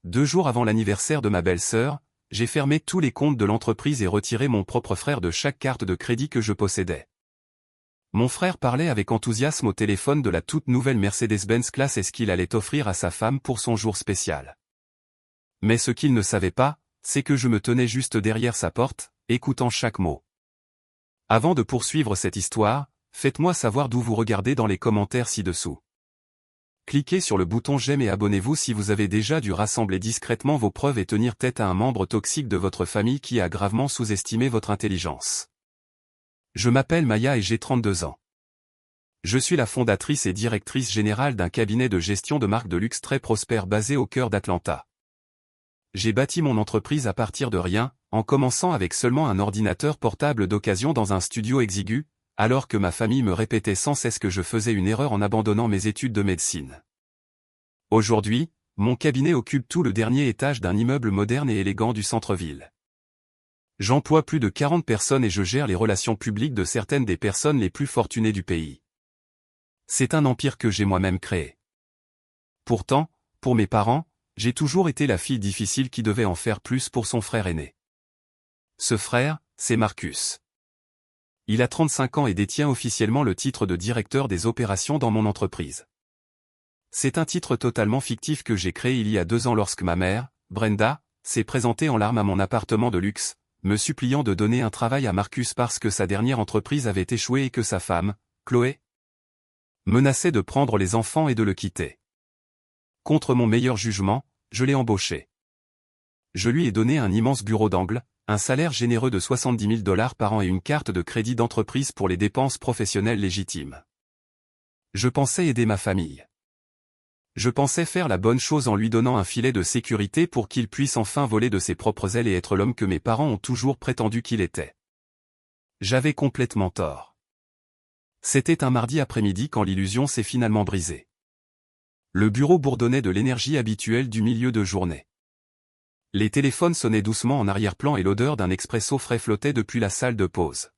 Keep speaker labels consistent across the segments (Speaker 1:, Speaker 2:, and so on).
Speaker 1: 2 jours avant l'anniversaire de ma belle-sœur, j'ai fermé tous les comptes de l'entreprise et retiré mon propre frère de chaque carte de crédit que je possédais. Mon frère parlait avec enthousiasme au téléphone de la toute nouvelle Mercedes-Benz Classe S qu'il allait offrir à sa femme pour son jour spécial. Mais ce qu'il ne savait pas, c'est que je me tenais juste derrière sa porte, écoutant chaque mot. Avant de poursuivre cette histoire, faites-moi savoir d'où vous regardez dans les commentaires ci-dessous. Cliquez sur le bouton j'aime et abonnez-vous si vous avez déjà dû rassembler discrètement vos preuves et tenir tête à un membre toxique de votre famille qui a gravement sous-estimé votre intelligence. Je m'appelle Maya et j'ai 32 ans. Je suis la fondatrice et directrice générale d'un cabinet de gestion de marque de luxe très prospère basé au cœur d'Atlanta. J'ai bâti mon entreprise à partir de rien, en commençant avec seulement un ordinateur portable d'occasion dans un studio exigu, alors que ma famille me répétait sans cesse que je faisais une erreur en abandonnant mes études de médecine. Aujourd'hui, mon cabinet occupe tout le dernier étage d'un immeuble moderne et élégant du centre-ville. J'emploie plus de 40 personnes et je gère les relations publiques de certaines des personnes les plus fortunées du pays. C'est un empire que j'ai moi-même créé. Pourtant, pour mes parents, j'ai toujours été la fille difficile qui devait en faire plus pour son frère aîné. Ce frère, c'est Marcus. Il a 35 ans et détient officiellement le titre de directeur des opérations dans mon entreprise. C'est un titre totalement fictif que j'ai créé il y a 2 ans lorsque ma mère, Brenda, s'est présentée en larmes à mon appartement de luxe, me suppliant de donner un travail à Marcus parce que sa dernière entreprise avait échoué et que sa femme, Chloé, menaçait de prendre les enfants et de le quitter. Contre mon meilleur jugement, je l'ai embauché. Je lui ai donné un immense bureau d'angle, un salaire généreux de 70 000 $ par an et une carte de crédit d'entreprise pour les dépenses professionnelles légitimes. Je pensais aider ma famille. Je pensais faire la bonne chose en lui donnant un filet de sécurité pour qu'il puisse enfin voler de ses propres ailes et être l'homme que mes parents ont toujours prétendu qu'il était. J'avais complètement tort. C'était un mardi après-midi quand l'illusion s'est finalement brisée. Le bureau bourdonnait de l'énergie habituelle du milieu de journée. Les téléphones sonnaient doucement en arrière-plan et l'odeur d'un expresso frais flottait depuis la salle de pause.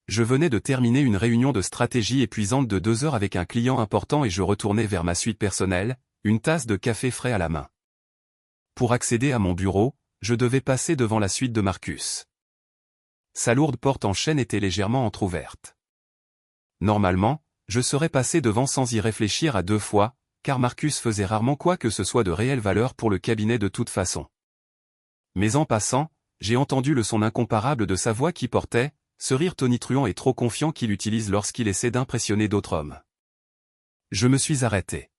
Speaker 1: Je venais de terminer une réunion de stratégie épuisante de 2 heures avec un client important et je retournais vers ma suite personnelle, une tasse de café frais à la main. Pour accéder à mon bureau, je devais passer devant la suite de Marcus. Sa lourde porte en chêne était légèrement entr'ouverte. Normalement, je serais passé devant sans y réfléchir à 2 fois, car Marcus faisait rarement quoi que ce soit de réelle valeur pour le cabinet de toute façon. Mais en passant, j'ai entendu le son incomparable de sa voix qui portait, ce rire tonitruant et trop confiant qu'il utilise lorsqu'il essaie d'impressionner d'autres hommes. Je me suis arrêté.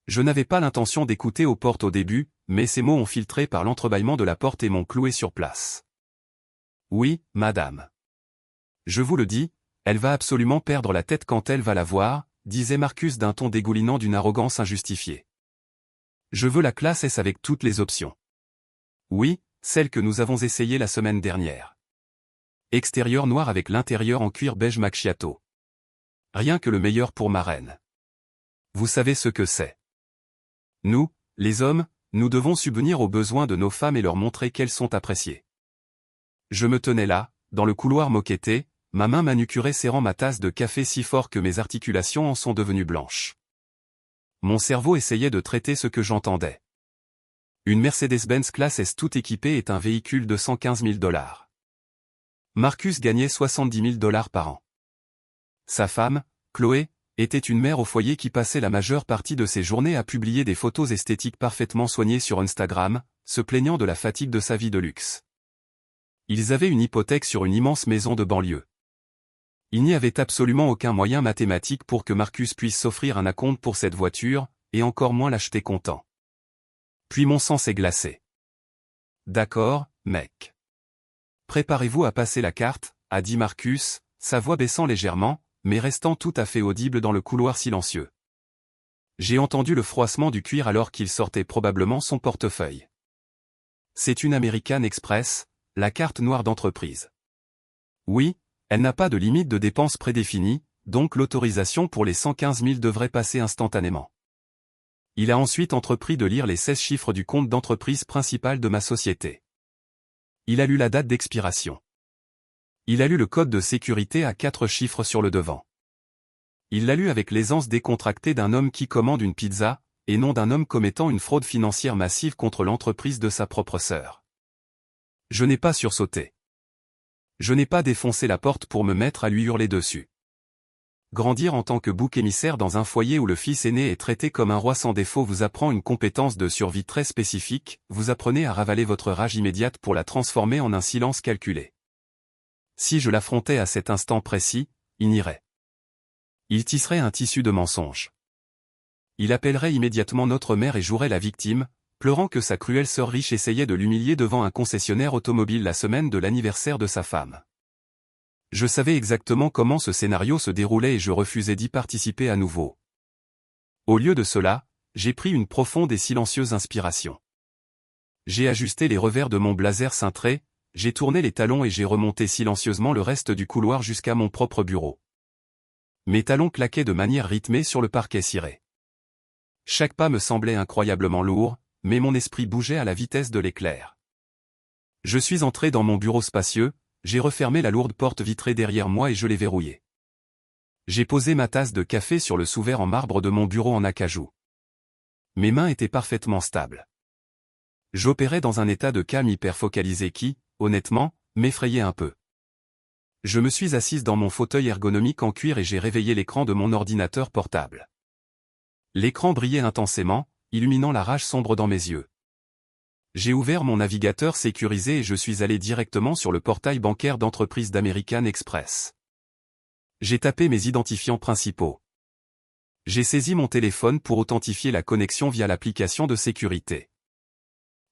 Speaker 1: Je n'avais pas l'intention d'écouter aux portes au début, mais ces mots ont filtré par l'entrebâillement de la porte et m'ont cloué sur place. Oui, madame. Je vous le dis, elle va absolument perdre la tête quand elle va la voir, disait Marcus d'un ton dégoulinant d'une arrogance injustifiée. Je veux la classe S avec toutes les options. Oui, celle que nous avons essayée la semaine dernière. Extérieur noir avec l'intérieur en cuir beige macchiato. Rien que le meilleur pour ma reine. Vous savez ce que c'est. Nous, les hommes, nous devons subvenir aux besoins de nos femmes et leur montrer qu'elles sont appréciées. Je me tenais là, dans le couloir moquetté, ma main manucurée serrant ma tasse de café si fort que mes articulations en sont devenues blanches. Mon cerveau essayait de traiter ce que j'entendais. Une Mercedes-Benz Classe S tout équipée est un véhicule de 115 000 $. Marcus gagnait 70 000 $ par an. Sa femme, Chloé, était une mère au foyer qui passait la majeure partie de ses journées à publier des photos esthétiques parfaitement soignées sur Instagram, se plaignant de la fatigue de sa vie de luxe. Ils avaient une hypothèque sur une immense maison de banlieue. Il n'y avait absolument aucun moyen mathématique pour que Marcus puisse s'offrir un acompte pour cette voiture, et encore moins l'acheter comptant. Puis mon sang s'est glacé. D'accord, mec. Préparez-vous à passer la carte, a dit Marcus, sa voix baissant légèrement, mais restant tout à fait audible dans le couloir silencieux. J'ai entendu le froissement du cuir alors qu'il sortait probablement son portefeuille. C'est une American Express, la carte noire d'entreprise. Oui, elle n'a pas de limite de dépenses prédéfinie, donc l'autorisation pour les 115 000 devrait passer instantanément. Il a ensuite entrepris de lire les 16 chiffres du compte d'entreprise principal de ma société. Il a lu la date d'expiration. Il a lu le code de sécurité à 4 chiffres sur le devant. Il l'a lu avec l'aisance décontractée d'un homme qui commande une pizza, et non d'un homme commettant une fraude financière massive contre l'entreprise de sa propre sœur. Je n'ai pas sursauté. Je n'ai pas défoncé la porte pour me mettre à lui hurler dessus. Grandir en tant que bouc émissaire dans un foyer où le fils aîné est traité comme un roi sans défaut vous apprend une compétence de survie très spécifique, vous apprenez à ravaler votre rage immédiate pour la transformer en un silence calculé. Si je l'affrontais à cet instant précis, il nierait. Il tisserait un tissu de mensonges. Il appellerait immédiatement notre mère et jouerait la victime, pleurant que sa cruelle sœur riche essayait de l'humilier devant un concessionnaire automobile la semaine de l'anniversaire de sa femme. Je savais exactement comment ce scénario se déroulait et je refusais d'y participer à nouveau. Au lieu de cela, j'ai pris une profonde et silencieuse inspiration. J'ai ajusté les revers de mon blazer cintré, j'ai tourné les talons et j'ai remonté silencieusement le reste du couloir jusqu'à mon propre bureau. Mes talons claquaient de manière rythmée sur le parquet ciré. Chaque pas me semblait incroyablement lourd, mais mon esprit bougeait à la vitesse de l'éclair. Je suis entré dans mon bureau spacieux, j'ai refermé la lourde porte vitrée derrière moi et je l'ai verrouillée. J'ai posé ma tasse de café sur le sous-verre en marbre de mon bureau en acajou. Mes mains étaient parfaitement stables. J'opérais dans un état de calme hyper focalisé qui, honnêtement, m'effrayait un peu. Je me suis assise dans mon fauteuil ergonomique en cuir et j'ai réveillé l'écran de mon ordinateur portable. L'écran brillait intensément, illuminant la rage sombre dans mes yeux. J'ai ouvert mon navigateur sécurisé et je suis allé directement sur le portail bancaire d'entreprise d'American Express. J'ai tapé mes identifiants principaux. J'ai saisi mon téléphone pour authentifier la connexion via l'application de sécurité.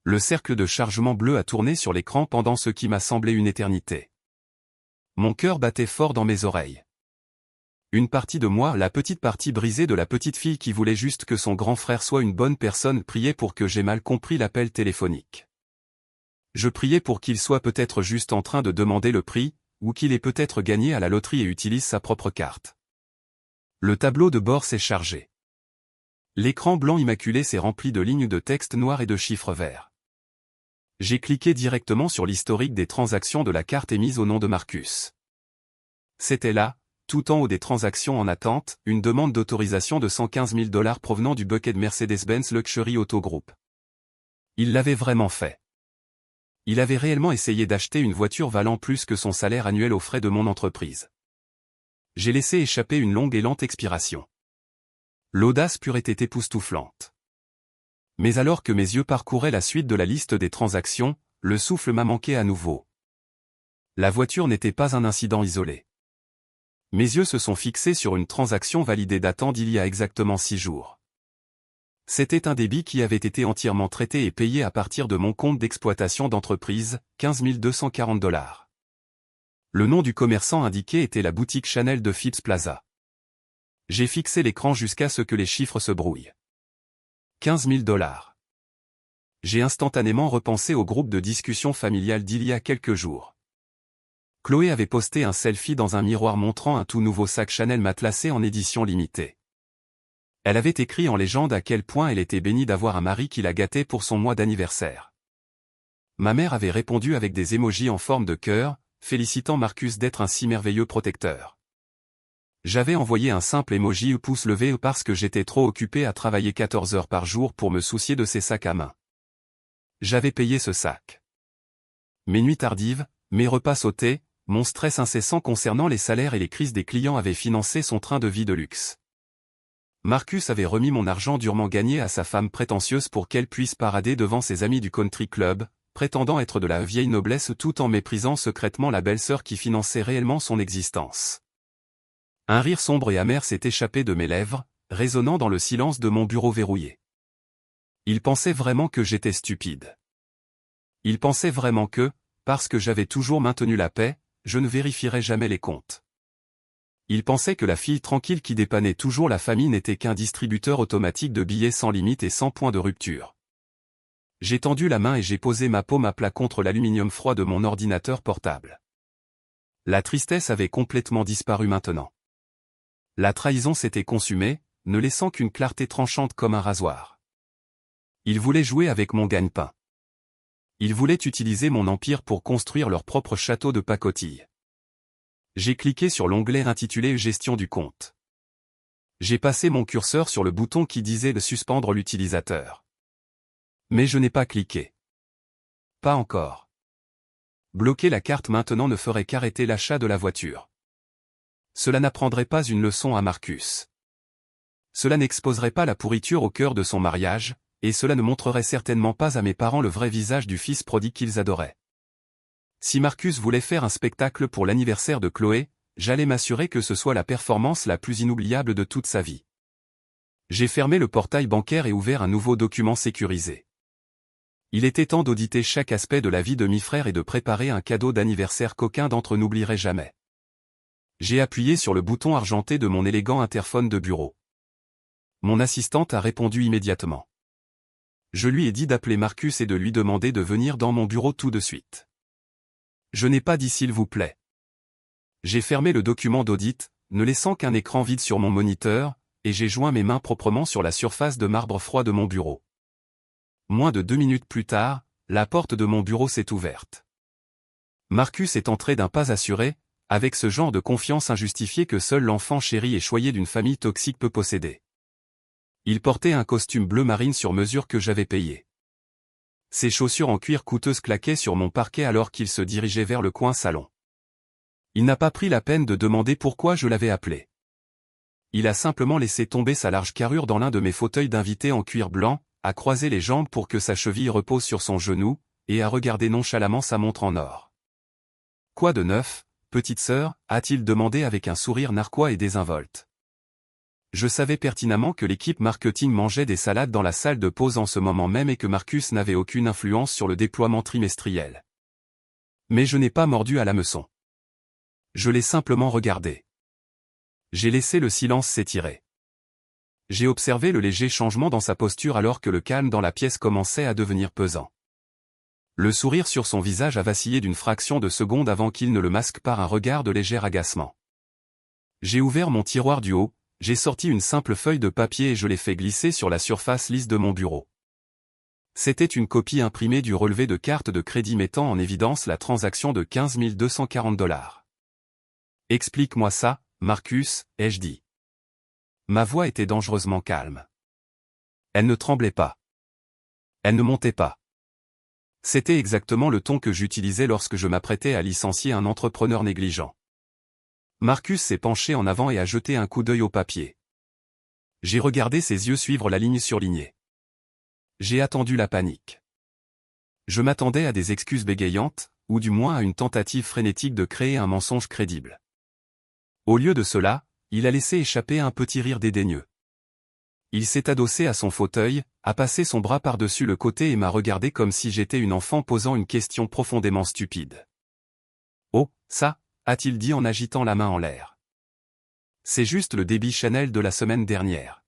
Speaker 1: Le cercle de chargement bleu a tourné sur l'écran pendant ce qui m'a semblé une éternité. Mon cœur battait fort dans mes oreilles. Une partie de moi, la petite partie brisée de la petite fille qui voulait juste que son grand frère soit une bonne personne, priait pour que j'ai mal compris l'appel téléphonique. Je priais pour qu'il soit peut-être juste en train de demander le prix, ou qu'il ait peut-être gagné à la loterie et utilise sa propre carte. Le tableau de bord s'est chargé. L'écran blanc immaculé s'est rempli de lignes de texte noires et de chiffres verts. J'ai cliqué directement sur l'historique des transactions de la carte émise au nom de Marcus. C'était là, tout en haut des transactions en attente, une demande d'autorisation de $115 000 provenant du bucket Mercedes-Benz Luxury Auto Group. Il l'avait vraiment fait. Il avait réellement essayé d'acheter une voiture valant plus que son salaire annuel aux frais de mon entreprise. J'ai laissé échapper une longue et lente expiration. L'audace pure était époustouflante. Mais alors que mes yeux parcouraient la suite de la liste des transactions, le souffle m'a manqué à nouveau. La voiture n'était pas un incident isolé. Mes yeux se sont fixés sur une transaction validée datant d'il y a exactement 6 jours. C'était un débit qui avait été entièrement traité et payé à partir de mon compte d'exploitation d'entreprise, $15 240. Le nom du commerçant indiqué était la boutique Chanel de Phipps Plaza. J'ai fixé l'écran jusqu'à ce que les chiffres se brouillent. $15 000. J'ai instantanément repensé au groupe de discussion familiale d'il y a quelques jours. Chloé avait posté un selfie dans un miroir montrant un tout nouveau sac Chanel matelassé en édition limitée. Elle avait écrit en légende à quel point elle était bénie d'avoir un mari qui la gâtait pour son mois d'anniversaire. Ma mère avait répondu avec des émojis en forme de cœur, félicitant Marcus d'être un si merveilleux protecteur. J'avais envoyé un simple émoji pouce levé parce que j'étais trop occupé à travailler 14 heures par jour pour me soucier de ces sacs à main. J'avais payé ce sac. Mes nuits tardives, mes repas sautés, mon stress incessant concernant les salaires et les crises des clients avaient financé son train de vie de luxe. Marcus avait remis mon argent durement gagné à sa femme prétentieuse pour qu'elle puisse parader devant ses amis du country club, prétendant être de la vieille noblesse tout en méprisant secrètement la belle-sœur qui finançait réellement son existence. Un rire sombre et amer s'est échappé de mes lèvres, résonnant dans le silence de mon bureau verrouillé. Il pensait vraiment que j'étais stupide. Il pensait vraiment que, parce que j'avais toujours maintenu la paix, je ne vérifierais jamais les comptes. Il pensait que la fille tranquille qui dépannait toujours la famille n'était qu'un distributeur automatique de billets sans limite et sans point de rupture. J'ai tendu la main et j'ai posé ma paume à plat contre l'aluminium froid de mon ordinateur portable. La tristesse avait complètement disparu maintenant. La trahison s'était consumée, ne laissant qu'une clarté tranchante comme un rasoir. Ils voulaient jouer avec mon gagne-pain. Ils voulaient utiliser mon empire pour construire leur propre château de pacotille. J'ai cliqué sur l'onglet intitulé Gestion du compte. J'ai passé mon curseur sur le bouton qui disait de suspendre l'utilisateur. Mais je n'ai pas cliqué. Pas encore. Bloquer la carte maintenant ne ferait qu'arrêter l'achat de la voiture. Cela n'apprendrait pas une leçon à Marcus. Cela n'exposerait pas la pourriture au cœur de son mariage, et cela ne montrerait certainement pas à mes parents le vrai visage du fils prodigue qu'ils adoraient. Si Marcus voulait faire un spectacle pour l'anniversaire de Chloé, j'allais m'assurer que ce soit la performance la plus inoubliable de toute sa vie. J'ai fermé le portail bancaire et ouvert un nouveau document sécurisé. Il était temps d'auditer chaque aspect de la vie de mi-frère et de préparer un cadeau d'anniversaire qu'aucun d'entre eux n'oublierait jamais. J'ai appuyé sur le bouton argenté de mon élégant interphone de bureau. Mon assistante a répondu immédiatement. Je lui ai dit d'appeler Marcus et de lui demander de venir dans mon bureau tout de suite. Je n'ai pas dit s'il vous plaît. J'ai fermé le document d'audit, ne laissant qu'un écran vide sur mon moniteur, et j'ai joint mes mains proprement sur la surface de marbre froid de mon bureau. Moins de 2 minutes plus tard, la porte de mon bureau s'est ouverte. Marcus est entré d'un pas assuré, avec ce genre de confiance injustifiée que seul l'enfant chéri et choyé d'une famille toxique peut posséder. Il portait un costume bleu marine sur mesure que j'avais payé. Ses chaussures en cuir coûteuses claquaient sur mon parquet alors qu'il se dirigeait vers le coin salon. Il n'a pas pris la peine de demander pourquoi je l'avais appelé. Il a simplement laissé tomber sa large carrure dans l'un de mes fauteuils d'invité en cuir blanc, a croisé les jambes pour que sa cheville repose sur son genou, et a regardé nonchalamment sa montre en or. « Quoi de neuf, petite sœur » a-t-il demandé avec un sourire narquois et désinvolte. Je savais pertinemment que l'équipe marketing mangeait des salades dans la salle de pause en ce moment même et que Marcus n'avait aucune influence sur le déploiement trimestriel. Mais je n'ai pas mordu à l'hameçon. Je l'ai simplement regardé. J'ai laissé le silence s'étirer. J'ai observé le léger changement dans sa posture alors que le calme dans la pièce commençait à devenir pesant. Le sourire sur son visage a vacillé d'une fraction de seconde avant qu'il ne le masque par un regard de léger agacement. J'ai ouvert mon tiroir du haut, j'ai sorti une simple feuille de papier et je l'ai fait glisser sur la surface lisse de mon bureau. C'était une copie imprimée du relevé de carte de crédit mettant en évidence la transaction de 15 240 $. Explique-moi ça, Marcus, ai-je dit. Ma voix était dangereusement calme. Elle ne tremblait pas. Elle ne montait pas. C'était exactement le ton que j'utilisais lorsque je m'apprêtais à licencier un entrepreneur négligent. Marcus s'est penché en avant et a jeté un coup d'œil au papier. J'ai regardé ses yeux suivre la ligne surlignée. J'ai attendu la panique. Je m'attendais à des excuses bégayantes, ou du moins à une tentative frénétique de créer un mensonge crédible. Au lieu de cela, il a laissé échapper un petit rire dédaigneux. Il s'est adossé à son fauteuil, a passé son bras par-dessus le côté et m'a regardé comme si j'étais une enfant posant une question profondément stupide. « Oh, ça » a-t-il dit en agitant la main en l'air. « C'est juste le débit Chanel de la semaine dernière.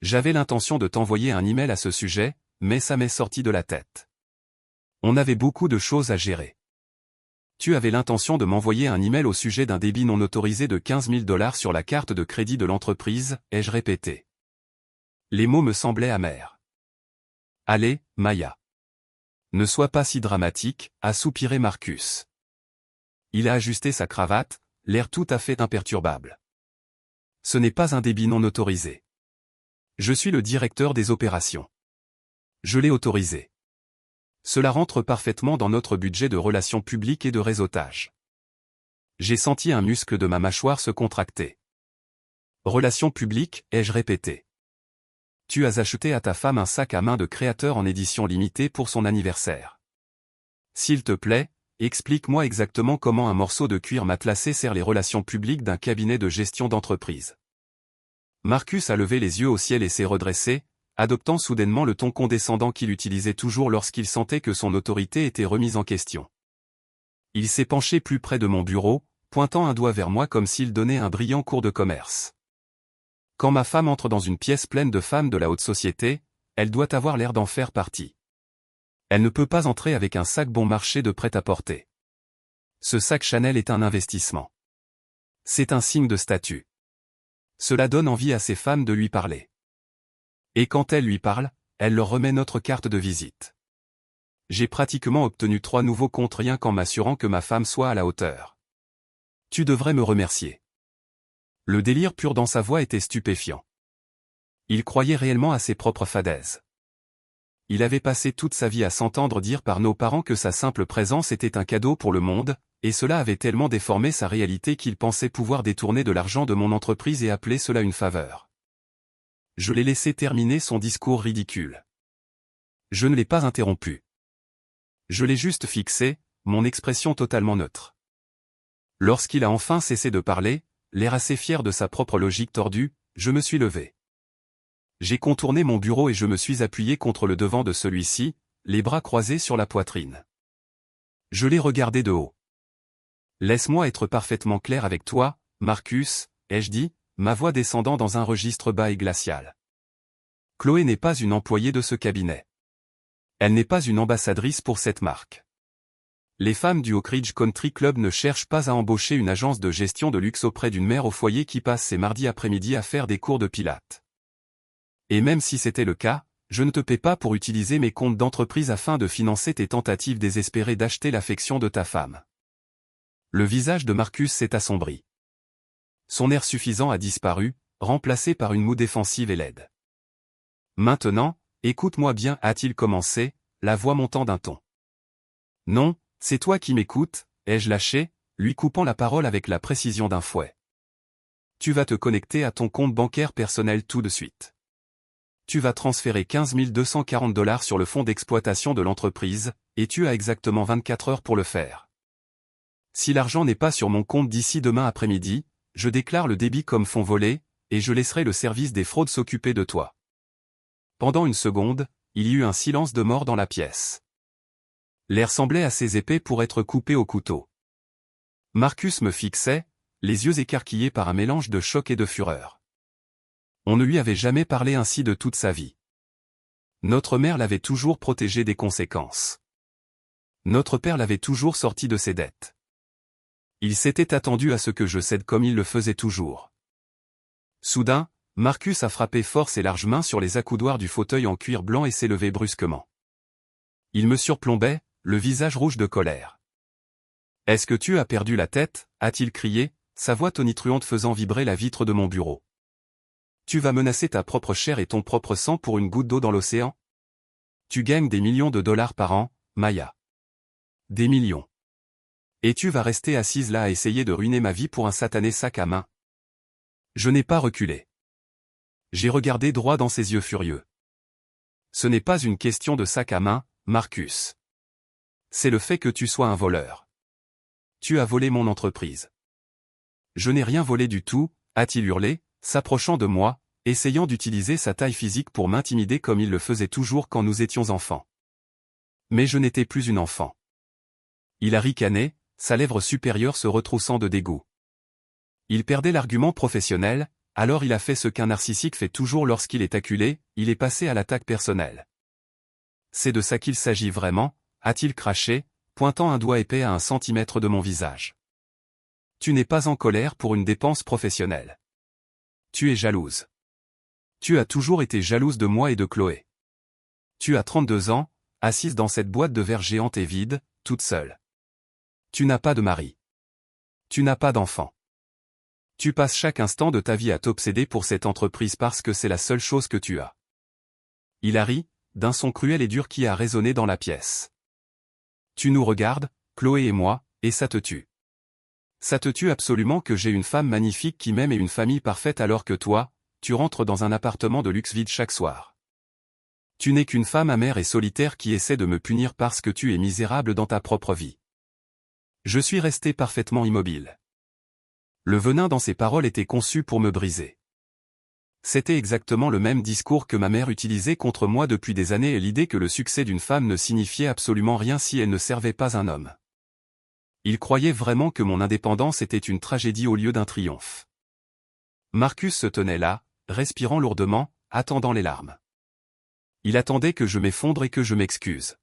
Speaker 1: J'avais l'intention de t'envoyer un email à ce sujet, mais ça m'est sorti de la tête. On avait beaucoup de choses à gérer. Tu avais l'intention de m'envoyer un email au sujet d'un débit non autorisé de 15 000 $ sur la carte de crédit de l'entreprise, ai-je répété. Les mots me semblaient amers. Allez, Maya. Ne sois pas si dramatique, a soupiré Marcus. Il a ajusté sa cravate, l'air tout à fait imperturbable. Ce n'est pas un débit non autorisé. Je suis le directeur des opérations. Je l'ai autorisé. Cela rentre parfaitement dans notre budget de relations publiques et de réseautage. J'ai senti un muscle de ma mâchoire se contracter. Relations publiques, ai-je répété. Tu as acheté à ta femme un sac à main de créateur en édition limitée pour son anniversaire. S'il te plaît, explique-moi exactement comment un morceau de cuir matelassé sert les relations publiques d'un cabinet de gestion d'entreprise. Marcus a levé les yeux au ciel et s'est redressé, adoptant soudainement le ton condescendant qu'il utilisait toujours lorsqu'il sentait que son autorité était remise en question. Il s'est penché plus près de mon bureau, pointant un doigt vers moi comme s'il donnait un brillant cours de commerce. Quand ma femme entre dans une pièce pleine de femmes de la haute société, elle doit avoir l'air d'en faire partie. Elle ne peut pas entrer avec un sac bon marché de prêt-à-porter. Ce sac Chanel est un investissement. C'est un signe de statut. Cela donne envie à ces femmes de lui parler. Et quand elle lui parle, elle leur remet notre carte de visite. J'ai pratiquement obtenu 3 nouveaux comptes rien qu'en m'assurant que ma femme soit à la hauteur. Tu devrais me remercier. Le délire pur dans sa voix était stupéfiant. Il croyait réellement à ses propres fadaises. Il avait passé toute sa vie à s'entendre dire par nos parents que sa simple présence était un cadeau pour le monde, et cela avait tellement déformé sa réalité qu'il pensait pouvoir détourner de l'argent de mon entreprise et appeler cela une faveur. Je l'ai laissé terminer son discours ridicule. Je ne l'ai pas interrompu. Je l'ai juste fixé, mon expression totalement neutre. Lorsqu'il a enfin cessé de parler, l'air assez fier de sa propre logique tordue, je me suis levé. J'ai contourné mon bureau et je me suis appuyé contre le devant de celui-ci, les bras croisés sur la poitrine. Je l'ai regardé de haut. « Laisse-moi être parfaitement clair avec toi, Marcus, ai-je dit, ma voix descendant dans un registre bas et glacial. Chloé n'est pas une employée de ce cabinet. Elle n'est pas une ambassadrice pour cette marque. Les femmes du Oak Ridge Country Club ne cherchent pas à embaucher une agence de gestion de luxe auprès d'une mère au foyer qui passe ses mardis après-midi à faire des cours de pilates. Et même si c'était le cas, je ne te paie pas pour utiliser mes comptes d'entreprise afin de financer tes tentatives désespérées d'acheter l'affection de ta femme. » Le visage de Marcus s'est assombri. Son air suffisant a disparu, remplacé par une moue défensive et laide. « Maintenant, écoute-moi bien, a-t-il commencé, la voix montant d'un ton. « Non, c'est toi qui m'écoutes, ai-je lâché, lui coupant la parole avec la précision d'un fouet. Tu vas te connecter à ton compte bancaire personnel tout de suite. Tu vas transférer 15 240 $ sur le fonds d'exploitation de l'entreprise, et tu as exactement 24 heures pour le faire. Si l'argent n'est pas sur mon compte d'ici demain après-midi, je déclare le débit comme fonds volés, et je laisserai le service des fraudes s'occuper de toi. » Pendant une seconde, il y eut un silence de mort dans la pièce. L'air semblait assez épais pour être coupé au couteau. Marcus me fixait, les yeux écarquillés par un mélange de choc et de fureur. On ne lui avait jamais parlé ainsi de toute sa vie. Notre mère l'avait toujours protégé des conséquences. Notre père l'avait toujours sorti de ses dettes. Il s'était attendu à ce que je cède comme il le faisait toujours. Soudain, Marcus a frappé fort ses larges mains sur les accoudoirs du fauteuil en cuir blanc et s'est levé brusquement. Il me surplombait, le visage rouge de colère. « Est-ce que tu as perdu la tête ?» a-t-il crié, sa voix tonitruante faisant vibrer la vitre de mon bureau. « Tu vas menacer ta propre chair et ton propre sang pour une goutte d'eau dans l'océan ? Tu gagnes des millions de dollars par an, Maya. Des millions. Et tu vas rester assise là à essayer de ruiner ma vie pour un satané sac à main. » Je n'ai pas reculé. J'ai regardé droit dans ses yeux furieux. « Ce n'est pas une question de sac à main, Marcus. C'est le fait que tu sois un voleur. Tu as volé mon entreprise. » « Je n'ai rien volé du tout, » a-t-il hurlé, s'approchant de moi, essayant d'utiliser sa taille physique pour m'intimider comme il le faisait toujours quand nous étions enfants. Mais je n'étais plus une enfant. Il a ricané, sa lèvre supérieure se retroussant de dégoût. Il perdait l'argument professionnel, alors il a fait ce qu'un narcissique fait toujours lorsqu'il est acculé, il est passé à l'attaque personnelle. « C'est de ça qu'il s'agit vraiment ?» a-t-il craché, pointant un doigt épais à 1 centimètre de mon visage. « Tu n'es pas en colère pour une dépense professionnelle. Tu es jalouse. Tu as toujours été jalouse de moi et de Chloé. Tu as 32 ans, assise dans cette boîte de verre géante et vide, toute seule. Tu n'as pas de mari. Tu n'as pas d'enfant. Tu passes chaque instant de ta vie à t'obséder pour cette entreprise parce que c'est la seule chose que tu as. » Il a ri, d'un son cruel et dur qui a résonné dans la pièce. « Tu nous regardes, Chloé et moi, et ça te tue. Ça te tue absolument que j'ai une femme magnifique qui m'aime et une famille parfaite alors que toi, tu rentres dans un appartement de luxe vide chaque soir. Tu n'es qu'une femme amère et solitaire qui essaie de me punir parce que tu es misérable dans ta propre vie. » Je suis resté parfaitement immobile. Le venin dans ses paroles était conçu pour me briser. C'était exactement le même discours que ma mère utilisait contre moi depuis des années et l'idée que le succès d'une femme ne signifiait absolument rien si elle ne servait pas un homme. Il croyait vraiment que mon indépendance était une tragédie au lieu d'un triomphe. Marcus se tenait là, respirant lourdement, attendant les larmes. Il attendait que je m'effondre et que je m'excuse.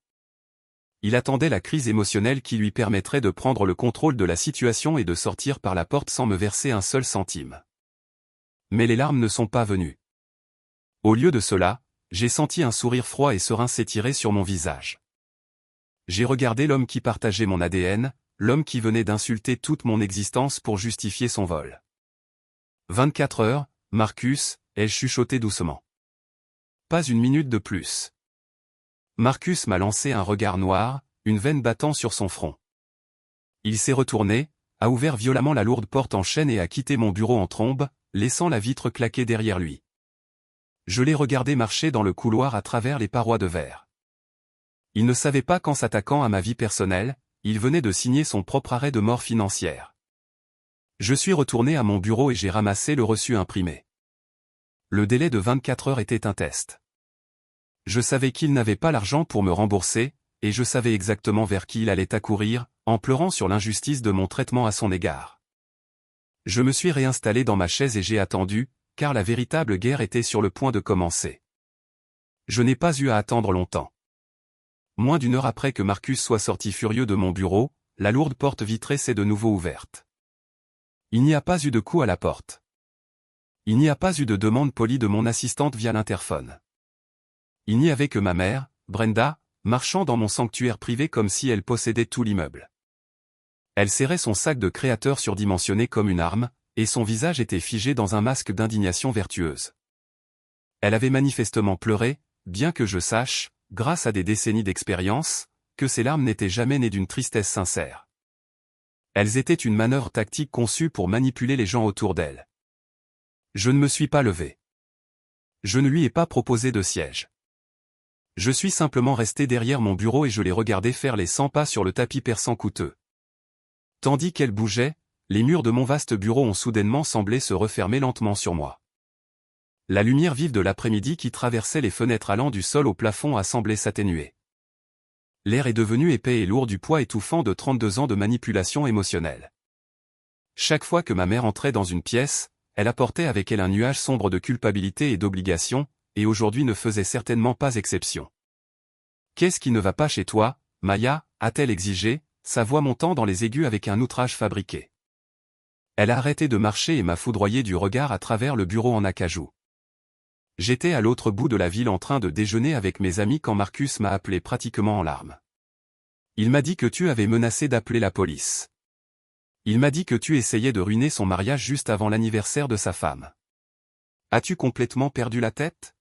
Speaker 1: Il attendait la crise émotionnelle qui lui permettrait de prendre le contrôle de la situation et de sortir par la porte sans me verser un seul centime. Mais les larmes ne sont pas venues. Au lieu de cela, j'ai senti un sourire froid et serein s'étirer sur mon visage. J'ai regardé l'homme qui partageait mon ADN, l'homme qui venait d'insulter toute mon existence pour justifier son vol. 24 heures, Marcus, ai-je chuchoté doucement. Pas une minute de plus. Marcus m'a lancé un regard noir, une veine battant sur son front. Il s'est retourné, a ouvert violemment la lourde porte en chêne et a quitté mon bureau en trombe, laissant la vitre claquer derrière lui. Je l'ai regardé marcher dans le couloir à travers les parois de verre. Il ne savait pas qu'en s'attaquant à ma vie personnelle, il venait de signer son propre arrêt de mort financière. Je suis retourné à mon bureau et j'ai ramassé le reçu imprimé. Le délai de 24 heures était un test. Je savais qu'il n'avait pas l'argent pour me rembourser, et je savais exactement vers qui il allait accourir, en pleurant sur l'injustice de mon traitement à son égard. Je me suis réinstallé dans ma chaise et j'ai attendu, car la véritable guerre était sur le point de commencer. Je n'ai pas eu à attendre longtemps. Moins d'une heure après que Marcus soit sorti furieux de mon bureau, la lourde porte vitrée s'est de nouveau ouverte. Il n'y a pas eu de coup à la porte. Il n'y a pas eu de demande polie de mon assistante via l'interphone. Il n'y avait que ma mère, Brenda, marchant dans mon sanctuaire privé comme si elle possédait tout l'immeuble. Elle serrait son sac de créateur surdimensionné comme une arme, et son visage était figé dans un masque d'indignation vertueuse. Elle avait manifestement pleuré, bien que je sache, grâce à des décennies d'expérience, que ces larmes n'étaient jamais nées d'une tristesse sincère. Elles étaient une manœuvre tactique conçue pour manipuler les gens autour d'elle. Je ne me suis pas levé. Je ne lui ai pas proposé de siège. Je suis simplement resté derrière mon bureau et je l'ai regardé faire les 100 pas sur le tapis perçant coûteux. Tandis qu'elle bougeait, les murs de mon vaste bureau ont soudainement semblé se refermer lentement sur moi. La lumière vive de l'après-midi qui traversait les fenêtres allant du sol au plafond a semblé s'atténuer. L'air est devenu épais et lourd du poids étouffant de 32 ans de manipulation émotionnelle. Chaque fois que ma mère entrait dans une pièce, elle apportait avec elle un nuage sombre de culpabilité et d'obligation, et aujourd'hui ne faisait certainement pas exception. « Qu'est-ce qui ne va pas chez toi, Maya ?» a-t-elle exigé, sa voix montant dans les aigus avec un outrage fabriqué. Elle a arrêté de marcher et m'a foudroyé du regard à travers le bureau en acajou. J'étais à l'autre bout de la ville en train de déjeuner avec mes amis quand Marcus m'a appelé pratiquement en larmes. Il m'a dit que tu avais menacé d'appeler la police. Il m'a dit que tu essayais de ruiner son mariage juste avant l'anniversaire de sa femme. As-tu complètement perdu la tête ?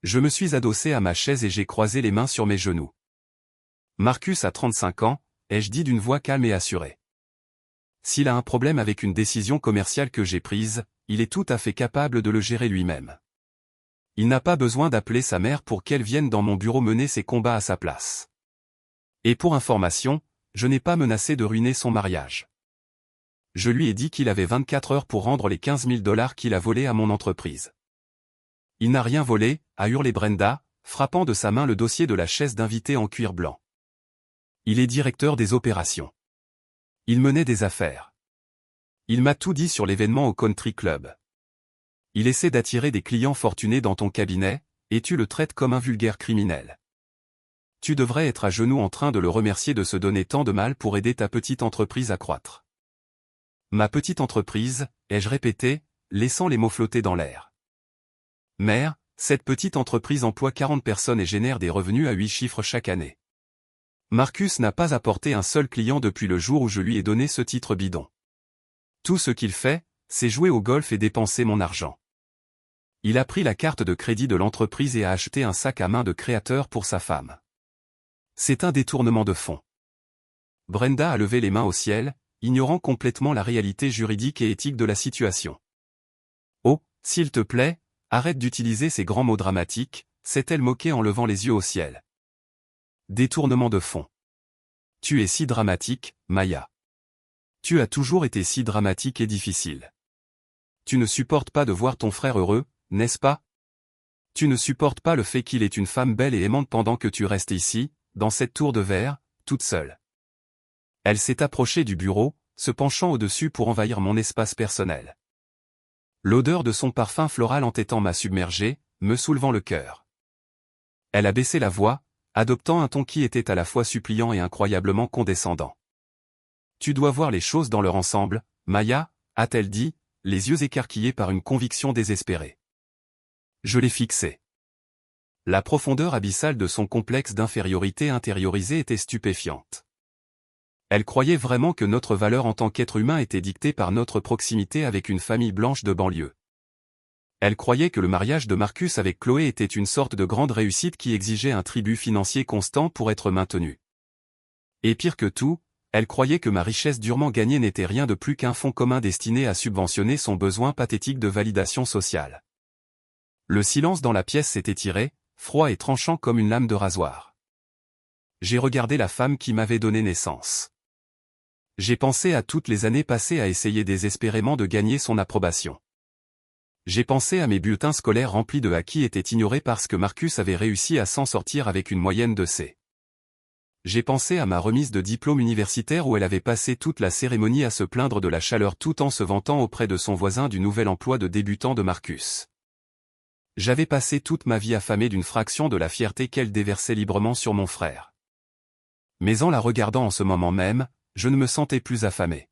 Speaker 1: Je me suis adossé à ma chaise et j'ai croisé les mains sur mes genoux. Marcus a 35 ans, ai-je dit d'une voix calme et assurée. S'il a un problème avec une décision commerciale que j'ai prise, il est tout à fait capable de le gérer lui-même. Il n'a pas besoin d'appeler sa mère pour qu'elle vienne dans mon bureau mener ses combats à sa place. Et pour information, je n'ai pas menacé de ruiner son mariage. Je lui ai dit qu'il avait 24 heures pour rendre les 15 000 $ qu'il a volés à mon entreprise. Il n'a rien volé, a hurlé Brenda, frappant de sa main le dossier de la chaise d'invité en cuir blanc. Il est directeur des opérations. Il menait des affaires. Il m'a tout dit sur l'événement au country club. Il essaie d'attirer des clients fortunés dans ton cabinet, et tu le traites comme un vulgaire criminel. Tu devrais être à genoux en train de le remercier de se donner tant de mal pour aider ta petite entreprise à croître. Ma petite entreprise, ai-je répété, laissant les mots flotter dans l'air. Mère, cette petite entreprise emploie 40 personnes et génère des revenus à 8 chiffres chaque année. Marcus n'a pas apporté un seul client depuis le jour où je lui ai donné ce titre bidon. Tout ce qu'il fait, c'est jouer au golf et dépenser mon argent. Il a pris la carte de crédit de l'entreprise et a acheté un sac à main de créateur pour sa femme. C'est un détournement de fonds. Brenda a levé les mains au ciel, ignorant complètement la réalité juridique et éthique de la situation. Oh, s'il te plaît, arrête d'utiliser ces grands mots dramatiques, s'est-elle moquée en levant les yeux au ciel. Détournement de fonds. Tu es si dramatique, Maya. Tu as toujours été si dramatique et difficile. Tu ne supportes pas de voir ton frère heureux, n'est-ce pas? Tu ne supportes pas le fait qu'il est une femme belle et aimante pendant que tu restes ici, dans cette tour de verre, toute seule. Elle s'est approchée du bureau, se penchant au-dessus pour envahir mon espace personnel. L'odeur de son parfum floral entêtant m'a submergé, me soulevant le cœur. Elle a baissé la voix, adoptant un ton qui était à la fois suppliant et incroyablement condescendant. Tu dois voir les choses dans leur ensemble, Maya, a-t-elle dit, les yeux écarquillés par une conviction désespérée. Je l'ai fixé. La profondeur abyssale de son complexe d'infériorité intériorisée était stupéfiante. Elle croyait vraiment que notre valeur en tant qu'être humain était dictée par notre proximité avec une famille blanche de banlieue. Elle croyait que le mariage de Marcus avec Chloé était une sorte de grande réussite qui exigeait un tribut financier constant pour être maintenu. Et pire que tout, elle croyait que ma richesse durement gagnée n'était rien de plus qu'un fonds commun destiné à subventionner son besoin pathétique de validation sociale. Le silence dans la pièce s'est étiré, froid et tranchant comme une lame de rasoir. J'ai regardé la femme qui m'avait donné naissance. J'ai pensé à toutes les années passées à essayer désespérément de gagner son approbation. J'ai pensé à mes bulletins scolaires remplis de A qui étaient ignorés parce que Marcus avait réussi à s'en sortir avec une moyenne de C. J'ai pensé à ma remise de diplôme universitaire où elle avait passé toute la cérémonie à se plaindre de la chaleur tout en se vantant auprès de son voisin du nouvel emploi de débutant de Marcus. J'avais passé toute ma vie affamé d'une fraction de la fierté qu'elle déversait librement sur mon frère. Mais en la regardant en ce moment même, je ne me sentais plus affamé.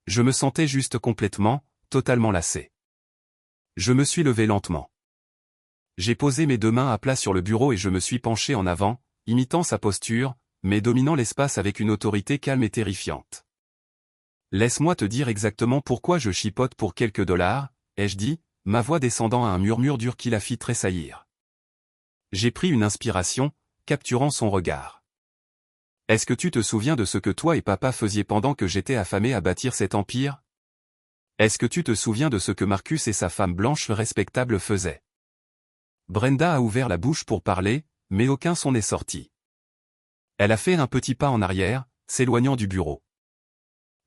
Speaker 1: Je me sentais juste complètement, totalement lassé. Je me suis levé lentement. J'ai posé mes deux mains à plat sur le bureau et je me suis penché en avant, imitant sa posture, mais dominant l'espace avec une autorité calme et terrifiante. Laisse-moi te dire exactement pourquoi je chipote pour quelques dollars, ai-je dit, ma voix descendant à un murmure dur qui la fit tressaillir. J'ai pris une inspiration, capturant son regard. Est-ce que tu te souviens de ce que toi et papa faisiez pendant que j'étais affamé à bâtir cet empire? Est-ce que tu te souviens de ce que Marcus et sa femme blanche respectable faisaient? Brenda a ouvert la bouche pour parler, mais aucun son n'est sorti. Elle a fait un petit pas en arrière, s'éloignant du bureau.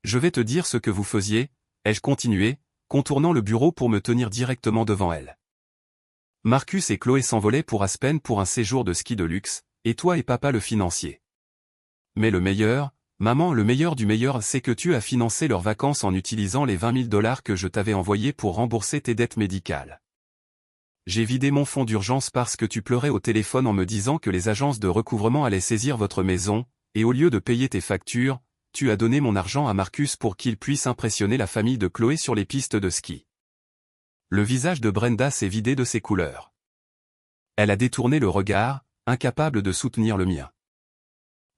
Speaker 1: Je vais te dire ce que vous faisiez, ai-je continué, contournant le bureau pour me tenir directement devant elle. Marcus et Chloé s'envolaient pour Aspen pour un séjour de ski de luxe, et toi et papa le financier. Mais le meilleur, maman, le meilleur du meilleur, c'est que tu as financé leurs vacances en utilisant les 20 000 $ que je t'avais envoyés pour rembourser tes dettes médicales. J'ai vidé mon fonds d'urgence parce que tu pleurais au téléphone en me disant que les agences de recouvrement allaient saisir votre maison, et au lieu de payer tes factures, tu as donné mon argent à Marcus pour qu'il puisse impressionner la famille de Chloé sur les pistes de ski. Le visage de Brenda s'est vidé de ses couleurs. Elle a détourné le regard, incapable de soutenir le mien.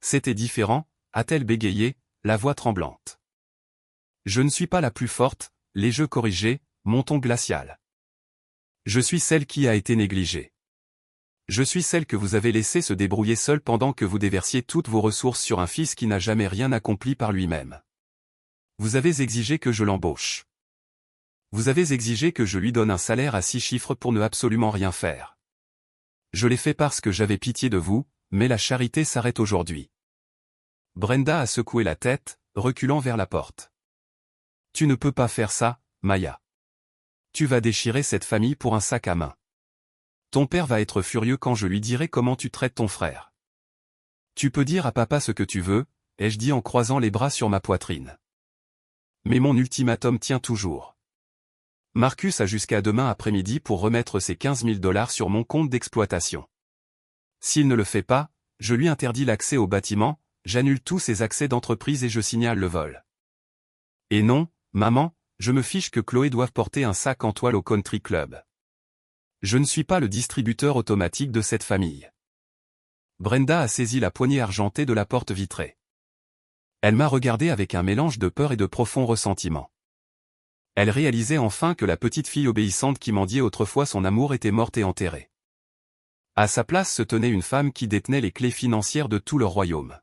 Speaker 1: C'était différent, a-t-elle bégayé, la voix tremblante. Je ne suis pas la plus forte, les jeux corrigés, mon ton glacial. Je suis celle qui a été négligée. Je suis celle que vous avez laissée se débrouiller seule pendant que vous déversiez toutes vos ressources sur un fils qui n'a jamais rien accompli par lui-même. Vous avez exigé que je l'embauche. Vous avez exigé que je lui donne un salaire à 6 chiffres pour ne absolument rien faire. Je l'ai fait parce que j'avais pitié de vous, mais la charité s'arrête aujourd'hui. Brenda a secoué la tête, reculant vers la porte. Tu ne peux pas faire ça, Maya. Tu vas déchirer cette famille pour un sac à main. Ton père va être furieux quand je lui dirai comment tu traites ton frère. Tu peux dire à papa ce que tu veux, ai-je dit en croisant les bras sur ma poitrine. Mais mon ultimatum tient toujours. Marcus a jusqu'à demain après-midi pour remettre ses 15 000 $ sur mon compte d'exploitation. S'il ne le fait pas, je lui interdis l'accès au bâtiment, j'annule tous ses accès d'entreprise et je signale le vol. Et non, maman, je me fiche que Chloé doive porter un sac en toile au country club. Je ne suis pas le distributeur automatique de cette famille. Brenda a saisi la poignée argentée de la porte vitrée. Elle m'a regardé avec un mélange de peur et de profond ressentiment. Elle réalisait enfin que la petite fille obéissante qui mendiait autrefois son amour était morte et enterrée. À sa place se tenait une femme qui détenait les clés financières de tout leur royaume.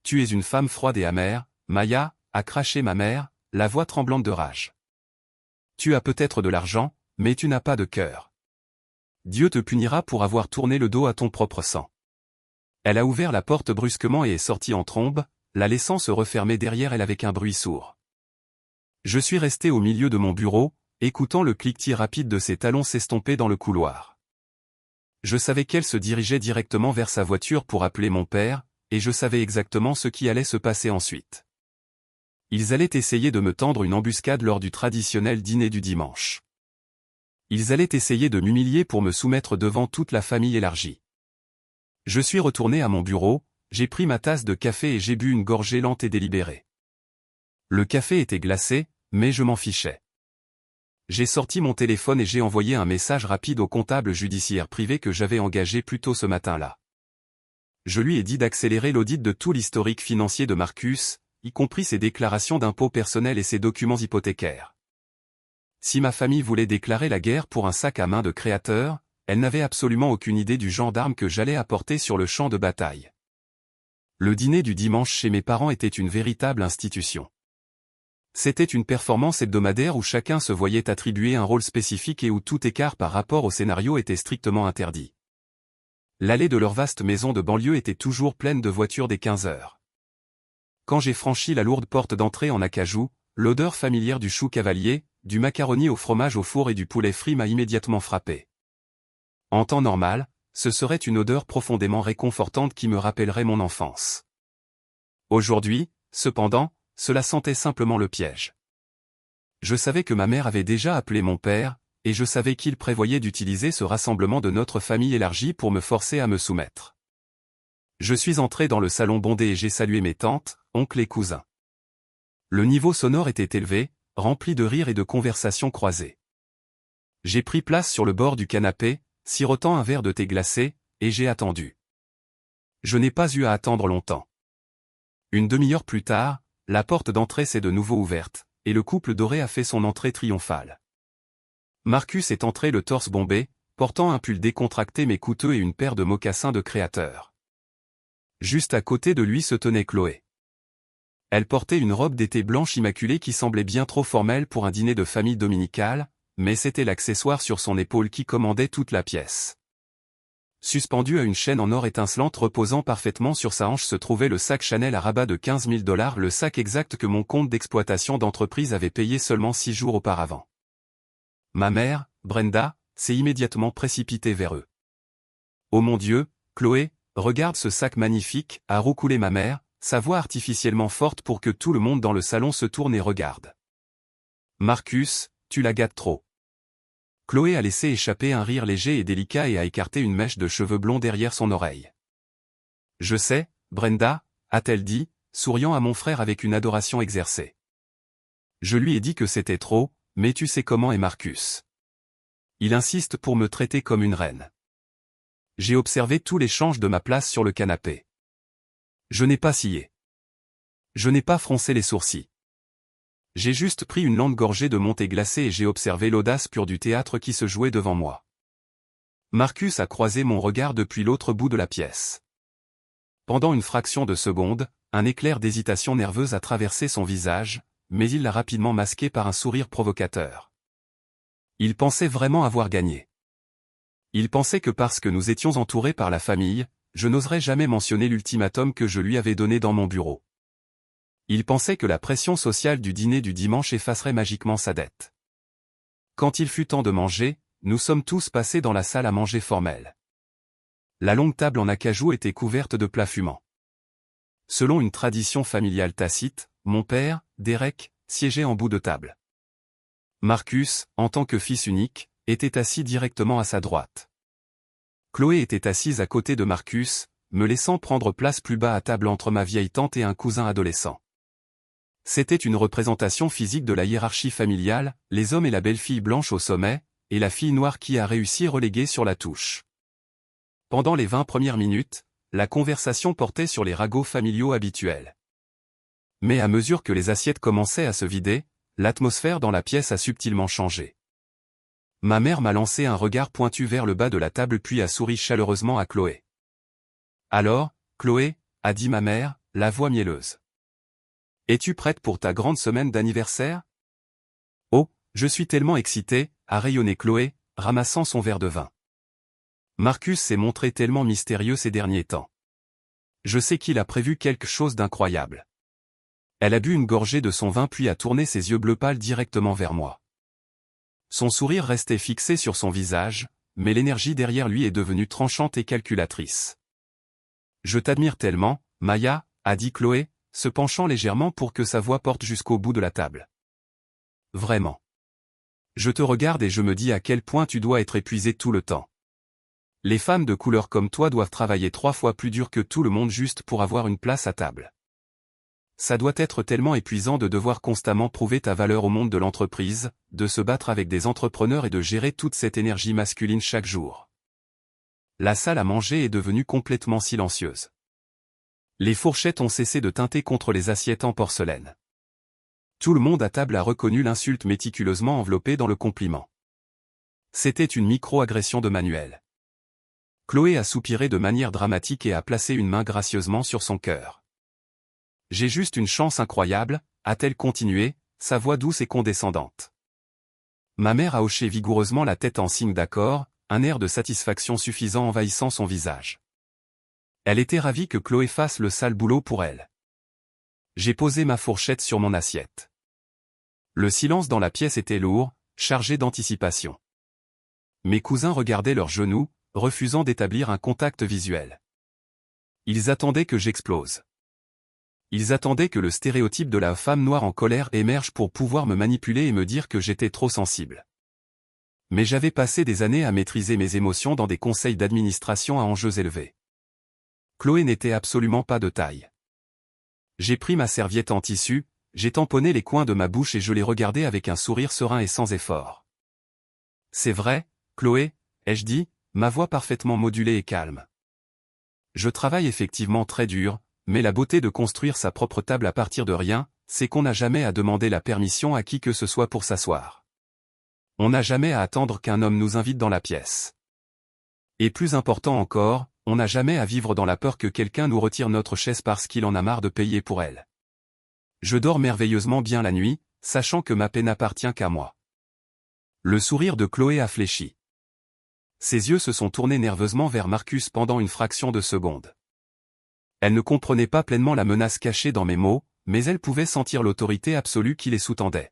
Speaker 1: Tu es une femme froide et amère, Maya, a craché ma mère, la voix tremblante de rage. Tu as peut-être de l'argent, mais tu n'as pas de cœur. Dieu te punira pour avoir tourné le dos à ton propre sang. Elle a ouvert la porte brusquement et est sortie en trombe, la laissant se refermer derrière elle avec un bruit sourd. Je suis resté au milieu de mon bureau, écoutant le cliquetis rapide de ses talons s'estomper dans le couloir. Je savais qu'elle se dirigeait directement vers sa voiture pour appeler mon père, et je savais exactement ce qui allait se passer ensuite. Ils allaient essayer de me tendre une embuscade lors du traditionnel dîner du dimanche. Ils allaient essayer de m'humilier pour me soumettre devant toute la famille élargie. Je suis retourné à mon bureau, j'ai pris ma tasse de café et j'ai bu une gorgée lente et délibérée. Le café était glacé, mais je m'en fichais. J'ai sorti mon téléphone et j'ai envoyé un message rapide au comptable judiciaire privé que j'avais engagé plus tôt ce matin-là. Je lui ai dit d'accélérer l'audit de tout l'historique financier de Marcus, y compris ses déclarations d'impôts personnels et ses documents hypothécaires. Si ma famille voulait déclarer la guerre pour un sac à main de créateur, elle n'avait absolument aucune idée du genre d'armes que j'allais apporter sur le champ de bataille. Le dîner du dimanche chez mes parents était une véritable institution. C'était une performance hebdomadaire où chacun se voyait attribuer un rôle spécifique et où tout écart par rapport au scénario était strictement interdit. L'allée de leur vaste maison de banlieue était toujours pleine de voitures dès 15 heures. Quand j'ai franchi la lourde porte d'entrée en acajou, l'odeur familière du chou cavalier, du macaroni au fromage au four et du poulet frit m'a immédiatement frappé. En temps normal, ce serait une odeur profondément réconfortante qui me rappellerait mon enfance. Aujourd'hui, cependant, cela sentait simplement le piège. Je savais que ma mère avait déjà appelé mon père, et je savais qu'il prévoyait d'utiliser ce rassemblement de notre famille élargie pour me forcer à me soumettre. Je suis entré dans le salon bondé et j'ai salué mes tantes, oncles et cousins. Le niveau sonore était élevé, rempli de rires et de conversations croisées. J'ai pris place sur le bord du canapé, sirotant un verre de thé glacé, et j'ai attendu. Je n'ai pas eu à attendre longtemps. Une demi-heure plus tard, la porte d'entrée s'est de nouveau ouverte, et le couple doré a fait son entrée triomphale. Marcus est entré le torse bombé, portant un pull décontracté mais coûteux et une paire de mocassins de créateur. Juste à côté de lui se tenait Chloé. Elle portait une robe d'été blanche immaculée qui semblait bien trop formelle pour un dîner de famille dominical, mais c'était l'accessoire sur son épaule qui commandait toute la pièce. Suspendu à une chaîne en or étincelante reposant parfaitement sur sa hanche se trouvait le sac Chanel à rabat de 15 000 $, le sac exact que mon compte d'exploitation d'entreprise avait payé seulement 6 jours auparavant. Ma mère, Brenda, s'est immédiatement précipitée vers eux. « Oh mon Dieu, Chloé, regarde ce sac magnifique » a roucoulé ma mère, sa voix artificiellement forte pour que tout le monde dans le salon se tourne et regarde. « Marcus, tu la gâtes trop. » Chloé a laissé échapper un rire léger et délicat et a écarté une mèche de cheveux blonds derrière son oreille. « Je sais, Brenda, » a-t-elle dit, souriant à mon frère avec une adoration exercée. Je lui ai dit que c'était trop, mais tu sais comment est Marcus. Il insiste pour me traiter comme une reine. J'ai observé tout l'échange de ma place sur le canapé. Je n'ai pas scié. Je n'ai pas froncé les sourcils. J'ai juste pris une lente gorgée de mon thé glacé et j'ai observé l'audace pure du théâtre qui se jouait devant moi. Marcus a croisé mon regard depuis l'autre bout de la pièce. Pendant une fraction de seconde, un éclair d'hésitation nerveuse a traversé son visage, mais il l'a rapidement masqué par un sourire provocateur. Il pensait vraiment avoir gagné. Il pensait que parce que nous étions entourés par la famille, je n'oserais jamais mentionner l'ultimatum que je lui avais donné dans mon bureau. Il pensait que la pression sociale du dîner du dimanche effacerait magiquement sa dette. Quand il fut temps de manger, nous sommes tous passés dans la salle à manger formelle. La longue table en acajou était couverte de plats fumants. Selon une tradition familiale tacite, mon père, Derek, siégeait en bout de table. Marcus, en tant que fils unique, était assis directement à sa droite. Chloé était assise à côté de Marcus, me laissant prendre place plus bas à table entre ma vieille tante et un cousin adolescent. C'était une représentation physique de la hiérarchie familiale, les hommes et la belle-fille blanche au sommet, et la fille noire qui a réussi reléguée sur la touche. Pendant les 20 premières minutes, la conversation portait sur les ragots familiaux habituels. Mais à mesure que les assiettes commençaient à se vider, l'atmosphère dans la pièce a subtilement changé. Ma mère m'a lancé un regard pointu vers le bas de la table puis a souri chaleureusement à Chloé. « Alors, Chloé, » a dit ma mère, la voix mielleuse. « Es-tu prête pour ta grande semaine d'anniversaire ?»« Oh, je suis tellement excitée » a rayonné Chloé, ramassant son verre de vin. Marcus s'est montré tellement mystérieux ces derniers temps. Je sais qu'il a prévu quelque chose d'incroyable. Elle a bu une gorgée de son vin puis a tourné ses yeux bleus pâles directement vers moi. Son sourire restait fixé sur son visage, mais l'énergie derrière lui est devenue tranchante et calculatrice. « Je t'admire tellement, Maya, » a dit Chloé, se penchant légèrement pour que sa voix porte jusqu'au bout de la table. « Vraiment. Je te regarde et je me dis à quel point tu dois être épuisée tout le temps. Les femmes de couleur comme toi doivent travailler 3 fois plus dur que tout le monde juste pour avoir une place à table. Ça doit être tellement épuisant de devoir constamment prouver ta valeur au monde de l'entreprise, de se battre avec des entrepreneurs et de gérer toute cette énergie masculine chaque jour. » La salle à manger est devenue complètement silencieuse. Les fourchettes ont cessé de teinter contre les assiettes en porcelaine. Tout le monde à table a reconnu l'insulte méticuleusement enveloppée dans le compliment. C'était une micro-agression de Manuel. Chloé a soupiré de manière dramatique et a placé une main gracieusement sur son cœur. J'ai juste une chance incroyable, a-t-elle continué, sa voix douce et condescendante. Ma mère a hoché vigoureusement la tête en signe d'accord, un air de satisfaction suffisant envahissant son visage. Elle était ravie que Chloé fasse le sale boulot pour elle. J'ai posé ma fourchette sur mon assiette. Le silence dans la pièce était lourd, chargé d'anticipation. Mes cousins regardaient leurs genoux, refusant d'établir un contact visuel. Ils attendaient que j'explose. Ils attendaient que le stéréotype de la femme noire en colère émerge pour pouvoir me manipuler et me dire que j'étais trop sensible. Mais j'avais passé des années à maîtriser mes émotions dans des conseils d'administration à enjeux élevés. Chloé n'était absolument pas de taille. J'ai pris ma serviette en tissu, j'ai tamponné les coins de ma bouche et je l'ai regardée avec un sourire serein et sans effort. C'est vrai, Chloé, ai-je dit, ma voix parfaitement modulée et calme. Je travaille effectivement très dur, mais la beauté de construire sa propre table à partir de rien, c'est qu'on n'a jamais à demander la permission à qui que ce soit pour s'asseoir. On n'a jamais à attendre qu'un homme nous invite dans la pièce. Et plus important encore, on n'a jamais à vivre dans la peur que quelqu'un nous retire notre chaise parce qu'il en a marre de payer pour elle. Je dors merveilleusement bien la nuit, sachant que ma paix n'appartient qu'à moi. Le sourire de Chloé a fléchi. Ses yeux se sont tournés nerveusement vers Marcus pendant une fraction de seconde. Elle ne comprenait pas pleinement la menace cachée dans mes mots, mais elle pouvait sentir l'autorité absolue qui les sous-tendait.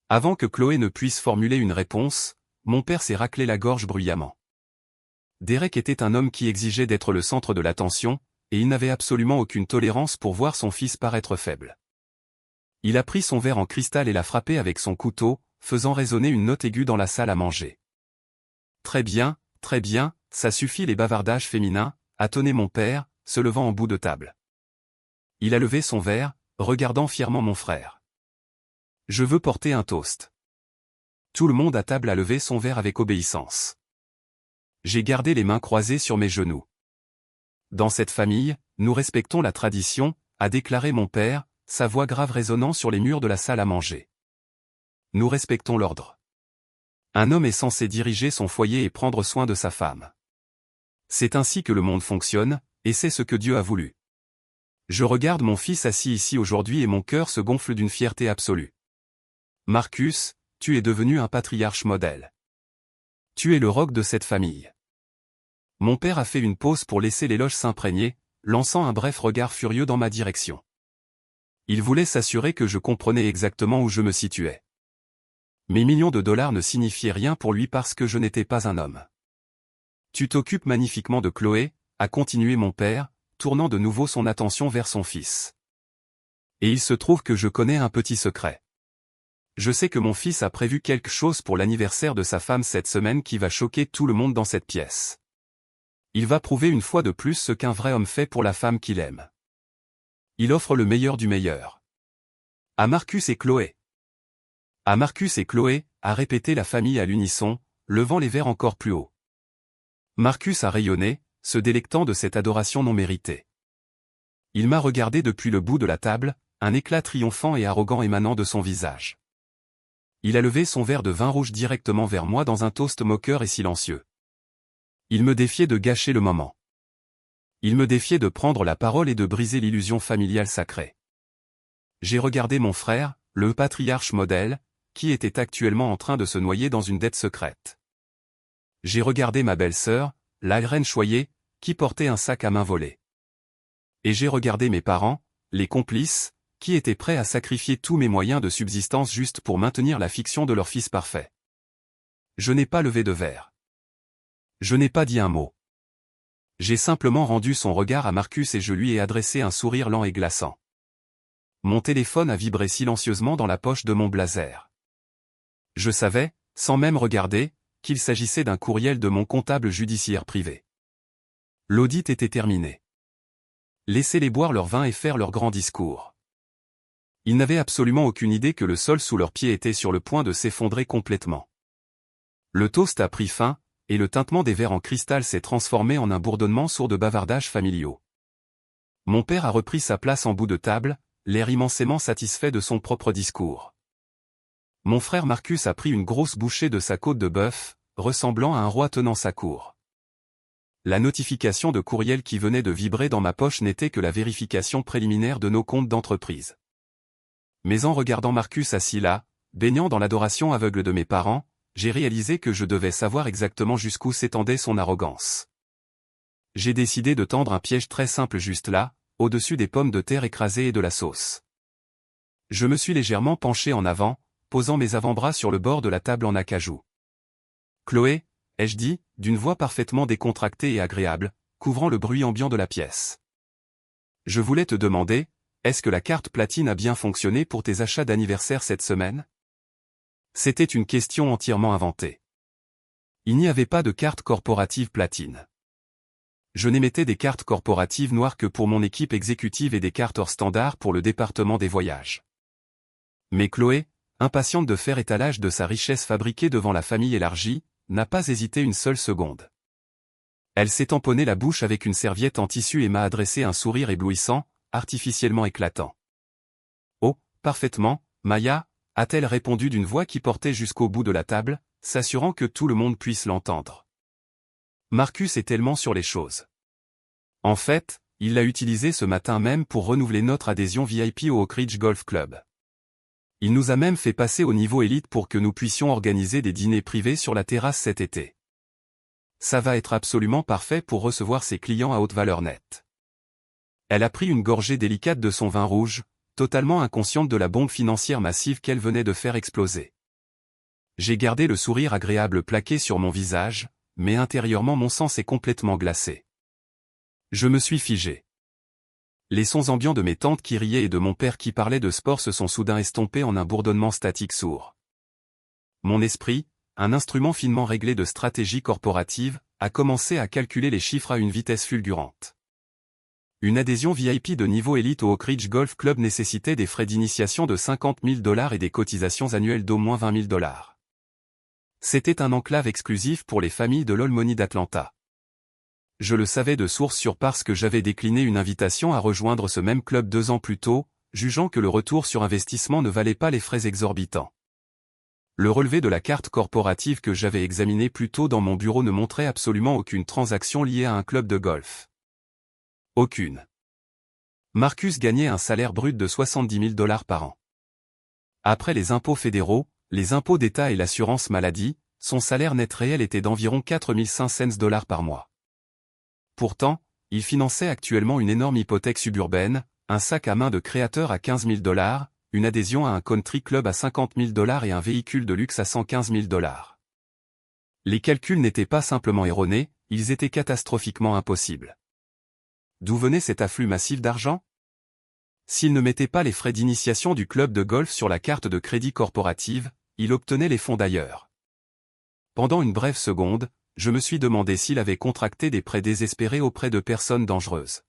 Speaker 1: Avant que Chloé ne puisse formuler une réponse, mon père s'est raclé la gorge bruyamment. Derek était un homme qui exigeait d'être le centre de l'attention, et il n'avait absolument aucune tolérance pour voir son fils paraître faible. Il a pris son verre en cristal et l'a frappé avec son couteau, faisant résonner une note aiguë dans la salle à manger. Très bien, ça suffit les bavardages féminins, a tonné mon père, se levant en bout de table. Il a levé son verre, regardant fièrement mon frère. Je veux porter un toast. Tout le monde à table a levé son verre avec obéissance. J'ai gardé les mains croisées sur mes genoux. Dans cette famille, nous respectons la tradition, a déclaré mon père, sa voix grave résonnant sur les murs de la salle à manger. Nous respectons l'ordre. Un homme est censé diriger son foyer et prendre soin de sa femme. C'est ainsi que le monde fonctionne, et c'est ce que Dieu a voulu. Je regarde mon fils assis ici aujourd'hui et mon cœur se gonfle d'une fierté absolue. Marcus, tu es devenu un patriarche modèle. Tu es le roc de cette famille. Mon père a fait une pause pour laisser l'éloge s'imprégner, lançant un bref regard furieux dans ma direction. Il voulait s'assurer que je comprenais exactement où je me situais. Mes millions de dollars ne signifiaient rien pour lui parce que je n'étais pas un homme. Tu t'occupes magnifiquement de Chloé, a continué mon père, tournant de nouveau son attention vers son fils. Et il se trouve que je connais un petit secret. Je sais que mon fils a prévu quelque chose pour l'anniversaire de sa femme cette semaine qui va choquer tout le monde dans cette pièce. Il va prouver une fois de plus ce qu'un vrai homme fait pour la femme qu'il aime. Il offre le meilleur du meilleur. À Marcus et Chloé. À Marcus et Chloé, a répété la famille à l'unisson, levant les verres encore plus haut. Marcus a rayonné, se délectant de cette adoration non méritée. Il m'a regardé depuis le bout de la table, un éclat triomphant et arrogant émanant de son visage. Il a levé son verre de vin rouge directement vers moi dans un toast moqueur et silencieux. Il me défiait de gâcher le moment. Il me défiait de prendre la parole et de briser l'illusion familiale sacrée. J'ai regardé mon frère, le patriarche modèle, qui était actuellement en train de se noyer dans une dette secrète. J'ai regardé ma belle-sœur, la reine choyée, qui portait un sac à main volé. Et j'ai regardé mes parents, les complices, qui étaient prêts à sacrifier tous mes moyens de subsistance juste pour maintenir la fiction de leur fils parfait. Je n'ai pas levé de verre. Je n'ai pas dit un mot. J'ai simplement rendu son regard à Marcus et je lui ai adressé un sourire lent et glaçant. Mon téléphone a vibré silencieusement dans la poche de mon blazer. Je savais, sans même regarder, qu'il s'agissait d'un courriel de mon comptable judiciaire privé. L'audit était terminé. Laissez-les boire leur vin et faire leur grand discours. Ils n'avaient absolument aucune idée que le sol sous leurs pieds était sur le point de s'effondrer complètement. Le toast a pris fin, et le tintement des verres en cristal s'est transformé en un bourdonnement sourd de bavardages familiaux. Mon père a repris sa place en bout de table, l'air immensément satisfait de son propre discours. Mon frère Marcus a pris une grosse bouchée de sa côte de bœuf, ressemblant à un roi tenant sa cour. La notification de courriel qui venait de vibrer dans ma poche n'était que la vérification préliminaire de nos comptes d'entreprise. Mais en regardant Marcus assis là, baignant dans l'adoration aveugle de mes parents, j'ai réalisé que je devais savoir exactement jusqu'où s'étendait son arrogance. J'ai décidé de tendre un piège très simple juste là, au-dessus des pommes de terre écrasées et de la sauce. Je me suis légèrement penché en avant, posant mes avant-bras sur le bord de la table en acajou. « Chloé », ai-je dit, d'une voix parfaitement décontractée et agréable, couvrant le bruit ambiant de la pièce. « Je voulais te demander, est-ce que la carte platine a bien fonctionné pour tes achats d'anniversaire cette semaine ?» C'était une question entièrement inventée. Il n'y avait pas de carte corporative platine. Je n'émettais des cartes corporatives noires que pour mon équipe exécutive et des cartes hors standard pour le département des voyages. Mais Chloé, impatiente de faire étalage de sa richesse fabriquée devant la famille élargie, n'a pas hésité une seule seconde. Elle s'est tamponnée la bouche avec une serviette en tissu et m'a adressé un sourire éblouissant, artificiellement éclatant. « Oh, parfaitement, Maya », a-t-elle répondu d'une voix qui portait jusqu'au bout de la table, s'assurant que tout le monde puisse l'entendre. Marcus est tellement sur les choses. En fait, il l'a utilisé ce matin même pour renouveler notre adhésion VIP au Oak Ridge Golf Club. Il nous a même fait passer au niveau élite pour que nous puissions organiser des dîners privés sur la terrasse cet été. Ça va être absolument parfait pour recevoir ses clients à haute valeur nette. Elle a pris une gorgée délicate de son vin rouge, totalement inconsciente de la bombe financière massive qu'elle venait de faire exploser. J'ai gardé le sourire agréable plaqué sur mon visage, mais intérieurement mon sang s'est complètement glacé. Je me suis figé. Les sons ambiants de mes tantes qui riaient et de mon père qui parlait de sport se sont soudain estompés en un bourdonnement statique sourd. Mon esprit, un instrument finement réglé de stratégie corporative, a commencé à calculer les chiffres à une vitesse fulgurante. Une adhésion VIP de niveau élite au Oak Ridge Golf Club nécessitait des frais d'initiation de $50 000 et des cotisations annuelles d'au moins $20 000. C'était un enclave exclusif pour les familles de l'All Money d'Atlanta. Je le savais de source sûre parce que j'avais décliné une invitation à rejoindre ce même club 2 ans plus tôt, jugeant que le retour sur investissement ne valait pas les frais exorbitants. Le relevé de la carte corporative que j'avais examiné plus tôt dans mon bureau ne montrait absolument aucune transaction liée à un club de golf. Aucune. Marcus gagnait un salaire brut de $70 000 par an. Après les impôts fédéraux, les impôts d'État et l'assurance maladie, son salaire net réel était d'environ $4 500 par mois. Pourtant, il finançait actuellement une énorme hypothèque suburbaine, un sac à main de créateur à $15 000, une adhésion à un country club à $50 000 et un véhicule de luxe à $115 000. Les calculs n'étaient pas simplement erronés, ils étaient catastrophiquement impossibles. D'où venait cet afflux massif d'argent? S'il ne mettait pas les frais d'initiation du club de golf sur la carte de crédit corporative, il obtenait les fonds d'ailleurs. Pendant une brève seconde, je me suis demandé s'il avait contracté des prêts désespérés auprès de personnes dangereuses.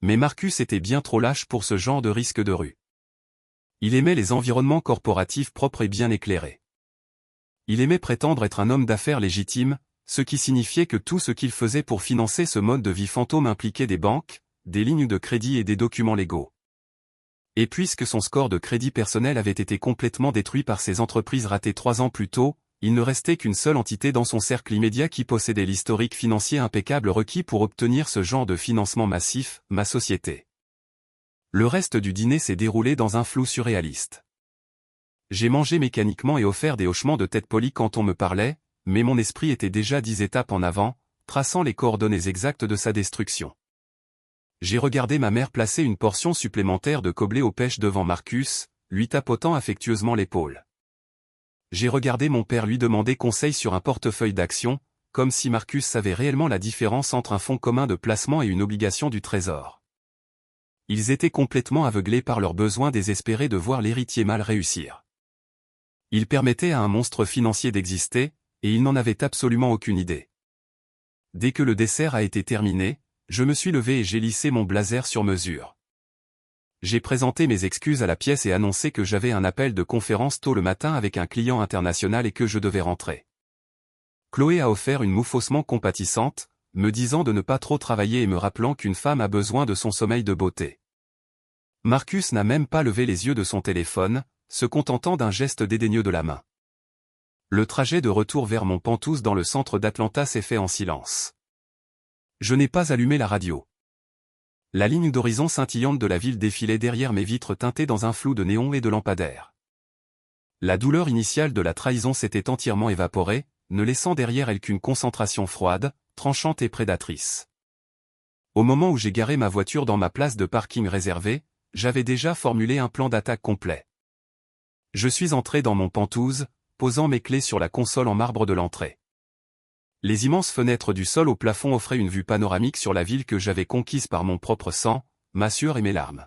Speaker 1: Mais Marcus était bien trop lâche pour ce genre de risque de rue. Il aimait les environnements corporatifs propres et bien éclairés. Il aimait prétendre être un homme d'affaires légitime, ce qui signifiait que tout ce qu'il faisait pour financer ce mode de vie fantôme impliquait des banques, des lignes de crédit et des documents légaux. Et puisque son score de crédit personnel avait été complètement détruit par ses entreprises ratées 3 ans plus tôt, il ne restait qu'une seule entité dans son cercle immédiat qui possédait l'historique financier impeccable requis pour obtenir ce genre de financement massif, ma société. Le reste du dîner s'est déroulé dans un flou surréaliste. J'ai mangé mécaniquement et offert des hochements de tête polis quand on me parlait, mais mon esprit était déjà 10 étapes en avant, traçant les coordonnées exactes de sa destruction. J'ai regardé ma mère placer une portion supplémentaire de coblé aux pêches devant Marcus, lui tapotant affectueusement l'épaule. J'ai regardé mon père lui demander conseil sur un portefeuille d'actions, comme si Marcus savait réellement la différence entre un fonds commun de placement et une obligation du trésor. Ils étaient complètement aveuglés par leur besoin désespéré de voir l'héritier mal réussir. Il permettait à un monstre financier d'exister, et il n'en avait absolument aucune idée. Dès que le dessert a été terminé, je me suis levé et j'ai lissé mon blazer sur mesure. J'ai présenté mes excuses à la pièce et annoncé que j'avais un appel de conférence tôt le matin avec un client international et que je devais rentrer. Chloé a offert une moue faussement compatissante, me disant de ne pas trop travailler et me rappelant qu'une femme a besoin de son sommeil de beauté. Marcus n'a même pas levé les yeux de son téléphone, se contentant d'un geste dédaigneux de la main. Le trajet de retour vers mon Pentouse dans le centre d'Atlanta s'est fait en silence. Je n'ai pas allumé la radio. La ligne d'horizon scintillante de la ville défilait derrière mes vitres teintées dans un flou de néons et de lampadaires. La douleur initiale de la trahison s'était entièrement évaporée, ne laissant derrière elle qu'une concentration froide, tranchante et prédatrice. Au moment où j'ai garé ma voiture dans ma place de parking réservée, j'avais déjà formulé un plan d'attaque complet. Je suis entré dans mon Pentouse, posant mes clés sur la console en marbre de l'entrée. Les immenses fenêtres du sol au plafond offraient une vue panoramique sur la ville que j'avais conquise par mon propre sang, ma sueur et mes larmes.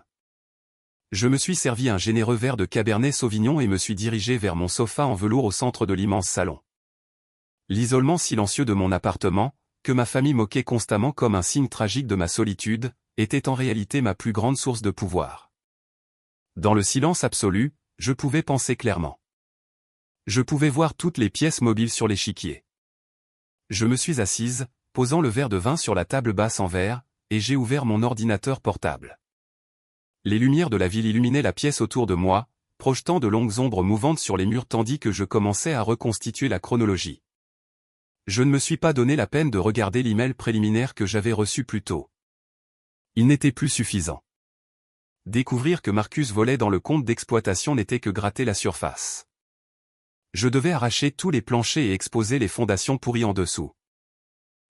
Speaker 1: Je me suis servi un généreux verre de Cabernet Sauvignon et me suis dirigé vers mon sofa en velours au centre de l'immense salon. L'isolement silencieux de mon appartement, que ma famille moquait constamment comme un signe tragique de ma solitude, était en réalité ma plus grande source de pouvoir. Dans le silence absolu, je pouvais penser clairement. Je pouvais voir toutes les pièces mobiles sur l'échiquier. Je me suis assise, posant le verre de vin sur la table basse en verre, et j'ai ouvert mon ordinateur portable. Les lumières de la ville illuminaient la pièce autour de moi, projetant de longues ombres mouvantes sur les murs tandis que je commençais à reconstituer la chronologie. Je ne me suis pas donné la peine de regarder l'email préliminaire que j'avais reçu plus tôt. Il n'était plus suffisant. Découvrir que Marcus volait dans le compte d'exploitation n'était que gratter la surface. Je devais arracher tous les planchers et exposer les fondations pourries en dessous.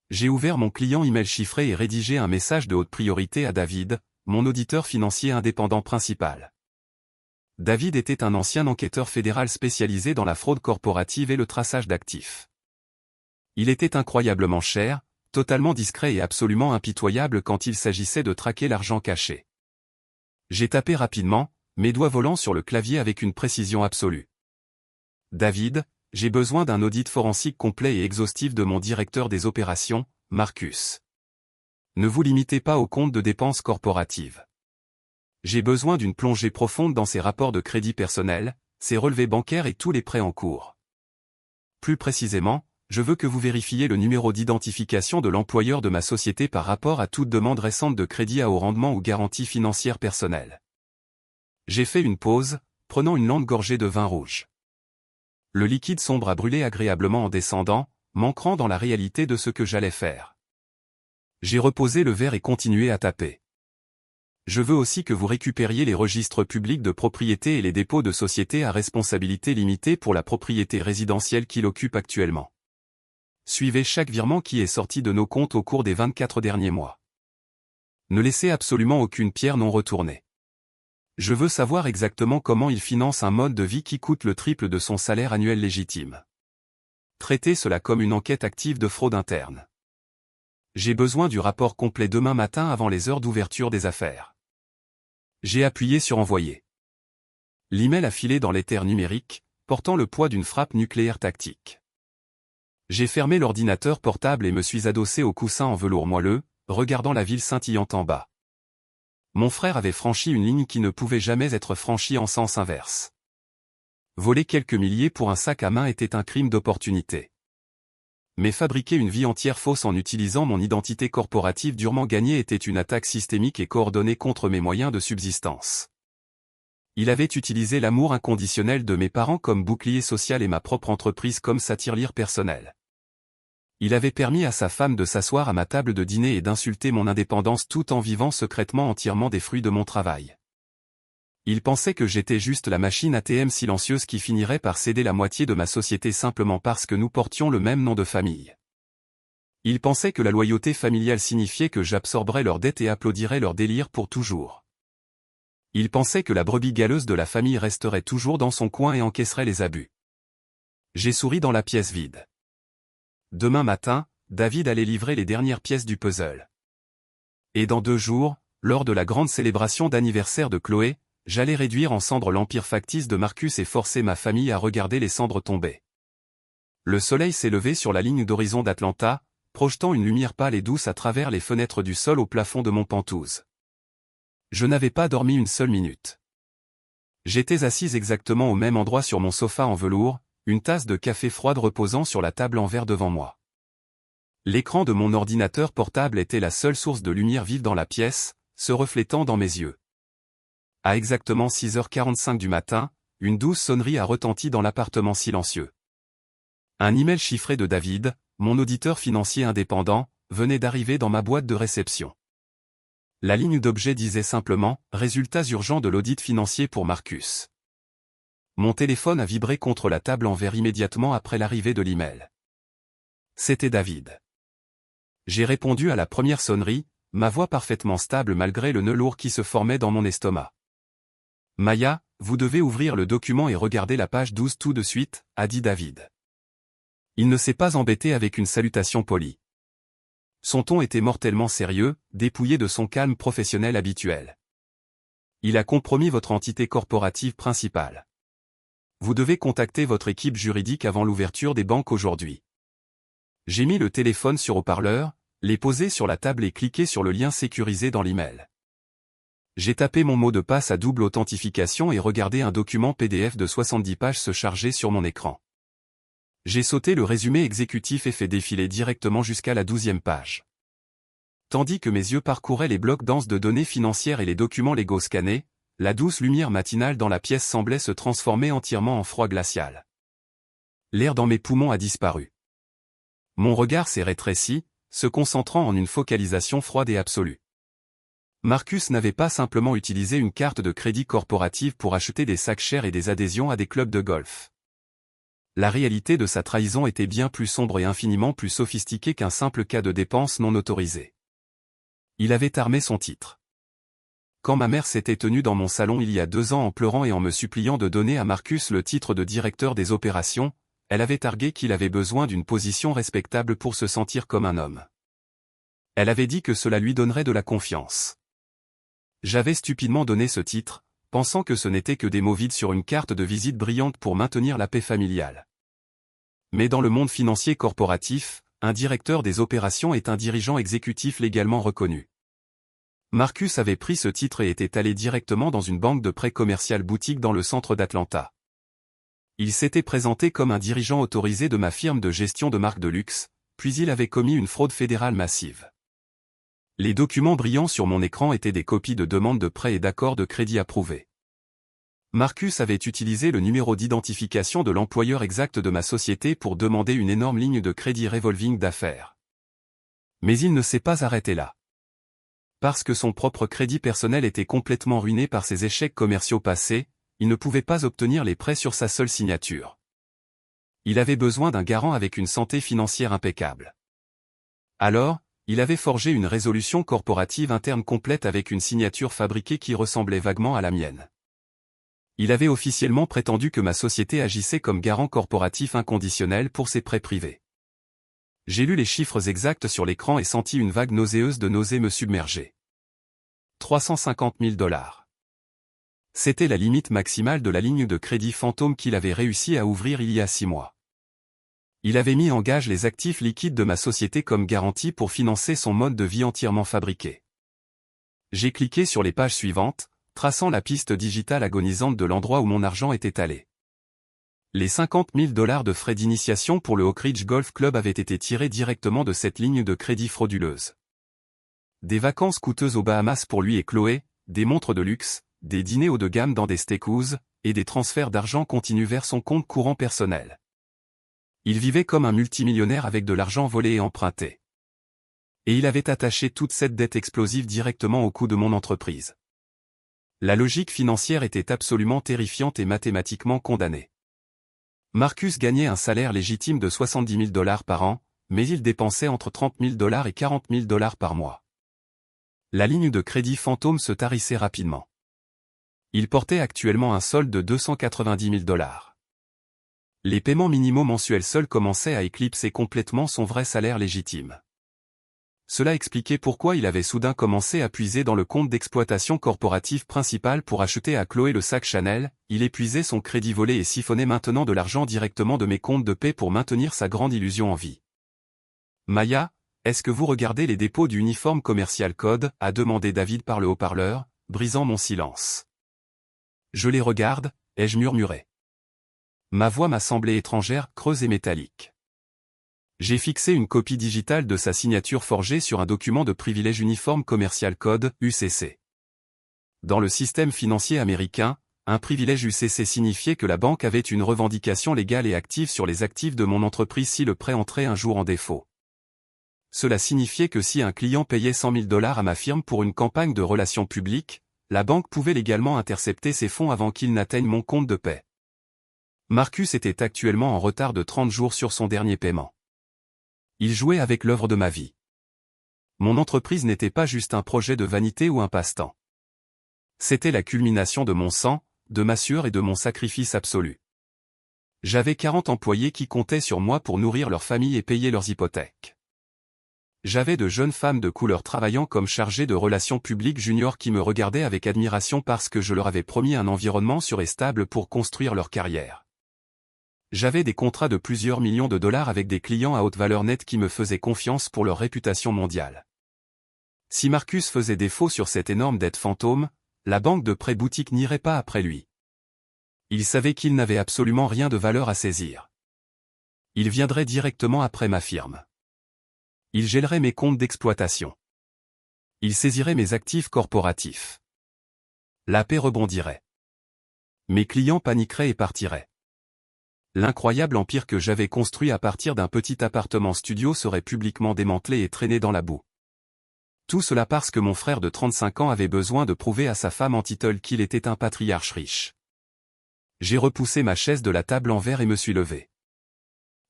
Speaker 1: J'ai ouvert mon client email chiffré et rédigé un message de haute priorité à David, mon auditeur financier indépendant principal. David était un ancien enquêteur fédéral spécialisé dans la fraude corporative et le traçage d'actifs. Il était incroyablement cher, totalement discret et absolument impitoyable quand il s'agissait de traquer l'argent caché. J'ai tapé rapidement, mes doigts volant sur le clavier avec une précision absolue. David, j'ai besoin d'un audit forensique complet et exhaustif de mon directeur des opérations, Marcus. Ne vous limitez pas aux comptes de dépenses corporatives. J'ai besoin d'une plongée profonde dans ses rapports de crédit personnel, ses relevés bancaires et tous les prêts en cours. Plus précisément, je veux que vous vérifiez le numéro d'identification de l'employeur de ma société par rapport à toute demande récente de crédit à haut rendement ou garantie financière personnelle. J'ai fait une pause, prenant une lente gorgée de vin rouge. Le liquide sombre a brûlé agréablement en descendant, m'ancrant dans la réalité de ce que j'allais faire. J'ai reposé le verre et continué à taper. Je veux aussi que vous récupériez les registres publics de propriété et les dépôts de sociétés à responsabilité limitée pour la propriété résidentielle qu'il occupe actuellement. Suivez chaque virement qui est sorti de nos comptes au cours des 24 derniers mois. Ne laissez absolument aucune pierre non retournée. Je veux savoir exactement comment il finance un mode de vie qui coûte le triple de son salaire annuel légitime. Traitez cela comme une enquête active de fraude interne. J'ai besoin du rapport complet demain matin avant les heures d'ouverture des affaires. J'ai appuyé sur envoyer. L'email a filé dans l'éther numérique, portant le poids d'une frappe nucléaire tactique. J'ai fermé l'ordinateur portable et me suis adossé au coussin en velours moelleux, regardant la ville scintillante en bas. Mon frère avait franchi une ligne qui ne pouvait jamais être franchie en sens inverse. Voler quelques milliers pour un sac à main était un crime d'opportunité. Mais fabriquer une vie entière fausse en utilisant mon identité corporative durement gagnée était une attaque systémique et coordonnée contre mes moyens de subsistance. Il avait utilisé l'amour inconditionnel de mes parents comme bouclier social et ma propre entreprise comme sa tirelire personnelle. Il avait permis à sa femme de s'asseoir à ma table de dîner et d'insulter mon indépendance tout en vivant secrètement entièrement des fruits de mon travail. Il pensait que j'étais juste la machine ATM silencieuse qui finirait par céder la moitié de ma société simplement parce que nous portions le même nom de famille. Il pensait que la loyauté familiale signifiait que j'absorberais leurs dettes et applaudirais leur délire pour toujours. Il pensait que la brebis galeuse de la famille resterait toujours dans son coin et encaisserait les abus. J'ai souri dans la pièce vide. Demain matin, David allait livrer les dernières pièces du puzzle. Et dans 2 jours, lors de la grande célébration d'anniversaire de Chloé, j'allais réduire en cendres l'empire factice de Marcus et forcer ma famille à regarder les cendres tomber. Le soleil s'est levé sur la ligne d'horizon d'Atlanta, projetant une lumière pâle et douce à travers les fenêtres du sol au plafond de mon Pentouse. Je n'avais pas dormi une seule minute. J'étais assise exactement au même endroit sur mon sofa en velours, une tasse de café froide reposant sur la table en verre devant moi. L'écran de mon ordinateur portable était la seule source de lumière vive dans la pièce, se reflétant dans mes yeux. À exactement 6h45 du matin, une douce sonnerie a retenti dans l'appartement silencieux. Un email chiffré de David, mon auditeur financier indépendant, venait d'arriver dans ma boîte de réception. La ligne d'objet disait simplement « Résultats urgents de l'audit financier pour Marcus ». Mon téléphone a vibré contre la table en verre immédiatement après l'arrivée de l'email. C'était David. J'ai répondu à la première sonnerie, ma voix parfaitement stable malgré le nœud lourd qui se formait dans mon estomac. « Maya, vous devez ouvrir le document et regarder la page 12 tout de suite », a dit David. Il ne s'est pas embêté avec une salutation polie. Son ton était mortellement sérieux, dépouillé de son calme professionnel habituel. Il a compromis votre entité corporative principale. Vous devez contacter votre équipe juridique avant l'ouverture des banques aujourd'hui. J'ai mis le téléphone sur haut-parleur, l'ai posé sur la table et cliqué sur le lien sécurisé dans l'email. J'ai tapé mon mot de passe à double authentification et regardé un document PDF de 70 pages se charger sur mon écran. J'ai sauté le résumé exécutif et fait défiler directement jusqu'à la 12e page. Tandis que mes yeux parcouraient les blocs denses de données financières et les documents légaux scannés, la douce lumière matinale dans la pièce semblait se transformer entièrement en froid glacial. L'air dans mes poumons a disparu. Mon regard s'est rétréci, se concentrant en une focalisation froide et absolue. Marcus n'avait pas simplement utilisé une carte de crédit corporative pour acheter des sacs chers et des adhésions à des clubs de golf. La réalité de sa trahison était bien plus sombre et infiniment plus sophistiquée qu'un simple cas de dépense non autorisée. Il avait armé son titre. Quand ma mère s'était tenue dans mon salon il y a 2 ans en pleurant et en me suppliant de donner à Marcus le titre de directeur des opérations, elle avait argué qu'il avait besoin d'une position respectable pour se sentir comme un homme. Elle avait dit que cela lui donnerait de la confiance. J'avais stupidement donné ce titre, pensant que ce n'était que des mots vides sur une carte de visite brillante pour maintenir la paix familiale. Mais dans le monde financier corporatif, un directeur des opérations est un dirigeant exécutif légalement reconnu. Marcus avait pris ce titre et était allé directement dans une banque de prêt commercial boutique dans le centre d'Atlanta. Il s'était présenté comme un dirigeant autorisé de ma firme de gestion de marques de luxe, puis il avait commis une fraude fédérale massive. Les documents brillants sur mon écran étaient des copies de demandes de prêt et d'accords de crédit approuvés. Marcus avait utilisé le numéro d'identification de l'employeur exact de ma société pour demander une énorme ligne de crédit revolving d'affaires. Mais il ne s'est pas arrêté là. Parce que son propre crédit personnel était complètement ruiné par ses échecs commerciaux passés, il ne pouvait pas obtenir les prêts sur sa seule signature. Il avait besoin d'un garant avec une santé financière impeccable. Alors, il avait forgé une résolution corporative interne complète avec une signature fabriquée qui ressemblait vaguement à la mienne. Il avait officiellement prétendu que ma société agissait comme garant corporatif inconditionnel pour ses prêts privés. J'ai lu les chiffres exacts sur l'écran et senti une vague nauséeuse de nausée me submerger. 350 000 $. C'était la limite maximale de la ligne de crédit fantôme qu'il avait réussi à ouvrir il y a 6 mois. Il avait mis en gage les actifs liquides de ma société comme garantie pour financer son mode de vie entièrement fabriqué. J'ai cliqué sur les pages suivantes, traçant la piste digitale agonisante de l'endroit où mon argent était allé. Les 50 000 $ de frais d'initiation pour le Oak Ridge Golf Club avaient été tirés directement de cette ligne de crédit frauduleuse. Des vacances coûteuses aux Bahamas pour lui et Chloé, des montres de luxe, des dîners haut de gamme dans des steakhouses, et des transferts d'argent continus vers son compte courant personnel. Il vivait comme un multimillionnaire avec de l'argent volé et emprunté. Et il avait attaché toute cette dette explosive directement au coût de mon entreprise. La logique financière était absolument terrifiante et mathématiquement condamnée. Marcus gagnait un salaire légitime de 70 000 $ par an, mais il dépensait entre 30 000 $ et 40 000 $ par mois. La ligne de crédit fantôme se tarissait rapidement. Il portait actuellement un solde de 290 000 $. Les paiements minimaux mensuels seuls commençaient à éclipser complètement son vrai salaire légitime. Cela expliquait pourquoi il avait soudain commencé à puiser dans le compte d'exploitation corporative principal pour acheter à Chloé le sac Chanel, il épuisait son crédit volé et siphonnait maintenant de l'argent directement de mes comptes de paie pour maintenir sa grande illusion en vie. Maya, est-ce que vous regardez les dépôts du uniforme commercial Code, a demandé David par le haut-parleur, brisant mon silence. Je les regarde, ai-je murmuré. Ma voix m'a semblé étrangère, creuse et métallique. J'ai fixé une copie digitale de sa signature forgée sur un document de privilège uniforme commercial code, UCC. Dans le système financier américain, un privilège UCC signifiait que la banque avait une revendication légale et active sur les actifs de mon entreprise si le prêt entrait un jour en défaut. Cela signifiait que si un client payait 100 000 $ à ma firme pour une campagne de relations publiques, la banque pouvait légalement intercepter ses fonds avant qu'ils n'atteignent mon compte de paie. Marcus était actuellement en retard de 30 jours sur son dernier paiement. Il jouait avec l'œuvre de ma vie. Mon entreprise n'était pas juste un projet de vanité ou un passe-temps. C'était la culmination de mon sang, de ma sueur et de mon sacrifice absolu. J'avais 40 employés qui comptaient sur moi pour nourrir leur famille et payer leurs hypothèques. J'avais de jeunes femmes de couleur travaillant comme chargées de relations publiques juniors qui me regardaient avec admiration parce que je leur avais promis un environnement sûr et stable pour construire leur carrière. J'avais des contrats de plusieurs millions de dollars avec des clients à haute valeur nette qui me faisaient confiance pour leur réputation mondiale. Si Marcus faisait défaut sur cette énorme dette fantôme, la banque de prêt boutique n'irait pas après lui. Il savait qu'il n'avait absolument rien de valeur à saisir. Il viendrait directement après ma firme. Il gèlerait mes comptes d'exploitation. Il saisirait mes actifs corporatifs. La paix rebondirait. Mes clients paniqueraient et partiraient. L'incroyable empire que j'avais construit à partir d'un petit appartement studio serait publiquement démantelé et traîné dans la boue. Tout cela parce que mon frère de 35 ans avait besoin de prouver à sa femme Antitole qu'il était un patriarche riche. J'ai repoussé ma chaise de la table en verre et me suis levé.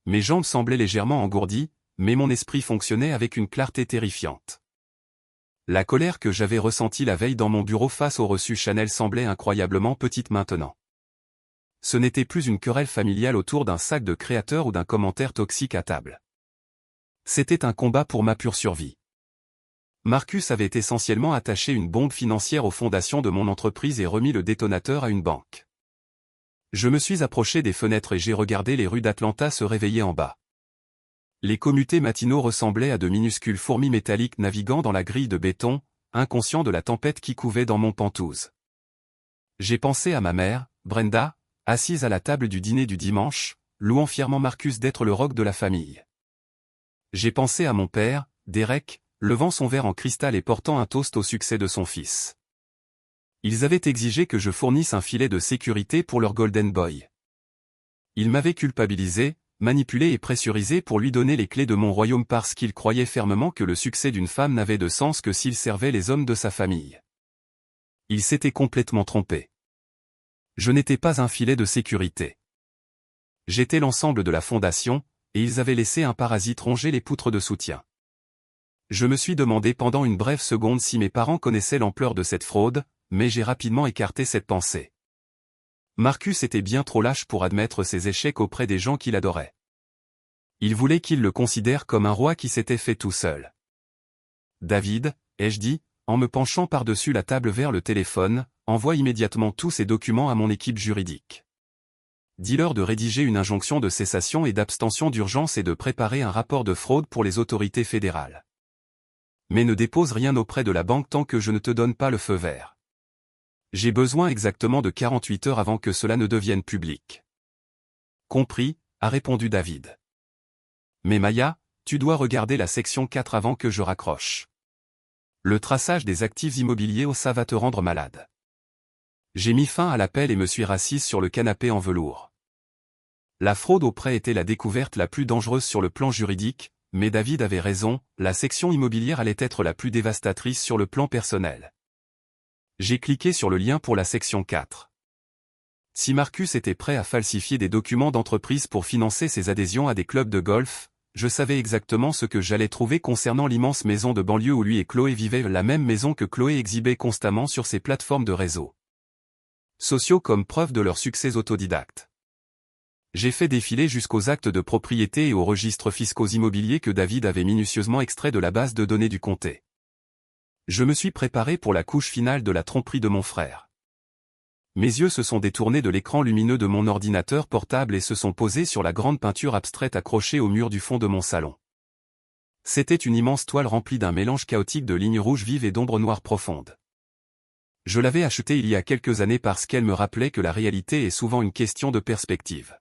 Speaker 1: Mes jambes semblaient légèrement engourdies, mais mon esprit fonctionnait avec une clarté terrifiante. La colère que j'avais ressentie la veille dans mon bureau face au reçu Chanel semblait incroyablement petite maintenant. Ce n'était plus une querelle familiale autour d'un sac de créateurs ou d'un commentaire toxique à table. C'était un combat pour ma pure survie. Marcus avait essentiellement attaché une bombe financière aux fondations de mon entreprise et remis le détonateur à une banque. Je me suis approché des fenêtres et j'ai regardé les rues d'Atlanta se réveiller en bas. Les commutés matinaux ressemblaient à de minuscules fourmis métalliques naviguant dans la grille de béton, inconscients de la tempête qui couvait dans mon Penthouse. J'ai pensé à ma mère, Brenda, assise à la table du dîner du dimanche, louant fièrement Marcus d'être le roc de la famille. J'ai pensé à mon père, Derek, levant son verre en cristal et portant un toast au succès de son fils. Ils avaient exigé que je fournisse un filet de sécurité pour leur Golden Boy. Ils m'avaient culpabilisé, manipulé et pressurisé pour lui donner les clés de mon royaume parce qu'il croyait fermement que le succès d'une femme n'avait de sens que s'il servait les hommes de sa famille. Il s'était complètement trompé. Je n'étais pas un filet de sécurité. J'étais l'ensemble de la fondation, et ils avaient laissé un parasite ronger les poutres de soutien. Je me suis demandé pendant une brève seconde si mes parents connaissaient l'ampleur de cette fraude, mais j'ai rapidement écarté cette pensée. Marcus était bien trop lâche pour admettre ses échecs auprès des gens qu'il adorait. Il voulait qu'ils le considèrent comme un roi qui s'était fait tout seul. David, ai-je dit, en me penchant par-dessus la table vers le téléphone, envoie immédiatement tous ces documents à mon équipe juridique. Dis-leur de rédiger une injonction de cessation et d'abstention d'urgence et de préparer un rapport de fraude pour les autorités fédérales. Mais ne dépose rien auprès de la banque tant que je ne te donne pas le feu vert. J'ai besoin exactement de 48 heures avant que cela ne devienne public. Compris, a répondu David. Mais Maya, tu dois regarder la section 4 avant que je raccroche. Le traçage des actifs immobiliers ça va te rendre malade. J'ai mis fin à l'appel et me suis rassise sur le canapé en velours. La fraude au prêt était la découverte la plus dangereuse sur le plan juridique, mais David avait raison, la section immobilière allait être la plus dévastatrice sur le plan personnel. J'ai cliqué sur le lien pour la section 4. Si Marcus était prêt à falsifier des documents d'entreprise pour financer ses adhésions à des clubs de golf, je savais exactement ce que j'allais trouver concernant l'immense maison de banlieue où lui et Chloé vivaient, la même maison que Chloé exhibait constamment sur ses plateformes de réseaux sociaux comme preuve de leur succès autodidacte. J'ai fait défiler jusqu'aux actes de propriété et aux registres fiscaux immobiliers que David avait minutieusement extraits de la base de données du comté. Je me suis préparé pour la couche finale de la tromperie de mon frère. Mes yeux se sont détournés de l'écran lumineux de mon ordinateur portable et se sont posés sur la grande peinture abstraite accrochée au mur du fond de mon salon. C'était une immense toile remplie d'un mélange chaotique de lignes rouges vives et d'ombres noires profondes. Je l'avais achetée il y a quelques années parce qu'elle me rappelait que la réalité est souvent une question de perspective.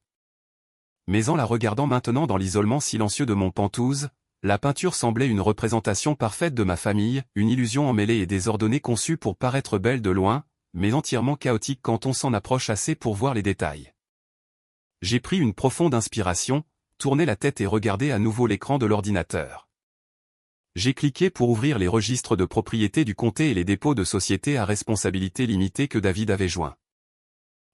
Speaker 1: Mais en la regardant maintenant dans l'isolement silencieux de mon Penthouse, la peinture semblait une représentation parfaite de ma famille, une illusion emmêlée et désordonnée conçue pour paraître belle de loin, mais entièrement chaotique quand on s'en approche assez pour voir les détails. J'ai pris une profonde inspiration, tourné la tête et regardé à nouveau l'écran de l'ordinateur. J'ai cliqué pour ouvrir les registres de propriété du comté et les dépôts de société à responsabilité limitée que David avait joints.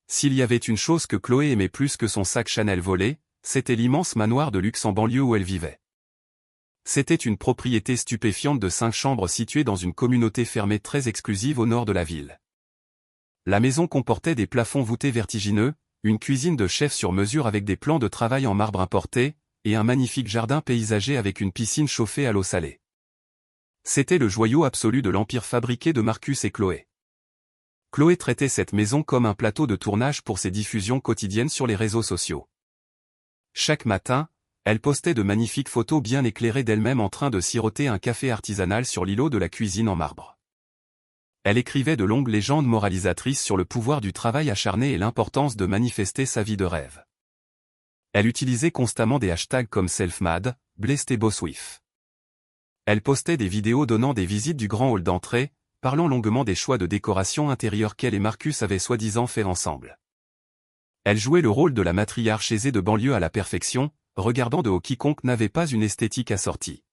Speaker 1: S'il y avait une chose que Chloé aimait plus que son sac Chanel volé, c'était l'immense manoir de luxe en banlieue où elle vivait. C'était une propriété stupéfiante de 5 chambres située dans une communauté fermée très exclusive au nord de la ville. La maison comportait des plafonds voûtés vertigineux, une cuisine de chef sur mesure avec des plans de travail en marbre importé, et un magnifique jardin paysager avec une piscine chauffée à l'eau salée. C'était le joyau absolu de l'empire fabriqué de Marcus et Chloé. Chloé traitait cette maison comme un plateau de tournage pour ses diffusions quotidiennes sur les réseaux sociaux. Chaque matin, elle postait de magnifiques photos bien éclairées d'elle-même en train de siroter un café artisanal sur l'îlot de la cuisine en marbre. Elle écrivait de longues légendes moralisatrices sur le pouvoir du travail acharné et l'importance de manifester sa vie de rêve. Elle utilisait constamment des hashtags comme self-made, blessed et bosswife. Elle postait des vidéos donnant des visites du grand hall d'entrée, parlant longuement des choix de décoration intérieure qu'elle et Marcus avaient soi-disant fait ensemble. Elle jouait le rôle de la matriarche aisée de banlieue à la perfection, regardant de haut quiconque n'avait pas une esthétique assortie.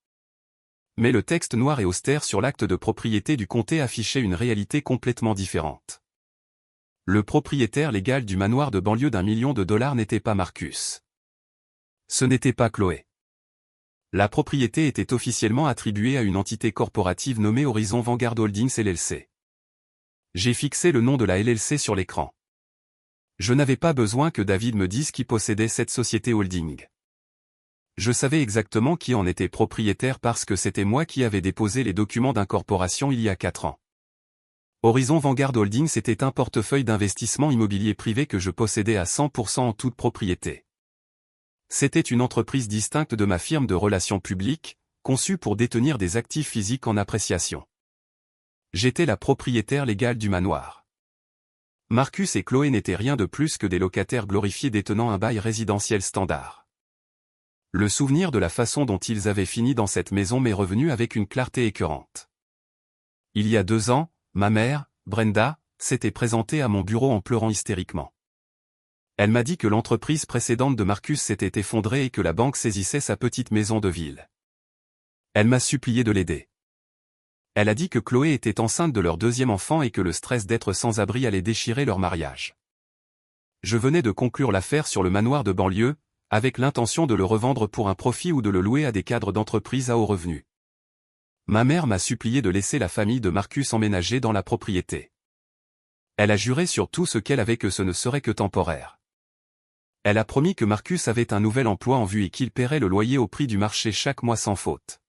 Speaker 1: Mais le texte noir et austère sur l'acte de propriété du comté affichait une réalité complètement différente. Le propriétaire légal du manoir de banlieue d'1 million de dollars n'était pas Marcus. Ce n'était pas Chloé. La propriété était officiellement attribuée à une entité corporative nommée Horizon Vanguard Holdings LLC. J'ai fixé le nom de la LLC sur l'écran. Je n'avais pas besoin que David me dise qui possédait cette société holding. Je savais exactement qui en était propriétaire parce que c'était moi qui avais déposé les documents d'incorporation il y a 4 ans. Horizon Vanguard Holdings était un portefeuille d'investissement immobilier privé que je possédais à 100% en toute propriété. C'était une entreprise distincte de ma firme de relations publiques, conçue pour détenir des actifs physiques en appréciation. J'étais la propriétaire légale du manoir. Marcus et Chloé n'étaient rien de plus que des locataires glorifiés détenant un bail résidentiel standard. Le souvenir de la façon dont ils avaient fini dans cette maison m'est revenu avec une clarté écœurante. Il y a 2 ans, ma mère, Brenda, s'était présentée à mon bureau en pleurant hystériquement. Elle m'a dit que l'entreprise précédente de Marcus s'était effondrée et que la banque saisissait sa petite maison de ville. Elle m'a supplié de l'aider. Elle a dit que Chloé était enceinte de leur 2e enfant et que le stress d'être sans abri allait déchirer leur mariage. Je venais de conclure l'affaire sur le manoir de banlieue, avec l'intention de le revendre pour un profit ou de le louer à des cadres d'entreprise à haut revenu. Ma mère m'a supplié de laisser la famille de Marcus emménager dans la propriété. Elle a juré sur tout ce qu'elle avait que ce ne serait que temporaire. Elle a promis que Marcus avait un nouvel emploi en vue et qu'il paierait le loyer au prix du marché chaque mois sans faute.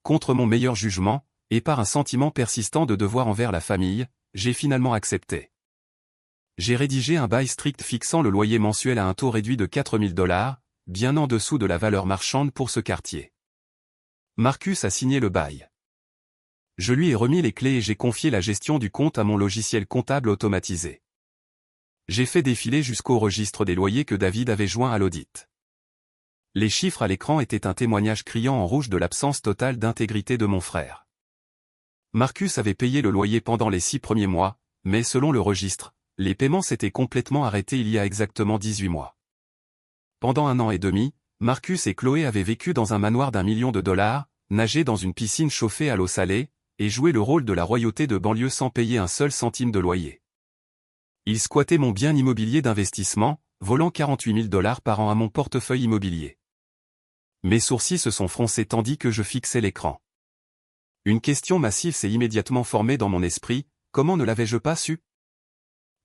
Speaker 1: Contre mon meilleur jugement, et par un sentiment persistant de devoir envers la famille, j'ai finalement accepté. J'ai rédigé un bail strict fixant le loyer mensuel à un taux réduit de 4 000 $, bien en dessous de la valeur marchande pour ce quartier. Marcus a signé le bail. Je lui ai remis les clés et j'ai confié la gestion du compte à mon logiciel comptable automatisé. J'ai fait défiler jusqu'au registre des loyers que David avait joint à l'audit. Les chiffres à l'écran étaient un témoignage criant en rouge de l'absence totale d'intégrité de mon frère. Marcus avait payé le loyer pendant les 6 premiers mois, mais selon le registre, les paiements s'étaient complètement arrêtés il y a exactement 18 mois. Pendant 1 an et demi, Marcus et Chloé avaient vécu dans un manoir d'1 million de dollars, nagé dans une piscine chauffée à l'eau salée, et joué le rôle de la royauté de banlieue sans payer un seul centime de loyer. Ils squattaient mon bien immobilier d'investissement, volant 48 000 $ par an à mon portefeuille immobilier. Mes sourcils se sont froncés tandis que je fixais l'écran. Une question massive s'est immédiatement formée dans mon esprit, comment ne l'avais-je pas su ?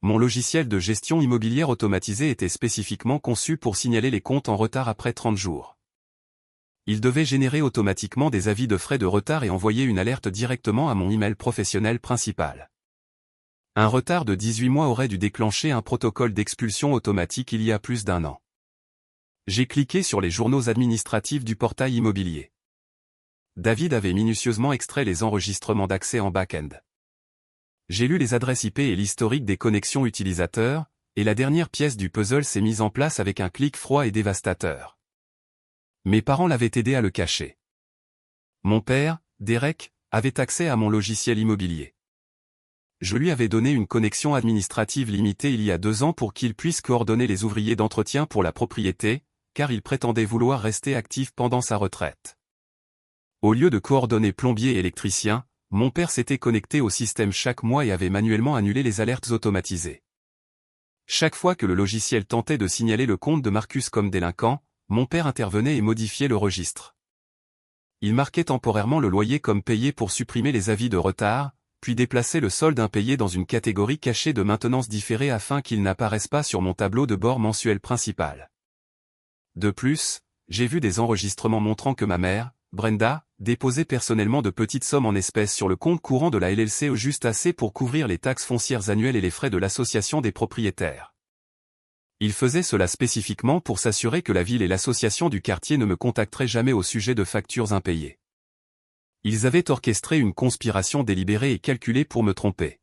Speaker 1: Mon logiciel de gestion immobilière automatisé était spécifiquement conçu pour signaler les comptes en retard après 30 jours. Il devait générer automatiquement des avis de frais de retard et envoyer une alerte directement à mon email professionnel principal. Un retard de 18 mois aurait dû déclencher un protocole d'expulsion automatique il y a plus d'1 an. J'ai cliqué sur les journaux administratifs du portail immobilier. David avait minutieusement extrait les enregistrements d'accès en back-end. J'ai lu les adresses IP et l'historique des connexions utilisateurs, et la dernière pièce du puzzle s'est mise en place avec un clic froid et dévastateur. Mes parents l'avaient aidé à le cacher. Mon père, Derek, avait accès à mon logiciel immobilier. Je lui avais donné une connexion administrative limitée il y a 2 ans pour qu'il puisse coordonner les ouvriers d'entretien pour la propriété, car il prétendait vouloir rester actif pendant sa retraite. Au lieu de coordonner plombier et électricien, mon père s'était connecté au système chaque mois et avait manuellement annulé les alertes automatisées. Chaque fois que le logiciel tentait de signaler le compte de Marcus comme délinquant, mon père intervenait et modifiait le registre. Il marquait temporairement le loyer comme payé pour supprimer les avis de retard, puis déplaçait le solde impayé dans une catégorie cachée de maintenance différée afin qu'il n'apparaisse pas sur mon tableau de bord mensuel principal. De plus, j'ai vu des enregistrements montrant que ma mère, Brenda, déposait personnellement de petites sommes en espèces sur le compte courant de la LLC juste assez pour couvrir les taxes foncières annuelles et les frais de l'association des propriétaires. Il faisait cela spécifiquement pour s'assurer que la ville et l'association du quartier ne me contacteraient jamais au sujet de factures impayées. Ils avaient orchestré une conspiration délibérée et calculée pour me tromper.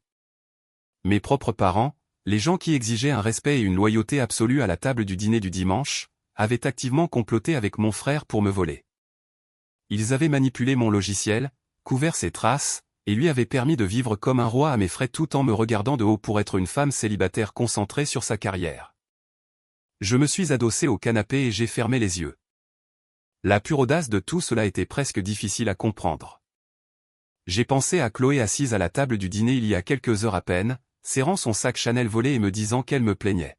Speaker 1: Mes propres parents, les gens qui exigeaient un respect et une loyauté absolue à la table du dîner du dimanche, avaient activement comploté avec mon frère pour me voler. Ils avaient manipulé mon logiciel, couvert ses traces, et lui avaient permis de vivre comme un roi à mes frais tout en me regardant de haut pour être une femme célibataire concentrée sur sa carrière. Je me suis adossé au canapé et j'ai fermé les yeux. La pure audace de tout cela était presque difficile à comprendre. J'ai pensé à Chloé assise à la table du dîner il y a quelques heures à peine, serrant son sac Chanel volé et me disant qu'elle me plaignait.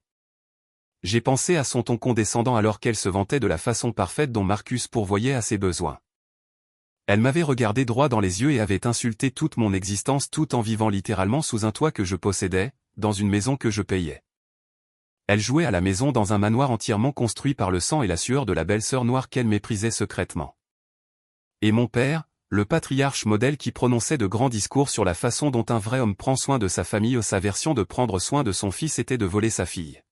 Speaker 1: J'ai pensé à son ton condescendant alors qu'elle se vantait de la façon parfaite dont Marcus pourvoyait à ses besoins. Elle m'avait regardé droit dans les yeux et avait insulté toute mon existence tout en vivant littéralement sous un toit que je possédais, dans une maison que je payais. Elle jouait à la maison dans un manoir entièrement construit par le sang et la sueur de la belle-sœur noire qu'elle méprisait secrètement. Et mon père, le patriarche modèle qui prononçait de grands discours sur la façon dont un vrai homme prend soin de sa famille, sa version de prendre soin de son fils était de voler sa fille.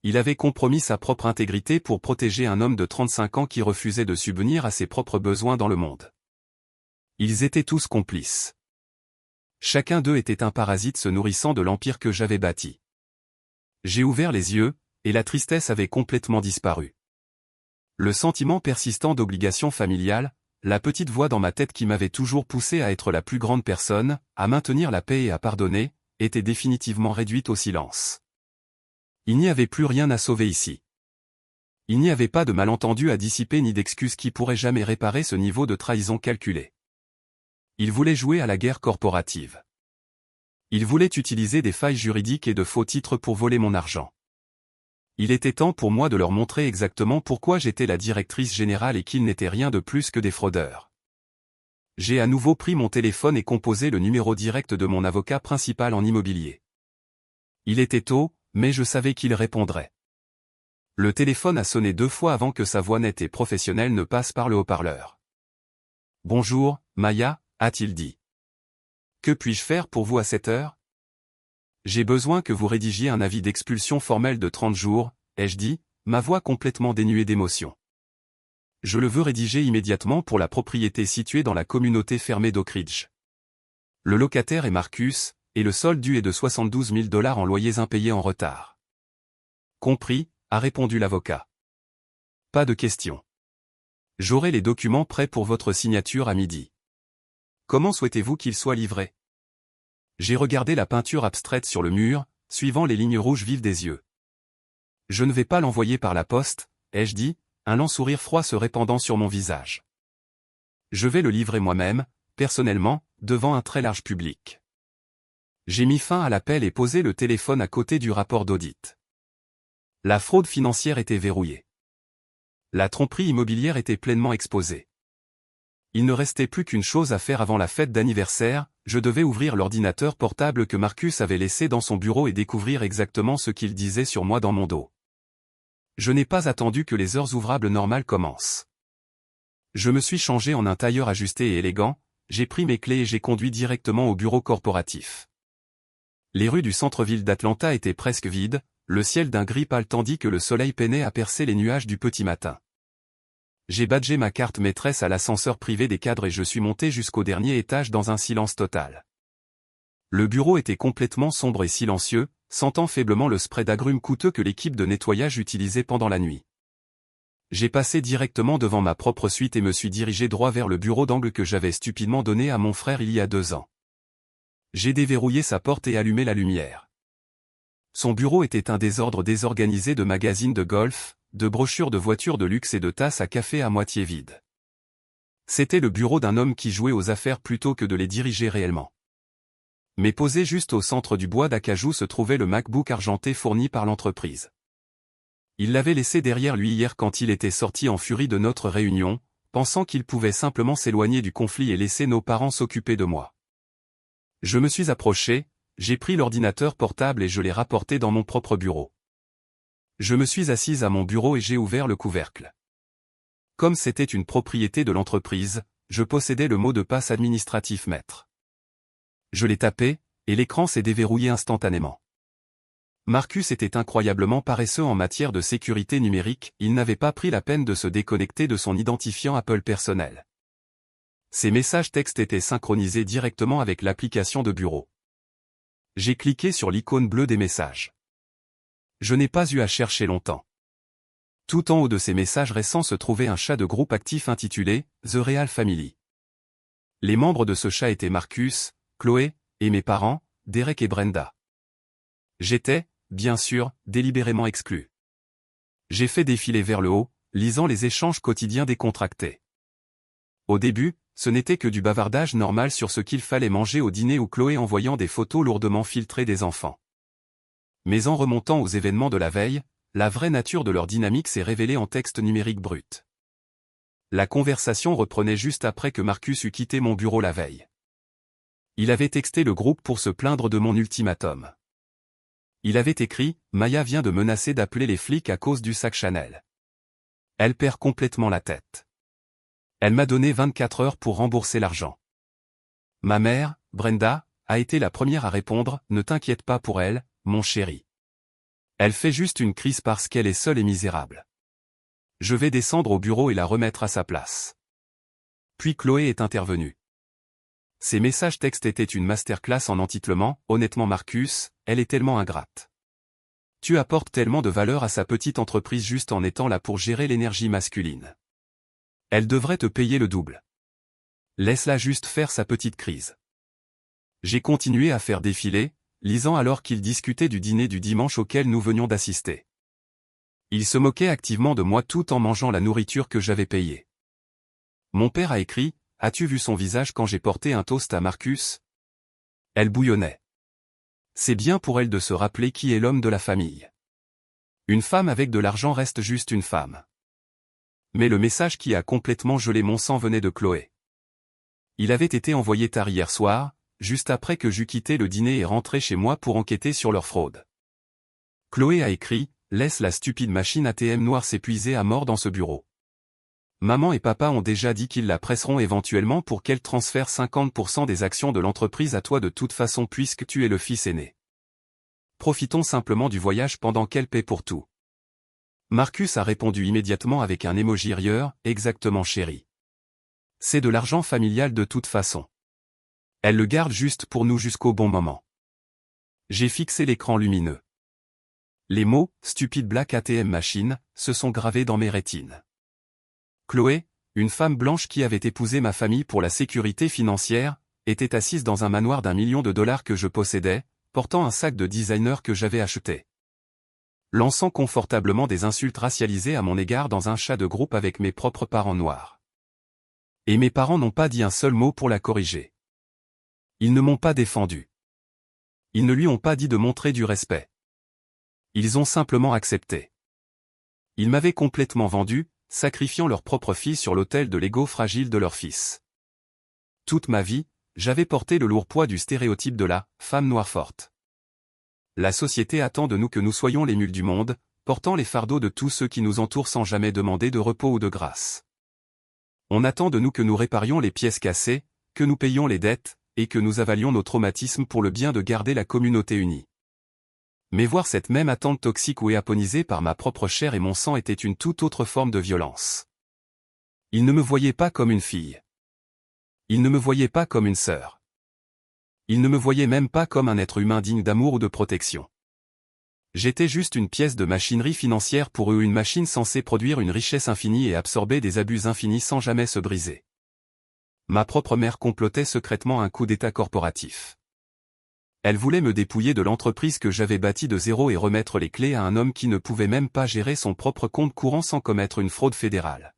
Speaker 1: Il avait compromis sa propre intégrité pour protéger un homme de 35 ans qui refusait de subvenir à ses propres besoins dans le monde. Ils étaient tous complices. Chacun d'eux était un parasite se nourrissant de l'empire que j'avais bâti. J'ai ouvert les yeux, et la tristesse avait complètement disparu. Le sentiment persistant d'obligation familiale, la petite voix dans ma tête qui m'avait toujours poussé à être la plus grande personne, à maintenir la paix et à pardonner, était définitivement réduite au silence. Il n'y avait plus rien à sauver ici. Il n'y avait pas de malentendu à dissiper ni d'excuses qui pourraient jamais réparer ce niveau de trahison calculé. Il voulait jouer à la guerre corporative. Il voulait utiliser des failles juridiques et de faux titres pour voler mon argent. Il était temps pour moi de leur montrer exactement pourquoi j'étais la directrice générale et qu'ils n'étaient rien de plus que des fraudeurs. J'ai à nouveau pris mon téléphone et composé le numéro direct de mon avocat principal en immobilier. Il était tôt, mais je savais qu'il répondrait. Le téléphone a sonné 2 fois avant que sa voix nette et professionnelle ne passe par le haut-parleur. « Bonjour, Maya », a-t-il dit. « Que puis-je faire pour vous à cette heure ? » « J'ai besoin que vous rédigiez un avis d'expulsion formel de 30 jours, ai-je dit, ma voix complètement dénuée d'émotion. Je le veux rédiger immédiatement pour la propriété située dans la communauté fermée d'Oak Ridge. Le locataire est Marcus, et le solde dû est de 72 000 $ en loyers impayés en retard. Compris, a répondu l'avocat. Pas de question. J'aurai les documents prêts pour votre signature à midi. Comment souhaitez-vous qu'ils soient livrés ? J'ai regardé la peinture abstraite sur le mur, suivant les lignes rouges vives des yeux. Je ne vais pas l'envoyer par la poste, ai-je dit, un lent sourire froid se répandant sur mon visage. Je vais le livrer moi-même, personnellement, devant un très large public. J'ai mis fin à l'appel et posé le téléphone à côté du rapport d'audit. La fraude financière était verrouillée. La tromperie immobilière était pleinement exposée. Il ne restait plus qu'une chose à faire avant la fête d'anniversaire, je devais ouvrir l'ordinateur portable que Marcus avait laissé dans son bureau et découvrir exactement ce qu'il disait sur moi dans mon dos. Je n'ai pas attendu que les heures ouvrables normales commencent. Je me suis changé en un tailleur ajusté et élégant, j'ai pris mes clés et j'ai conduit directement au bureau corporatif. Les rues du centre-ville d'Atlanta étaient presque vides, le ciel d'un gris pâle tandis que le soleil peinait à percer les nuages du petit matin. J'ai badgé ma carte maîtresse à l'ascenseur privé des cadres et je suis monté jusqu'au dernier étage dans un silence total. Le bureau était complètement sombre et silencieux, sentant faiblement le spray d'agrumes coûteux que l'équipe de nettoyage utilisait pendant la nuit. J'ai passé directement devant ma propre suite et me suis dirigé droit vers le bureau d'angle que j'avais stupidement donné à mon frère il y a 2 ans. J'ai déverrouillé sa porte et allumé la lumière. Son bureau était un désordre désorganisé de magazines de golf, de brochures de voitures de luxe et de tasses à café à moitié vides. C'était le bureau d'un homme qui jouait aux affaires plutôt que de les diriger réellement. Mais posé juste au centre du bois d'acajou se trouvait le MacBook argenté fourni par l'entreprise. Il l'avait laissé derrière lui hier quand il était sorti en furie de notre réunion, pensant qu'il pouvait simplement s'éloigner du conflit et laisser nos parents s'occuper de moi. Je me suis approché, j'ai pris l'ordinateur portable et je l'ai rapporté dans mon propre bureau. Je me suis assise à mon bureau et j'ai ouvert le couvercle. Comme c'était une propriété de l'entreprise, je possédais le mot de passe administratif maître. Je l'ai tapé, et l'écran s'est déverrouillé instantanément. Marcus était incroyablement paresseux en matière de sécurité numérique, il n'avait pas pris la peine de se déconnecter de son identifiant Apple personnel. Ses messages textes étaient synchronisés directement avec l'application de bureau. J'ai cliqué sur l'icône bleue des messages. Je n'ai pas eu à chercher longtemps. Tout en haut de ces messages récents se trouvait un chat de groupe actif intitulé « The Real Family ». Les membres de ce chat étaient Marcus, Chloé, et mes parents, Derek et Brenda. J'étais, bien sûr, délibérément exclu. J'ai fait défiler vers le haut, lisant les échanges quotidiens décontractés. Au début, ce n'était que du bavardage normal sur ce qu'il fallait manger au dîner ou Chloé envoyant des photos lourdement filtrées des enfants. Mais en remontant aux événements de la veille, la vraie nature de leur dynamique s'est révélée en texte numérique brut. La conversation reprenait juste après que Marcus eut quitté mon bureau la veille. Il avait texté le groupe pour se plaindre de mon ultimatum. Il avait écrit « Maya vient de menacer d'appeler les flics à cause du sac Chanel. Elle perd complètement la tête. Elle m'a donné 24 heures pour rembourser l'argent. » Ma mère, Brenda, a été la première à répondre « Ne t'inquiète pas pour elle, mon chéri. Elle fait juste une crise parce qu'elle est seule et misérable. Je vais descendre au bureau et la remettre à sa place. » Puis Chloé est intervenue. Ces messages textes étaient une masterclass en entitlement, honnêtement Marcus, elle est tellement ingrate. Tu apportes tellement de valeur à sa petite entreprise juste en étant là pour gérer l'énergie masculine. Elle devrait te payer le double. Laisse-la juste faire sa petite crise. J'ai continué à faire défiler, lisant alors qu'il discutait du dîner du dimanche auquel nous venions d'assister. Il se moquait activement de moi tout en mangeant la nourriture que j'avais payée. Mon père a écrit « As-tu vu son visage quand j'ai porté un toast à Marcus ?» Elle bouillonnait. C'est bien pour elle de se rappeler qui est l'homme de la famille. Une femme avec de l'argent reste juste une femme. Mais le message qui a complètement gelé mon sang venait de Chloé. Il avait été envoyé tard hier soir, juste après que j'eus quitté le dîner et rentré chez moi pour enquêter sur leur fraude. Chloé a écrit « Laisse la stupide machine ATM noire s'épuiser à mort dans ce bureau. Maman et papa ont déjà dit qu'ils la presseront éventuellement pour qu'elle transfère 50% des actions de l'entreprise à toi de toute façon puisque tu es le fils aîné. Profitons simplement du voyage pendant qu'elle paie pour tout. » Marcus a répondu immédiatement avec un emoji rieur, « Exactement chéri. C'est de l'argent familial de toute façon. Elle le garde juste pour nous jusqu'au bon moment. » J'ai fixé l'écran lumineux. Les mots « stupide black ATM machine » se sont gravés dans mes rétines. Chloé, une femme blanche qui avait épousé ma famille pour la sécurité financière, était assise dans un manoir d'1 million de dollars que je possédais, portant un sac de designer que j'avais acheté. Lançant confortablement des insultes racialisées à mon égard dans un chat de groupe avec mes propres parents noirs. Et mes parents n'ont pas dit un seul mot pour la corriger. Ils ne m'ont pas défendu. Ils ne lui ont pas dit de montrer du respect. Ils ont simplement accepté. Ils m'avaient complètement vendu, sacrifiant leur propre fille sur l'autel de l'ego fragile de leur fils. Toute ma vie, j'avais porté le lourd poids du stéréotype de la femme noire forte. La société attend de nous que nous soyons les mules du monde, portant les fardeaux de tous ceux qui nous entourent sans jamais demander de repos ou de grâce. On attend de nous que nous réparions les pièces cassées, que nous payions les dettes, et que nous avalions nos traumatismes pour le bien de garder la communauté unie. Mais voir cette même attente toxique ou éaponisée par ma propre chair et mon sang était une toute autre forme de violence. Ils ne me voyaient pas comme une fille. Ils ne me voyaient pas comme une sœur. Ils ne me voyaient même pas comme un être humain digne d'amour ou de protection. J'étais juste une pièce de machinerie financière pour eux, une machine censée produire une richesse infinie et absorber des abus infinis sans jamais se briser. Ma propre mère complotait secrètement un coup d'État corporatif. Elle voulait me dépouiller de l'entreprise que j'avais bâtie de zéro et remettre les clés à un homme qui ne pouvait même pas gérer son propre compte courant sans commettre une fraude fédérale.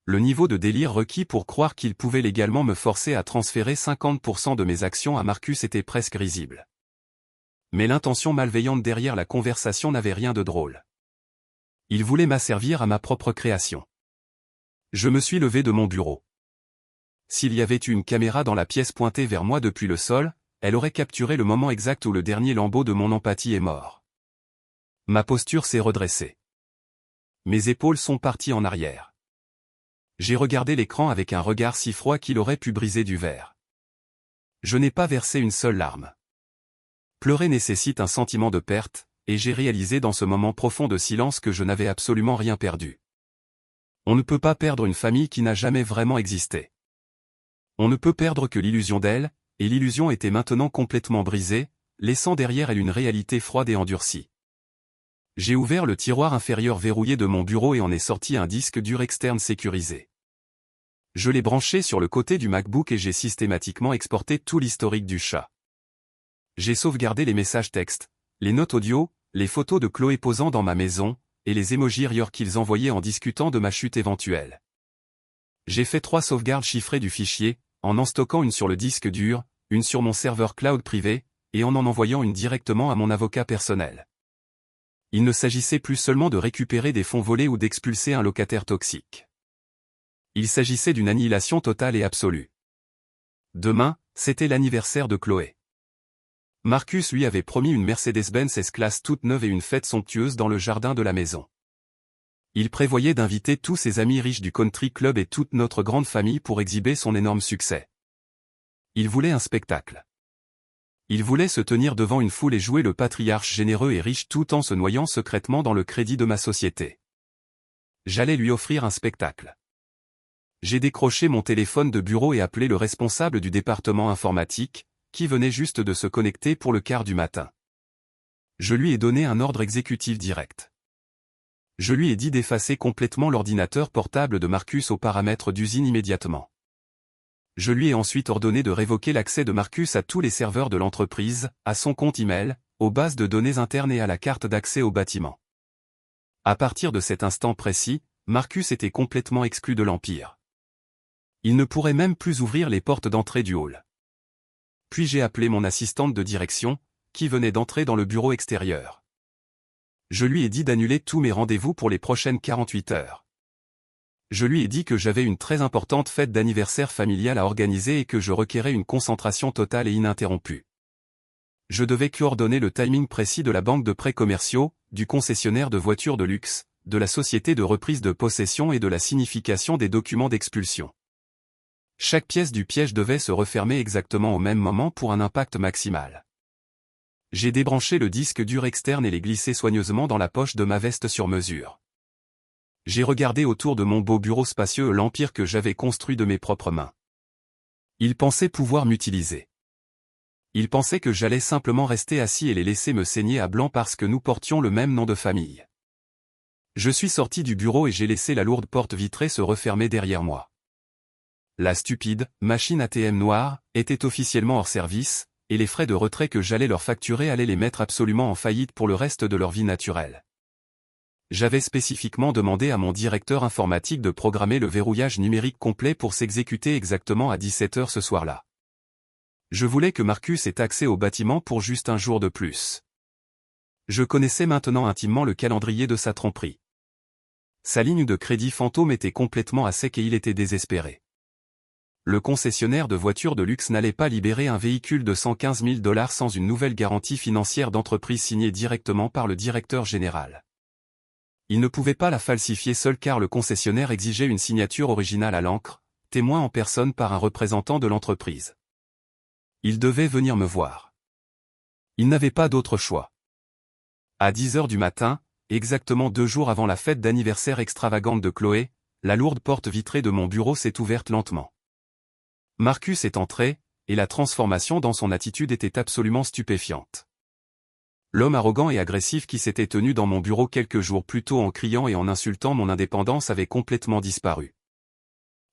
Speaker 1: Le niveau de délire requis pour croire qu'il pouvait légalement me forcer à transférer 50% de mes actions à Marcus était presque risible. Mais l'intention malveillante derrière la conversation n'avait rien de drôle. Il voulait m'asservir à ma propre création. Je me suis levé de mon bureau. S'il y avait eu une caméra dans la pièce pointée vers moi depuis le sol, elle aurait capturé le moment exact où le dernier lambeau de mon empathie est mort. Ma posture s'est redressée. Mes épaules sont parties en arrière. J'ai regardé l'écran avec un regard si froid qu'il aurait pu briser du verre. Je n'ai pas versé une seule larme. Pleurer nécessite un sentiment de perte, et j'ai réalisé dans ce moment profond de silence que je n'avais absolument rien perdu. On ne peut pas perdre une famille qui n'a jamais vraiment existé. On ne peut perdre que l'illusion d'elle, et l'illusion était maintenant complètement brisée, laissant derrière elle une réalité froide et endurcie. J'ai ouvert le tiroir inférieur verrouillé de mon bureau et en ai sorti un disque dur externe sécurisé. Je l'ai branché sur le côté du MacBook et j'ai systématiquement exporté tout l'historique du chat. J'ai sauvegardé les messages textes, les notes audio, les photos de Chloé posant dans ma maison, et les emojis rire qu'ils envoyaient en discutant de ma chute éventuelle. J'ai fait 3 sauvegardes chiffrées du fichier, en stockant une sur le disque dur, une sur mon serveur cloud privé, et en envoyant une directement à mon avocat personnel. Il ne s'agissait plus seulement de récupérer des fonds volés ou d'expulser un locataire toxique. Il s'agissait d'une annihilation totale et absolue. Demain, c'était l'anniversaire de Chloé. Marcus lui avait promis une Mercedes-Benz S-Class toute neuve et une fête somptueuse dans le jardin de la maison. Il prévoyait d'inviter tous ses amis riches du country club et toute notre grande famille pour exhiber son énorme succès. Il voulait un spectacle. Il voulait se tenir devant une foule et jouer le patriarche généreux et riche tout en se noyant secrètement dans le crédit de ma société. J'allais lui offrir un spectacle. J'ai décroché mon téléphone de bureau et appelé le responsable du département informatique, qui venait juste de se connecter pour le quart du matin. Je lui ai donné un ordre exécutif direct. Je lui ai dit d'effacer complètement l'ordinateur portable de Marcus aux paramètres d'usine immédiatement. Je lui ai ensuite ordonné de révoquer l'accès de Marcus à tous les serveurs de l'entreprise, à son compte email, aux bases de données internes et à la carte d'accès au bâtiment. À partir de cet instant précis, Marcus était complètement exclu de l'Empire. Il ne pourrait même plus ouvrir les portes d'entrée du hall. Puis j'ai appelé mon assistante de direction, qui venait d'entrer dans le bureau extérieur. Je lui ai dit d'annuler tous mes rendez-vous pour les prochaines 48 heures. Je lui ai dit que j'avais une très importante fête d'anniversaire familiale à organiser et que je requérais une concentration totale et ininterrompue. Je devais coordonner le timing précis de la banque de prêts commerciaux, du concessionnaire de voitures de luxe, de la société de reprise de possession et de la signification des documents d'expulsion. Chaque pièce du piège devait se refermer exactement au même moment pour un impact maximal. J'ai débranché le disque dur externe et l'ai glissé soigneusement dans la poche de ma veste sur mesure. J'ai regardé autour de mon beau bureau spacieux l'empire que j'avais construit de mes propres mains. Ils pensaient pouvoir m'utiliser. Ils pensaient que j'allais simplement rester assis et les laisser me saigner à blanc parce que nous portions le même nom de famille. Je suis sorti du bureau et j'ai laissé la lourde porte vitrée se refermer derrière moi. La stupide machine ATM noire était officiellement hors service, et les frais de retrait que j'allais leur facturer allaient les mettre absolument en faillite pour le reste de leur vie naturelle. J'avais spécifiquement demandé à mon directeur informatique de programmer le verrouillage numérique complet pour s'exécuter exactement à 17h ce soir-là. Je voulais que Marcus ait accès au bâtiment pour juste un jour de plus. Je connaissais maintenant intimement le calendrier de sa tromperie. Sa ligne de crédit fantôme était complètement à sec et il était désespéré. Le concessionnaire de voitures de luxe n'allait pas libérer un véhicule de 115 000 $ sans une nouvelle garantie financière d'entreprise signée directement par le directeur général. Il ne pouvait pas la falsifier seul car le concessionnaire exigeait une signature originale à l'encre, témoin en personne par un représentant de l'entreprise. Il devait venir me voir. Il n'avait pas d'autre choix. À 10h du matin, exactement 2 jours avant la fête d'anniversaire extravagante de Chloé, la lourde porte vitrée de mon bureau s'est ouverte lentement. Marcus est entré, et la transformation dans son attitude était absolument stupéfiante. L'homme arrogant et agressif qui s'était tenu dans mon bureau quelques jours plus tôt en criant et en insultant mon indépendance avait complètement disparu.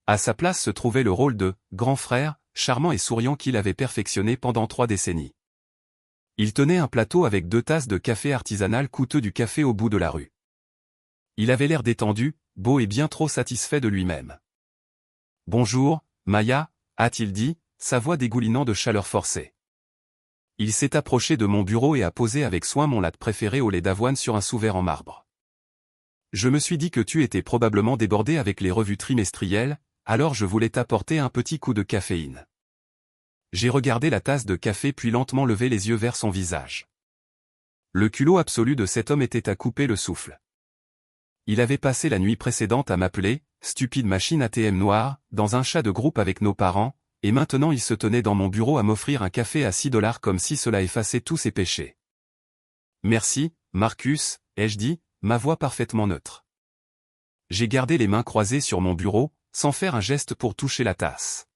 Speaker 1: À sa place se trouvait le rôle de « grand frère », charmant et souriant qu'il avait perfectionné pendant 3 décennies. Il tenait un plateau avec 2 tasses de café artisanal coûteux du café au bout de la rue. Il avait l'air détendu, beau et bien trop satisfait de lui-même. « Bonjour, Maya », a-t-il dit, sa voix dégoulinant de chaleur forcée. Il s'est approché de mon bureau et a posé avec soin mon latte préféré au lait d'avoine sur un sous-verre en marbre. Je me suis dit que tu étais probablement débordé avec les revues trimestrielles, alors je voulais t'apporter un petit coup de caféine. J'ai regardé la tasse de café puis lentement levé les yeux vers son visage. Le culot absolu de cet homme était à couper le souffle. Il avait passé la nuit précédente à m'appeler, stupide machine ATM noire, dans un chat de groupe avec nos parents, et maintenant il se tenait dans mon bureau à m'offrir un café à 6 $ comme si cela effaçait tous ses péchés. Merci, Marcus, ai-je dit, ma voix parfaitement neutre. J'ai gardé les mains croisées sur mon bureau, sans faire un geste pour toucher la tasse.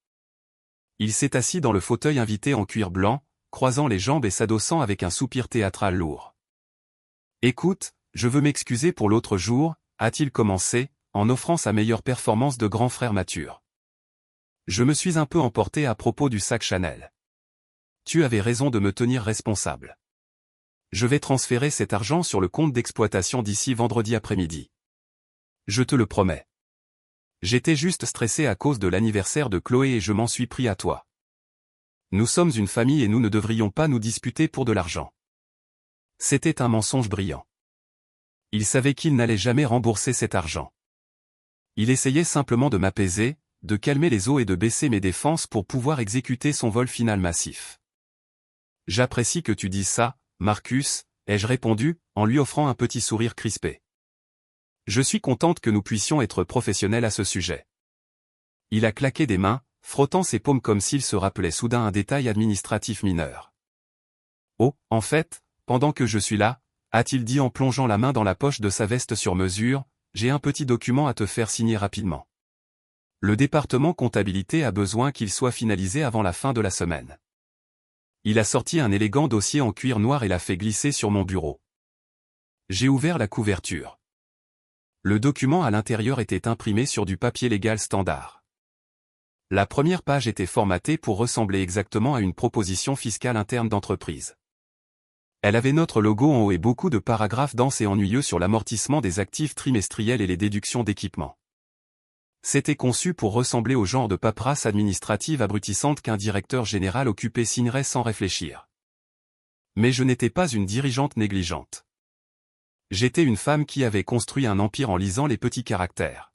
Speaker 1: Il s'est assis dans le fauteuil invité en cuir blanc, croisant les jambes et s'adossant avec un soupir théâtral lourd. Écoute, je veux m'excuser pour l'autre jour, a-t-il commencé, en offrant sa meilleure performance de grand frère mature. Je me suis un peu emporté à propos du sac Chanel. Tu avais raison de me tenir responsable. Je vais transférer cet argent sur le compte d'exploitation d'ici vendredi après-midi. Je te le promets. J'étais juste stressé à cause de l'anniversaire de Chloé et je m'en suis pris à toi. Nous sommes une famille et nous ne devrions pas nous disputer pour de l'argent. C'était un mensonge brillant. Il savait qu'il n'allait jamais rembourser cet argent. Il essayait simplement de m'apaiser, de calmer les eaux et de baisser mes défenses pour pouvoir exécuter son vol final massif. J'apprécie que tu dises ça, Marcus, ai-je répondu, en lui offrant un petit sourire crispé. Je suis contente que nous puissions être professionnels à ce sujet. Il a claqué des mains, frottant ses paumes comme s'il se rappelait soudain un détail administratif mineur. Oh, en fait, pendant que je suis là, a-t-il dit en plongeant la main dans la poche de sa veste sur mesure, j'ai un petit document à te faire signer rapidement. Le département comptabilité a besoin qu'il soit finalisé avant la fin de la semaine. Il a sorti un élégant dossier en cuir noir et l'a fait glisser sur mon bureau. J'ai ouvert la couverture. Le document à l'intérieur était imprimé sur du papier légal standard. La première page était formatée pour ressembler exactement à une proposition fiscale interne d'entreprise. Elle avait notre logo en haut et beaucoup de paragraphes denses et ennuyeux sur l'amortissement des actifs trimestriels et les déductions d'équipement. C'était conçu pour ressembler au genre de paperasse administrative abrutissante qu'un directeur général occupé signerait sans réfléchir. Mais je n'étais pas une dirigeante négligente. J'étais une femme qui avait construit un empire en lisant les petits caractères.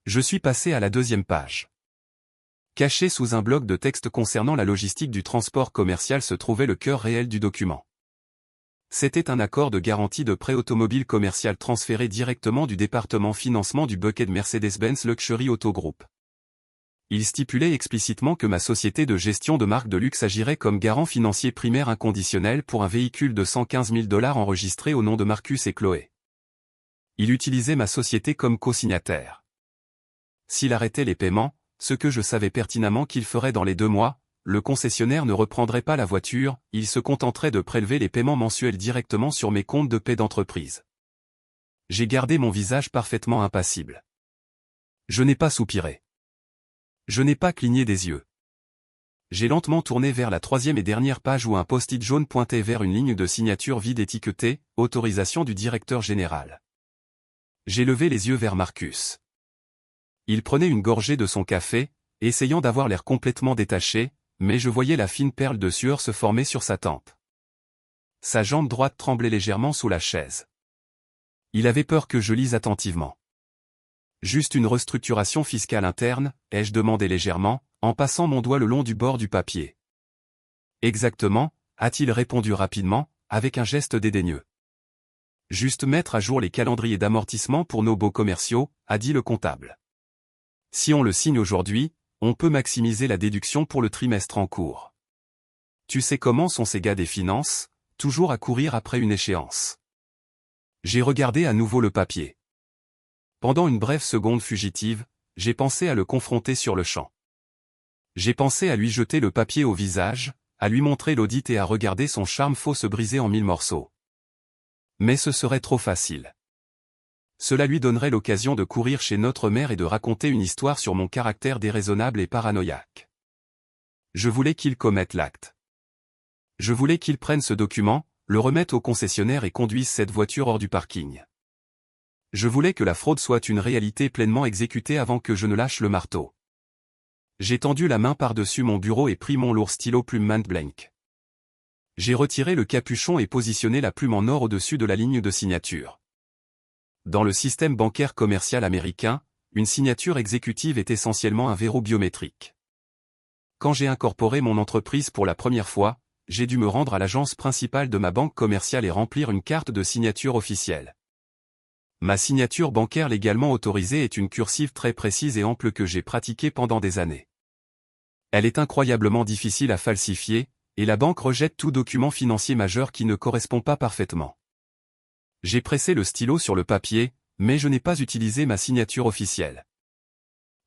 Speaker 1: Je suis passé à la 2e page. Caché sous un bloc de texte concernant la logistique du transport commercial se trouvait le cœur réel du document. C'était un accord de garantie de prêt automobile commercial transféré directement du département financement du bucket Mercedes-Benz Luxury Auto Group. Il stipulait explicitement que ma société de gestion de marque de luxe agirait comme garant financier primaire inconditionnel pour un véhicule de 115 000 $ enregistré au nom de Marcus et Chloé. Il utilisait ma société comme co-signataire. S'il arrêtait les paiements, ce que je savais pertinemment qu'il ferait dans les 2 mois, le concessionnaire ne reprendrait pas la voiture, il se contenterait de prélever les paiements mensuels directement sur mes comptes de paie d'entreprise. J'ai gardé mon visage parfaitement impassible. Je n'ai pas soupiré. Je n'ai pas cligné des yeux. J'ai lentement tourné vers la 3e et dernière page où un post-it jaune pointait vers une ligne de signature vide étiquetée « Autorisation du directeur général ». J'ai levé les yeux vers Marcus. Il prenait une gorgée de son café, essayant d'avoir l'air complètement détaché, mais je voyais la fine perle de sueur se former sur sa tempe. Sa jambe droite tremblait légèrement sous la chaise. Il avait peur que je lise attentivement. Juste une restructuration fiscale interne, ai-je demandé légèrement, en passant mon doigt le long du bord du papier. Exactement, a-t-il répondu rapidement, avec un geste dédaigneux. Juste mettre à jour les calendriers d'amortissement pour nos baux commerciaux, a dit le comptable. Si on le signe aujourd'hui, on peut maximiser la déduction pour le trimestre en cours. Tu sais comment sont ces gars des finances, toujours à courir après une échéance. J'ai regardé à nouveau le papier. Pendant une brève seconde fugitive, j'ai pensé à le confronter sur le champ. J'ai pensé à lui jeter le papier au visage, à lui montrer l'audit et à regarder son charme faux se briser en 1000 morceaux. Mais ce serait trop facile. Cela lui donnerait l'occasion de courir chez notre mère et de raconter une histoire sur mon caractère déraisonnable et paranoïaque. Je voulais qu'il commette l'acte. Je voulais qu'il prenne ce document, le remette au concessionnaire et conduise cette voiture hors du parking. Je voulais que la fraude soit une réalité pleinement exécutée avant que je ne lâche le marteau. J'ai tendu la main par-dessus mon bureau et pris mon lourd stylo plume Mont Blanc. J'ai retiré le capuchon et positionné la plume en or au-dessus de la ligne de signature. Dans le système bancaire commercial américain, une signature exécutive est essentiellement un verrou biométrique. Quand j'ai incorporé mon entreprise pour la première fois, j'ai dû me rendre à l'agence principale de ma banque commerciale et remplir une carte de signature officielle. Ma signature bancaire légalement autorisée est une cursive très précise et ample que j'ai pratiquée pendant des années. Elle est incroyablement difficile à falsifier, et la banque rejette tout document financier majeur qui ne correspond pas parfaitement. J'ai pressé le stylo sur le papier, mais je n'ai pas utilisé ma signature officielle.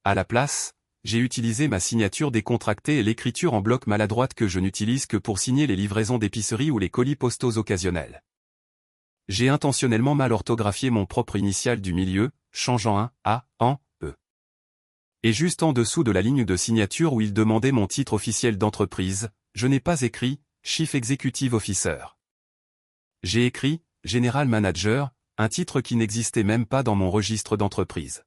Speaker 1: À la place, j'ai utilisé ma signature décontractée et l'écriture en bloc maladroite que je n'utilise que pour signer les livraisons d'épicerie ou les colis postaux occasionnels. J'ai intentionnellement mal orthographié mon propre initial du milieu, changeant un A en E. Et juste en dessous de la ligne de signature où il demandait mon titre officiel d'entreprise, je n'ai pas écrit « Chief Executive Officer ». J'ai écrit « General Manager », un titre qui n'existait même pas dans mon registre d'entreprise.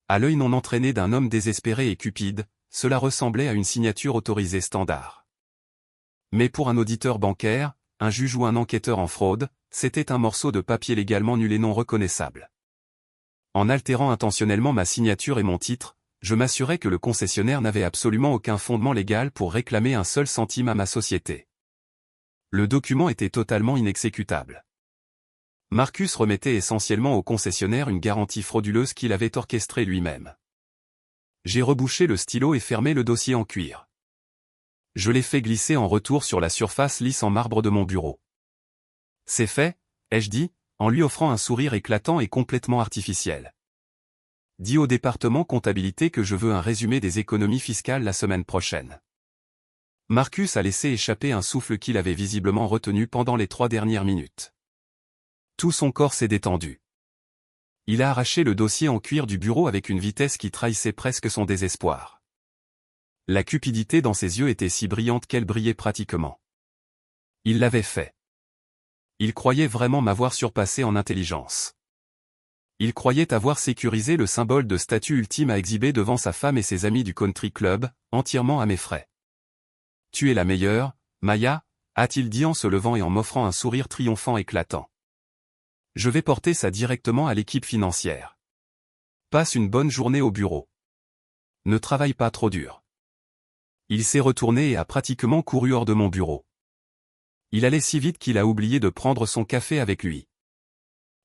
Speaker 1: À l'œil non entraîné d'un homme désespéré et cupide, cela ressemblait à une signature autorisée standard. Mais pour un auditeur bancaire, un juge ou un enquêteur en fraude, c'était un morceau de papier légalement nul et non reconnaissable. En altérant intentionnellement ma signature et mon titre, je m'assurais que le concessionnaire n'avait absolument aucun fondement légal pour réclamer un seul centime à ma société. Le document était totalement inexécutable. Marcus remettait essentiellement au concessionnaire une garantie frauduleuse qu'il avait orchestrée lui-même. J'ai rebouché le stylo et fermé le dossier en cuir. Je l'ai fait glisser en retour sur la surface lisse en marbre de mon bureau. C'est fait, ai-je dit, en lui offrant un sourire éclatant et complètement artificiel. Dis au département comptabilité que je veux un résumé des économies fiscales la semaine prochaine. Marcus a laissé échapper un souffle qu'il avait visiblement retenu pendant les 3 dernières minutes. Tout son corps s'est détendu. Il a arraché le dossier en cuir du bureau avec une vitesse qui trahissait presque son désespoir. La cupidité dans ses yeux était si brillante qu'elle brillait pratiquement. Il l'avait fait. Il croyait vraiment m'avoir surpassé en intelligence. Il croyait avoir sécurisé le symbole de statut ultime à exhiber devant sa femme et ses amis du country club, entièrement à mes frais. « Tu es la meilleure, Maya », a-t-il dit en se levant et en m'offrant un sourire triomphant éclatant. Je vais porter ça directement à l'équipe financière. Passe une bonne journée au bureau. Ne travaille pas trop dur. Il s'est retourné et a pratiquement couru hors de mon bureau. Il allait si vite qu'il a oublié de prendre son café avec lui.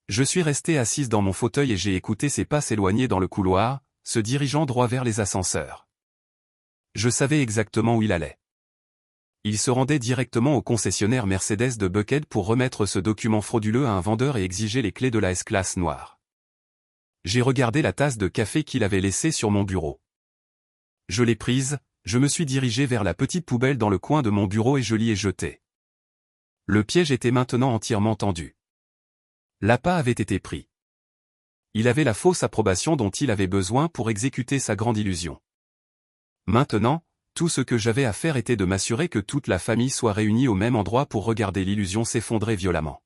Speaker 1: Je suis resté assise dans mon fauteuil et j'ai écouté ses pas s'éloigner dans le couloir, se dirigeant droit vers les ascenseurs. Je savais exactement où il allait. Il se rendait directement au concessionnaire Mercedes de Buckhead pour remettre ce document frauduleux à un vendeur et exiger les clés de la S-Class noire. J'ai regardé la tasse de café qu'il avait laissée sur mon bureau. Je l'ai prise, je me suis dirigé vers la petite poubelle dans le coin de mon bureau et je l'y ai jetée. Le piège était maintenant entièrement tendu. L'appât avait été pris. Il avait la fausse approbation dont il avait besoin pour exécuter sa grande illusion. Maintenant, tout ce que j'avais à faire était de m'assurer que toute la famille soit réunie au même endroit pour regarder l'illusion s'effondrer violemment.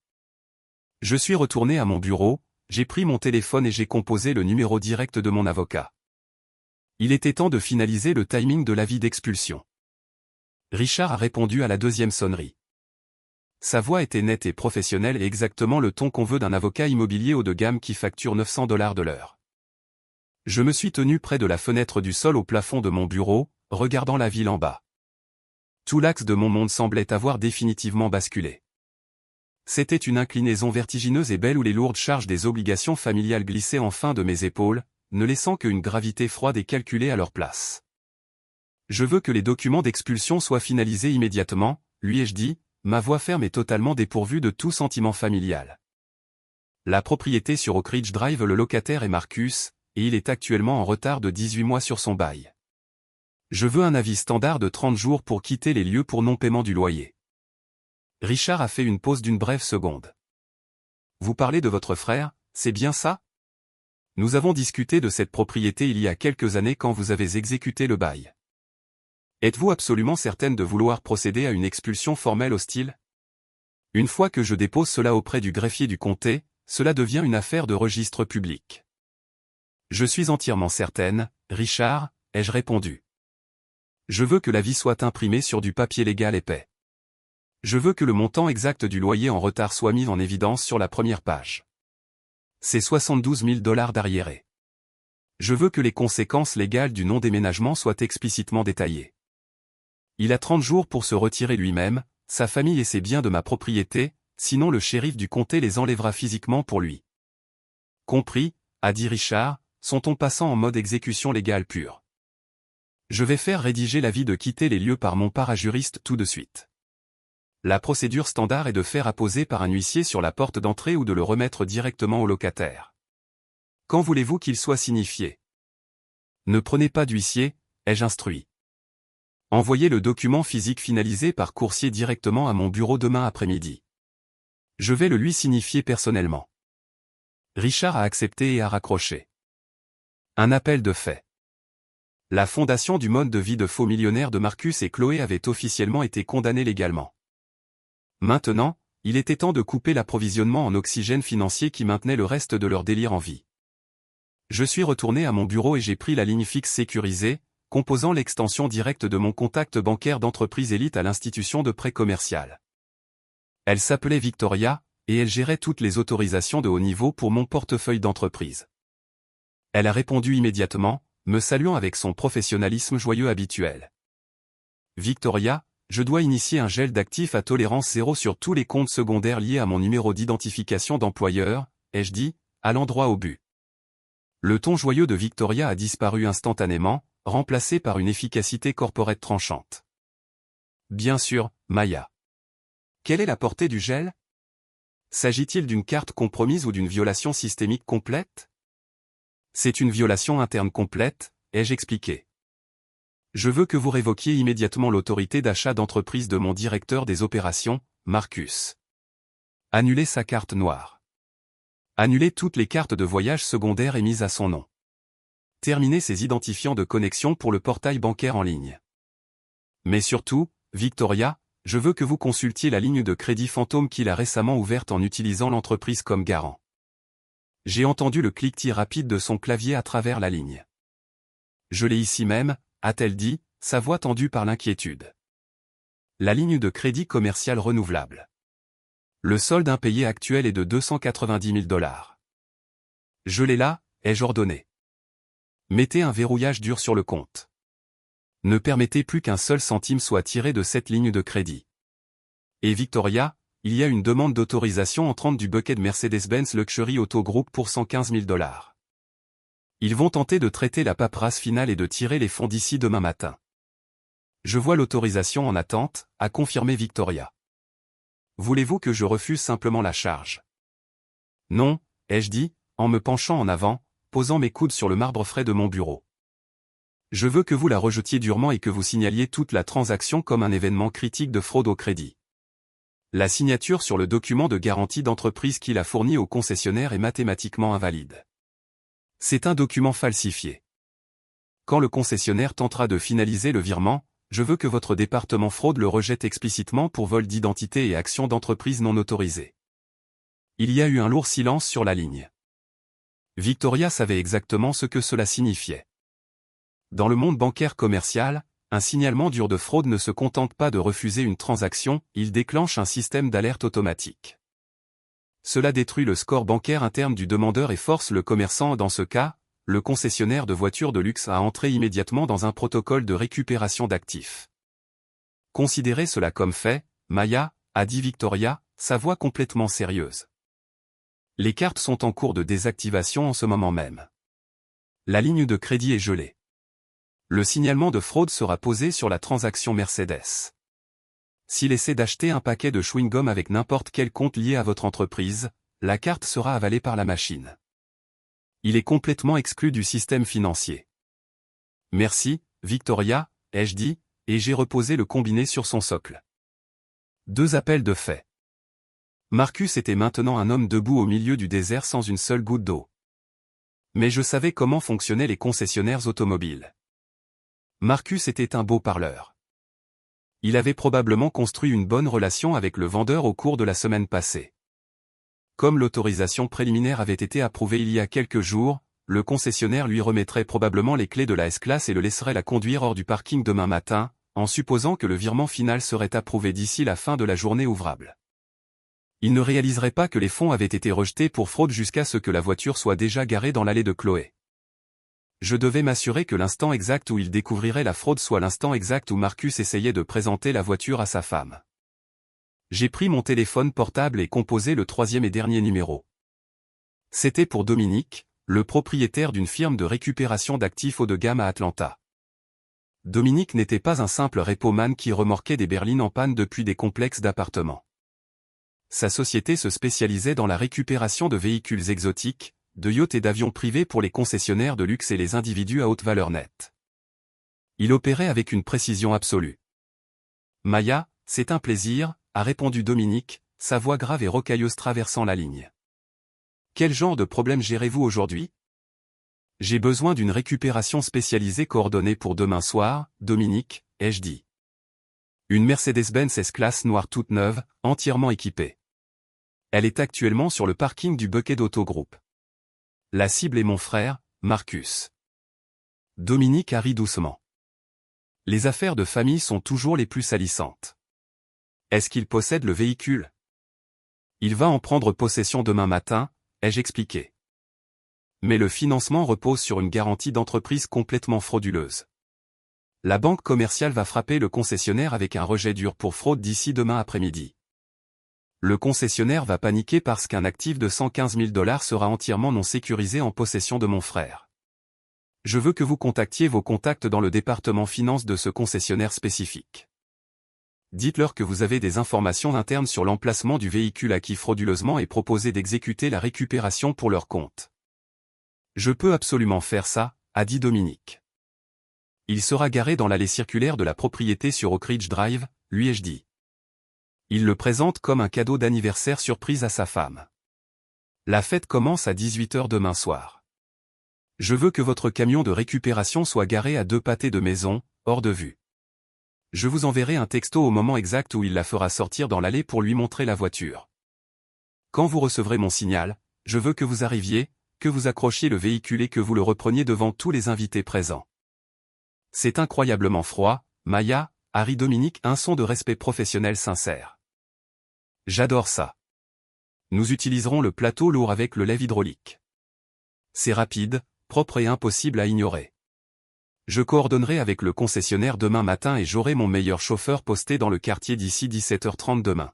Speaker 1: Je suis retourné à mon bureau, j'ai pris mon téléphone et j'ai composé le numéro direct de mon avocat. Il était temps de finaliser le timing de l'avis d'expulsion. Richard a répondu à la 2e sonnerie. Sa voix était nette et professionnelle et exactement le ton qu'on veut d'un avocat immobilier haut de gamme qui facture $900 de l'heure. Je me suis tenu près de la fenêtre du sol au plafond de mon bureau, regardant la ville en bas. Tout l'axe de mon monde semblait avoir définitivement basculé. C'était une inclinaison vertigineuse et belle où les lourdes charges des obligations familiales glissaient enfin de mes épaules, ne laissant qu'une gravité froide et calculée à leur place. Je veux que les documents d'expulsion soient finalisés immédiatement, lui ai-je dit, ma voix ferme et totalement dépourvue de tout sentiment familial. La propriété sur Oak Ridge Drive, le locataire est Marcus, et il est actuellement en retard de 18 mois sur son bail. Je veux un avis standard de 30 jours pour quitter les lieux pour non-paiement du loyer. Richard a fait une pause d'une brève seconde. Vous parlez de votre frère, c'est bien ça? Nous avons discuté de cette propriété il y a quelques années quand vous avez exécuté le bail. Êtes-vous absolument certaine de vouloir procéder à une expulsion formelle hostile? Une fois que je dépose cela auprès du greffier du comté, cela devient une affaire de registre public. Je suis entièrement certaine, Richard, ai-je répondu. Je veux que l'avis soit imprimé sur du papier légal épais. Je veux que le montant exact du loyer en retard soit mis en évidence sur la première page. C'est 72 000 $ d'arriérés. Je veux que les conséquences légales du non-déménagement soient explicitement détaillées. Il a 30 jours pour se retirer lui-même, sa famille et ses biens de ma propriété, sinon le shérif du comté les enlèvera physiquement pour lui. Compris, a dit Richard, son ton passant en mode exécution légale pure. Je vais faire rédiger l'avis de quitter les lieux par mon parajuriste tout de suite. La procédure standard est de faire apposer par un huissier sur la porte d'entrée ou de le remettre directement au locataire. Quand voulez-vous qu'il soit signifié? Ne prenez pas d'huissier, ai-je instruit. Envoyez le document physique finalisé par coursier directement à mon bureau demain après-midi. Je vais le lui signifier personnellement. Richard a accepté et a raccroché. Un appel de fait. La fondation du mode de vie de faux millionnaire de Marcus et Chloé avait officiellement été condamnée légalement. Maintenant, il était temps de couper l'approvisionnement en oxygène financier qui maintenait le reste de leur délire en vie. Je suis retourné à mon bureau et j'ai pris la ligne fixe sécurisée, composant l'extension directe de mon contact bancaire d'entreprise élite à l'institution de prêt commercial. Elle s'appelait Victoria, et elle gérait toutes les autorisations de haut niveau pour mon portefeuille d'entreprise. Elle a répondu immédiatement, me saluant avec son professionnalisme joyeux habituel. Victoria, je dois initier un gel d'actifs à tolérance zéro sur tous les comptes secondaires liés à mon numéro d'identification d'employeur, ai-je dit, allant droit au but. Le ton joyeux de Victoria a disparu instantanément, remplacé par une efficacité corporate tranchante. Bien sûr, Maya. Quelle est la portée du gel? S'agit-il d'une carte compromise ou d'une violation systémique complète? C'est une violation interne complète, ai-je expliqué. Je veux que vous révoquiez immédiatement l'autorité d'achat d'entreprise de mon directeur des opérations, Marcus. Annulez sa carte noire. Annulez toutes les cartes de voyage secondaires émises à son nom. Terminez ses identifiants de connexion pour le portail bancaire en ligne. Mais surtout, Victoria, je veux que vous consultiez la ligne de crédit fantôme qu'il a récemment ouverte en utilisant l'entreprise comme garant. J'ai entendu le cliquetis rapide de son clavier à travers la ligne. Je l'ai ici même, a-t-elle dit, sa voix tendue par l'inquiétude. La ligne de crédit commercial renouvelable. Le solde impayé actuel est de 290 000 $. Je l'ai là, ai-je ordonné. Mettez un verrouillage dur sur le compte. Ne permettez plus qu'un seul centime soit tiré de cette ligne de crédit. Et Victoria, il y a une demande d'autorisation entrante du bucket Mercedes-Benz Luxury Auto Group pour 115 000 $. Ils vont tenter de traiter la paperasse finale et de tirer les fonds d'ici demain matin. Je vois l'autorisation en attente, a confirmé Victoria. Voulez-vous que je refuse simplement la charge? Non, ai-je dit, en me penchant en avant, posant mes coudes sur le marbre frais de mon bureau. Je veux que vous la rejetiez durement et que vous signaliez toute la transaction comme un événement critique de fraude au crédit. La signature sur le document de garantie d'entreprise qu'il a fourni au concessionnaire est mathématiquement invalide. C'est un document falsifié. Quand le concessionnaire tentera de finaliser le virement, je veux que votre département fraude le rejette explicitement pour vol d'identité et action d'entreprise non autorisée. Il y a eu un lourd silence sur la ligne. Victoria savait exactement ce que cela signifiait. Dans le monde bancaire commercial, un signalement dur de fraude ne se contente pas de refuser une transaction, il déclenche un système d'alerte automatique. Cela détruit le score bancaire interne du demandeur et force le commerçant, dans ce cas, le concessionnaire de voitures de luxe, à entrer immédiatement dans un protocole de récupération d'actifs. Considérez cela comme fait, Maya, a dit Victoria, sa voix complètement sérieuse. Les cartes sont en cours de désactivation en ce moment même. La ligne de crédit est gelée. Le signalement de fraude sera posé sur la transaction Mercedes. S'il essaie d'acheter un paquet de chewing-gum avec n'importe quel compte lié à votre entreprise, la carte sera avalée par la machine. Il est complètement exclu du système financier. Merci, Victoria, ai-je dit, et j'ai reposé le combiné sur son socle. 2 appels de fait. Marcus était maintenant un homme debout au milieu du désert sans une seule goutte d'eau. Mais je savais comment fonctionnaient les concessionnaires automobiles. Marcus était un beau parleur. Il avait probablement construit une bonne relation avec le vendeur au cours de la semaine passée. Comme l'autorisation préliminaire avait été approuvée il y a quelques jours, le concessionnaire lui remettrait probablement les clés de la S-Class et le laisserait la conduire hors du parking demain matin, en supposant que le virement final serait approuvé d'ici la fin de la journée ouvrable. Il ne réaliserait pas que les fonds avaient été rejetés pour fraude jusqu'à ce que la voiture soit déjà garée dans l'allée de Chloé. Je devais m'assurer que l'instant exact où il découvrirait la fraude soit l'instant exact où Marcus essayait de présenter la voiture à sa femme. J'ai pris mon téléphone portable et composé le 3e et dernier numéro. C'était pour Dominique, le propriétaire d'une firme de récupération d'actifs haut de gamme à Atlanta. Dominique n'était pas un simple repoman qui remorquait des berlines en panne depuis des complexes d'appartements. Sa société se spécialisait dans la récupération de véhicules exotiques, de yachts et d'avions privés pour les concessionnaires de luxe et les individus à haute valeur nette. Il opérait avec une précision absolue. « Maya, c'est un plaisir », a répondu Dominique, sa voix grave et rocailleuse traversant la ligne. « Quel genre de problème gérez-vous aujourd'hui ? » « J'ai besoin d'une récupération spécialisée coordonnée pour demain soir, Dominique, ai-je dit. Une Mercedes-Benz S-Class noire toute neuve, entièrement équipée. Elle est actuellement sur le parking du Bucket Auto Group. La cible est mon frère, Marcus. » Dominique a ri doucement. Les affaires de famille sont toujours les plus salissantes. Est-ce qu'il possède le véhicule ? Il va en prendre possession demain matin, ai-je expliqué. Mais le financement repose sur une garantie d'entreprise complètement frauduleuse. La banque commerciale va frapper le concessionnaire avec un rejet dur pour fraude d'ici demain après-midi. Le concessionnaire va paniquer parce qu'un actif de 115 000 $ sera entièrement non sécurisé en possession de mon frère. Je veux que vous contactiez vos contacts dans le département finance de ce concessionnaire spécifique. Dites-leur que vous avez des informations internes sur l'emplacement du véhicule acquis frauduleusement et proposez d'exécuter la récupération pour leur compte. Je peux absolument faire ça, a dit Dominique. Il sera garé dans l'allée circulaire de la propriété sur Oak Ridge Drive, lui ai-je dit. Il le présente comme un cadeau d'anniversaire surprise à sa femme. La fête commence à 18 h demain soir. Je veux que votre camion de récupération soit garé à 2 pâtés de maison, hors de vue. Je vous enverrai un texto au moment exact où il la fera sortir dans l'allée pour lui montrer la voiture. Quand vous recevrez mon signal, je veux que vous arriviez, que vous accrochiez le véhicule et que vous le repreniez devant tous les invités présents. C'est incroyablement froid, Maya, a ri Dominique, un son de respect professionnel sincère. J'adore ça. Nous utiliserons le plateau lourd avec le lève hydraulique. C'est rapide, propre et impossible à ignorer. Je coordonnerai avec le concessionnaire demain matin et j'aurai mon meilleur chauffeur posté dans le quartier d'ici 17 h 30 demain.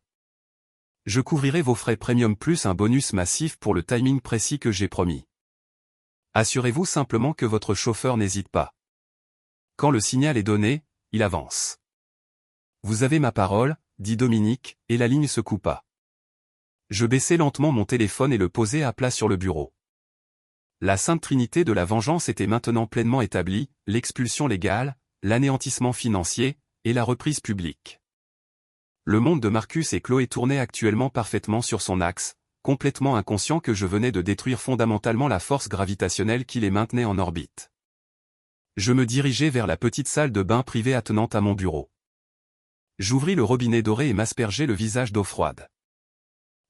Speaker 1: Je couvrirai vos frais premium plus un bonus massif pour le timing précis que j'ai promis. Assurez-vous simplement que votre chauffeur n'hésite pas. Quand le signal est donné, il avance. Vous avez ma parole, dit Dominique, et la ligne se coupa. Je baissai lentement mon téléphone et le posai à plat sur le bureau. La sainte trinité de la vengeance était maintenant pleinement établie, l'expulsion légale, l'anéantissement financier, et la reprise publique. Le monde de Marcus et Chloé tournait actuellement parfaitement sur son axe, complètement inconscient que je venais de détruire fondamentalement la force gravitationnelle qui les maintenait en orbite. Je me dirigeai vers la petite salle de bain privée attenante à mon bureau. J'ouvris le robinet doré et m'aspergeai le visage d'eau froide.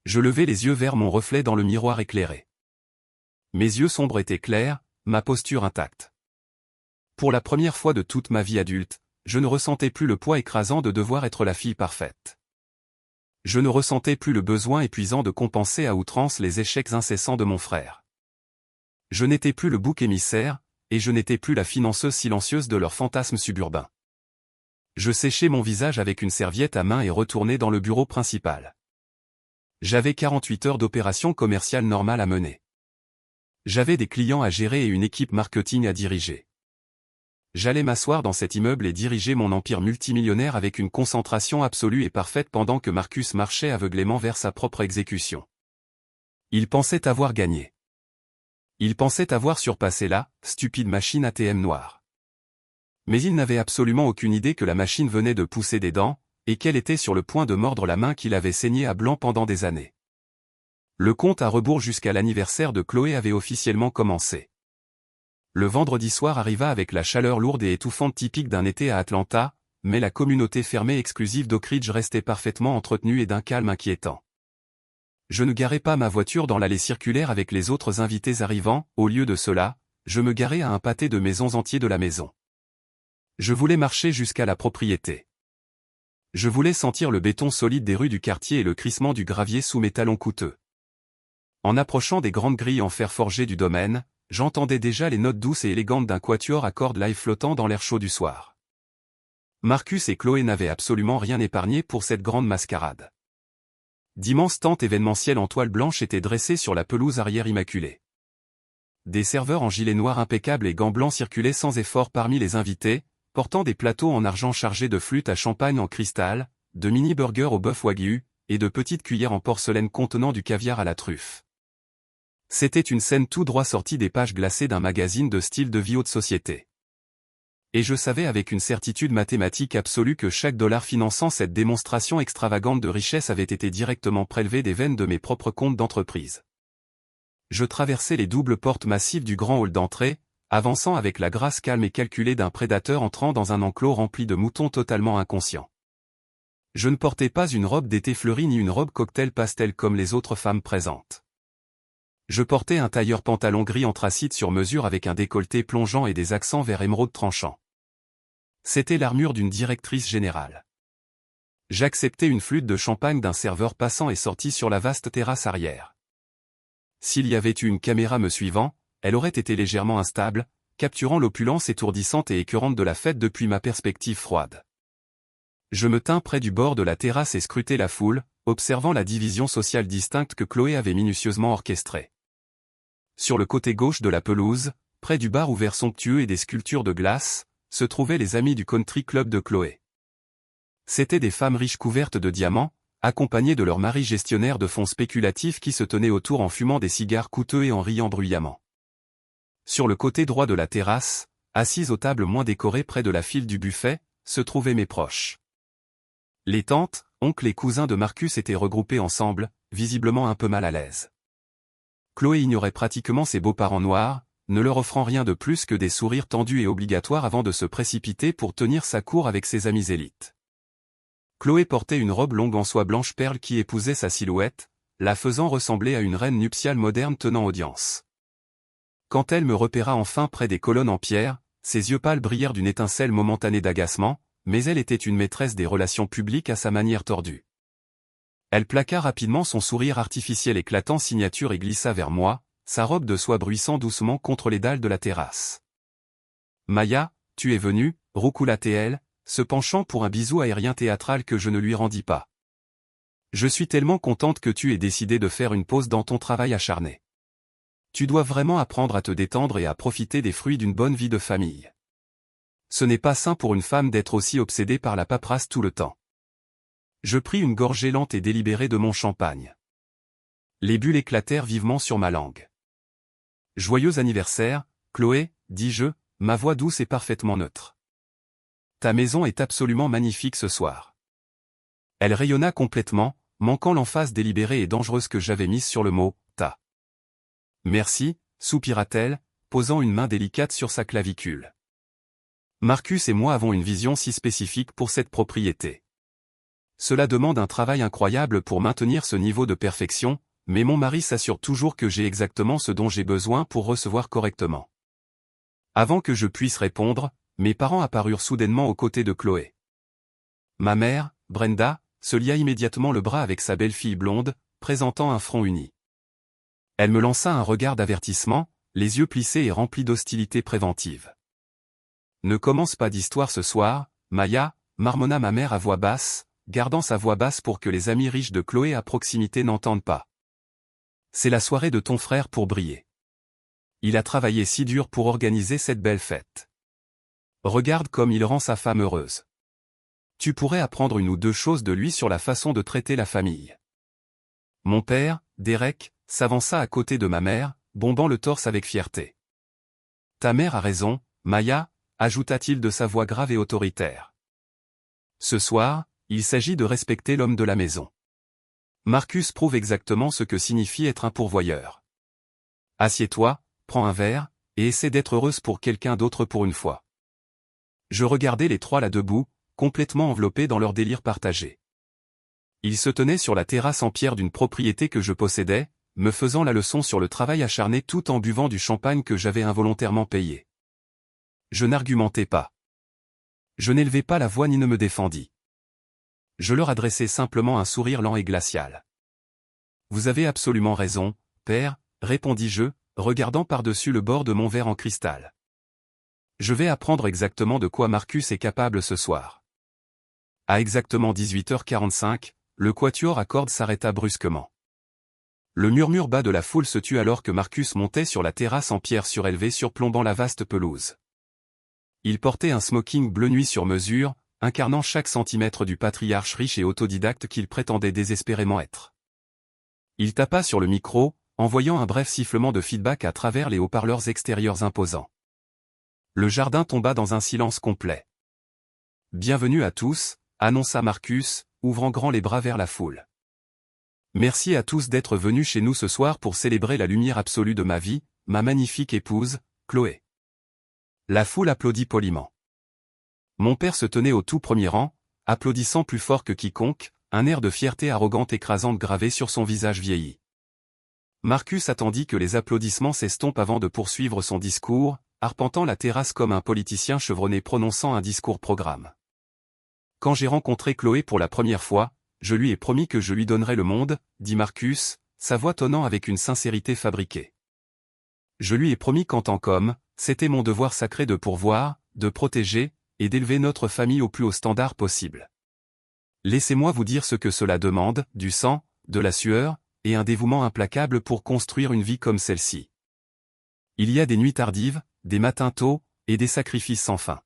Speaker 1: Je levai les yeux vers mon reflet dans le miroir éclairé. Mes yeux sombres étaient clairs, ma posture intacte. Pour la première fois de toute ma vie adulte, je ne ressentais plus le poids écrasant de devoir être la fille parfaite. Je ne ressentais plus le besoin épuisant de compenser à outrance les échecs incessants de mon frère. Je n'étais plus le bouc émissaire, et je n'étais plus la financeuse silencieuse de leurs fantasmes suburbains. Je séchai mon visage avec une serviette à main et retournai dans le bureau principal. J'avais 48 heures d'opération commerciale normale à mener. J'avais des clients à gérer et une équipe marketing à diriger. J'allais m'asseoir dans cet immeuble et diriger mon empire multimillionnaire avec une concentration absolue et parfaite pendant que Marcus marchait aveuglément vers sa propre exécution. Il pensait avoir gagné. Il pensait avoir surpassé la stupide machine ATM noire. Mais il n'avait absolument aucune idée que la machine venait de pousser des dents, et qu'elle était sur le point de mordre la main qu'il avait saignée à blanc pendant des années. Le compte à rebours jusqu'à l'anniversaire de Chloé avait officiellement commencé. Le vendredi soir arriva avec la chaleur lourde et étouffante typique d'un été à Atlanta, mais la communauté fermée exclusive d'Oak Ridge restait parfaitement entretenue et d'un calme inquiétant. Je ne garais pas ma voiture dans l'allée circulaire avec les autres invités arrivant, au lieu de cela, je me garais à un pâté de maisons entier de la maison. Je voulais marcher jusqu'à la propriété. Je voulais sentir le béton solide des rues du quartier et le crissement du gravier sous mes talons coûteux. En approchant des grandes grilles en fer forgé du domaine, j'entendais déjà les notes douces et élégantes d'un quatuor à cordes live flottant dans l'air chaud du soir. Marcus et Chloé n'avaient absolument rien épargné pour cette grande mascarade. D'immenses tentes événementielles en toile blanche étaient dressées sur la pelouse arrière immaculée. Des serveurs en gilet noir impeccable et gants blancs circulaient sans effort parmi les invités, portant des plateaux en argent chargés de flûtes à champagne en cristal, de mini-burgers au bœuf wagyu, et de petites cuillères en porcelaine contenant du caviar à la truffe. C'était une scène tout droit sortie des pages glacées d'un magazine de style de vie haute société. Et je savais avec une certitude mathématique absolue que chaque dollar finançant cette démonstration extravagante de richesse avait été directement prélevé des veines de mes propres comptes d'entreprise. Je traversais les doubles portes massives du grand hall d'entrée, avançant avec la grâce calme et calculée d'un prédateur entrant dans un enclos rempli de moutons totalement inconscients. Je ne portais pas une robe d'été fleurie ni une robe cocktail pastel comme les autres femmes présentes. Je portais un tailleur pantalon gris anthracite sur mesure avec un décolleté plongeant et des accents vert émeraude tranchant. C'était l'armure d'une directrice générale. J'acceptais une flûte de champagne d'un serveur passant et sorti sur la vaste terrasse arrière. S'il y avait eu une caméra me suivant, elle aurait été légèrement instable, capturant l'opulence étourdissante et écœurante de la fête depuis ma perspective froide. Je me tins près du bord de la terrasse et scrutai la foule, observant la division sociale distincte que Chloé avait minutieusement orchestrée. Sur le côté gauche de la pelouse, près du bar ouvert somptueux et des sculptures de glace, se trouvaient les amis du country club de Chloé. C'étaient des femmes riches couvertes de diamants, accompagnées de leurs maris gestionnaires de fonds spéculatifs qui se tenaient autour en fumant des cigares coûteux et en riant bruyamment. Sur le côté droit de la terrasse, assises aux tables moins décorées près de la file du buffet, se trouvaient mes proches. Les tantes, oncles et cousins de Marcus étaient regroupés ensemble, visiblement un peu mal à l'aise. Chloé ignorait pratiquement ses beaux-parents noirs, ne leur offrant rien de plus que des sourires tendus et obligatoires avant de se précipiter pour tenir sa cour avec ses amis élites. Chloé portait une robe longue en soie blanche perle qui épousait sa silhouette, la faisant ressembler à une reine nuptiale moderne tenant audience. Quand elle me repéra enfin près des colonnes en pierre, ses yeux pâles brillèrent d'une étincelle momentanée d'agacement, mais elle était une maîtresse des relations publiques à sa manière tordue. Elle plaqua rapidement son sourire artificiel éclatant signature et glissa vers moi, sa robe de soie bruissant doucement contre les dalles de la terrasse. « Maya, tu es venue » roucoula-t-elle, se penchant pour un bisou aérien théâtral que je ne lui rendis pas. « Je suis tellement contente que tu aies décidé de faire une pause dans ton travail acharné. Tu dois vraiment apprendre à te détendre et à profiter des fruits d'une bonne vie de famille. Ce n'est pas sain pour une femme d'être aussi obsédée par la paperasse tout le temps. » Je pris une gorgée lente et délibérée de mon champagne. Les bulles éclatèrent vivement sur ma langue. « Joyeux anniversaire, Chloé, dis-je, ma voix douce et parfaitement neutre. Ta maison est absolument magnifique ce soir. » Elle rayonna complètement, manquant l'emphase délibérée et dangereuse que j'avais mise sur le mot « ta ». « Merci » soupira-t-elle, posant une main délicate sur sa clavicule. Marcus et moi avons une vision si spécifique pour cette propriété. Cela demande un travail incroyable pour maintenir ce niveau de perfection, mais mon mari s'assure toujours que j'ai exactement ce dont j'ai besoin pour recevoir correctement. Avant que je puisse répondre, mes parents apparurent soudainement aux côtés de Chloé. Ma mère, Brenda, se lia immédiatement le bras avec sa belle-fille blonde, présentant un front uni. Elle me lança un regard d'avertissement, les yeux plissés et remplis d'hostilité préventive. « Ne commence pas d'histoire ce soir, Maya » marmonna ma mère à voix basse, gardant sa voix basse pour que les amis riches de Chloé à proximité n'entendent pas. « C'est la soirée de ton frère pour briller. Il a travaillé si dur pour organiser cette belle fête. Regarde comme il rend sa femme heureuse. Tu pourrais apprendre une ou deux choses de lui sur la façon de traiter la famille. » Mon père, Derek, s'avança à côté de ma mère, bombant le torse avec fierté. « Ta mère a raison, Maya, ajouta-t-il de sa voix grave et autoritaire. Ce soir, il s'agit de respecter l'homme de la maison. Marcus prouve exactement ce que signifie être un pourvoyeur. Assieds-toi, prends un verre, et essaie d'être heureuse pour quelqu'un d'autre pour une fois. Je regardais les trois là debout, complètement enveloppés dans leur délire partagé. Ils se tenaient sur la terrasse en pierre d'une propriété que je possédais, me faisant la leçon sur le travail acharné tout en buvant du champagne que j'avais involontairement payé. Je n'argumentais pas. Je n'élevai pas la voix ni ne me défendis. Je leur adressai simplement un sourire lent et glacial. Vous avez absolument raison, père, répondis-je, regardant par-dessus le bord de mon verre en cristal. Je vais apprendre exactement de quoi Marcus est capable ce soir. À exactement 18h45, le quatuor à cordes s'arrêta brusquement. Le murmure bas de la foule se tut alors que Marcus montait sur la terrasse en pierre surélevée surplombant la vaste pelouse. Il portait un smoking bleu nuit sur mesure, incarnant chaque centimètre du patriarche riche et autodidacte qu'il prétendait désespérément être. Il tapa sur le micro, envoyant un bref sifflement de feedback à travers les haut-parleurs extérieurs imposants. Le jardin tomba dans un silence complet. « Bienvenue à tous », annonça Marcus, ouvrant grand les bras vers la foule. « Merci à tous d'être venus chez nous ce soir pour célébrer la lumière absolue de ma vie, ma magnifique épouse, Chloé. » La foule applaudit poliment. Mon père se tenait au tout premier rang, applaudissant plus fort que quiconque, un air de fierté arrogante écrasante gravé sur son visage vieilli. Marcus attendit que les applaudissements s'estompent avant de poursuivre son discours, arpentant la terrasse comme un politicien chevronné prononçant un discours-programme. Quand j'ai rencontré Chloé pour la première fois, je lui ai promis que je lui donnerais le monde, dit Marcus, sa voix tonnant avec une sincérité fabriquée. Je lui ai promis qu'en tant qu'homme, c'était mon devoir sacré de pourvoir, de protéger, et d'élever notre famille au plus haut standard possible. Laissez-moi vous dire ce que cela demande, du sang, de la sueur, et un dévouement implacable pour construire une vie comme celle-ci. Il y a des nuits tardives, des matins tôt, et des sacrifices sans fin.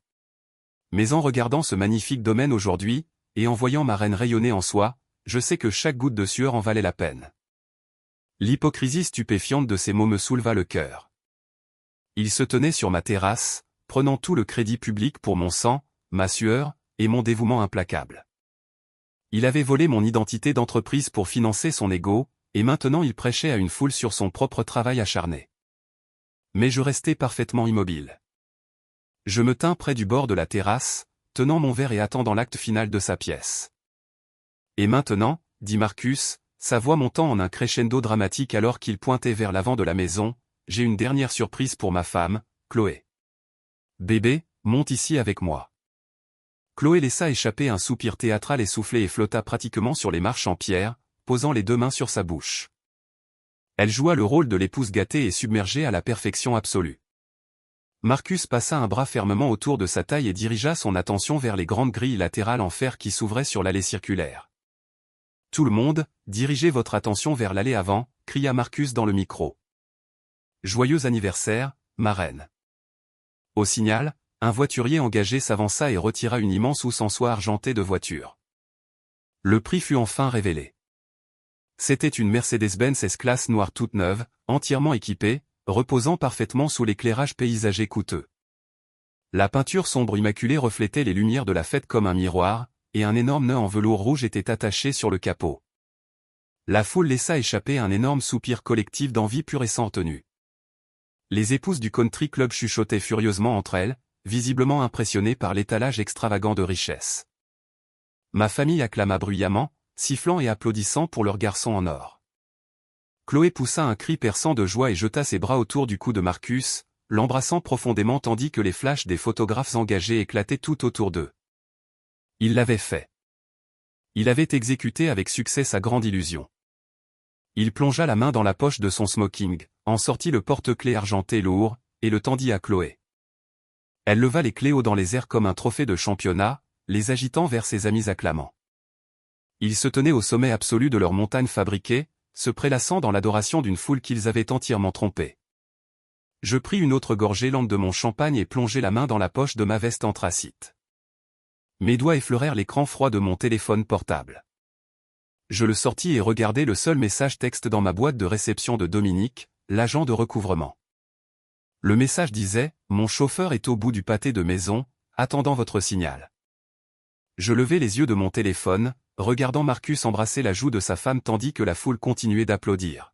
Speaker 1: Mais en regardant ce magnifique domaine aujourd'hui, et en voyant ma reine rayonner en soi, je sais que chaque goutte de sueur en valait la peine. L'hypocrisie stupéfiante de ces mots me souleva le cœur. Il se tenait sur ma terrasse, prenant tout le crédit public pour mon sang, ma sueur, et mon dévouement implacable. Il avait volé mon identité d'entreprise pour financer son ego, et maintenant il prêchait à une foule sur son propre travail acharné. Mais je restais parfaitement immobile. Je me tins près du bord de la terrasse, tenant mon verre et attendant l'acte final de sa pièce. Et maintenant, dit Marcus, sa voix montant en un crescendo dramatique alors qu'il pointait vers l'avant de la maison, j'ai une dernière surprise pour ma femme, Chloé. Bébé, monte ici avec moi. Chloé laissa échapper un soupir théâtral essoufflé et flotta pratiquement sur les marches en pierre, posant les deux mains sur sa bouche. Elle joua le rôle de l'épouse gâtée et submergée à la perfection absolue. Marcus passa un bras fermement autour de sa taille et dirigea son attention vers les grandes grilles latérales en fer qui s'ouvraient sur l'allée circulaire. « Tout le monde, dirigez votre attention vers l'allée avant », cria Marcus dans le micro. « Joyeux anniversaire, ma reine. » Au signal, un voiturier engagé s'avança et retira une immense housse en soie argentée de voiture. Le prix fut enfin révélé. C'était une Mercedes-Benz S-Classe noire toute neuve, entièrement équipée, reposant parfaitement sous l'éclairage paysager coûteux. La peinture sombre immaculée reflétait les lumières de la fête comme un miroir, et un énorme nœud en velours rouge était attaché sur le capot. La foule laissa échapper un énorme soupir collectif d'envie pure et sans tenue. Les épouses du country club chuchotaient furieusement entre elles, visiblement impressionnées par l'étalage extravagant de richesses. Ma famille acclama bruyamment, sifflant et applaudissant pour leur garçon en or. Chloé poussa un cri perçant de joie et jeta ses bras autour du cou de Marcus, l'embrassant profondément tandis que les flashs des photographes engagés éclataient tout autour d'eux. Il l'avait fait. Il avait exécuté avec succès sa grande illusion. Il plongea la main dans la poche de son smoking, en sortit le porte-clés argenté lourd, et le tendit à Chloé. Elle leva les clés haut dans les airs comme un trophée de championnat, les agitant vers ses amis acclamants. Ils se tenaient au sommet absolu de leur montagne fabriquée, se prélassant dans l'adoration d'une foule qu'ils avaient entièrement trompée. Je pris une autre gorgée lente de mon champagne et plongeai la main dans la poche de ma veste anthracite. Mes doigts effleurèrent l'écran froid de mon téléphone portable. Je le sortis et regardai le seul message texte dans ma boîte de réception de Dominique, l'agent de recouvrement. Le message disait « Mon chauffeur est au bout du pâté de maison, attendant votre signal ». Je levai les yeux de mon téléphone, regardant Marcus embrasser la joue de sa femme tandis que la foule continuait d'applaudir.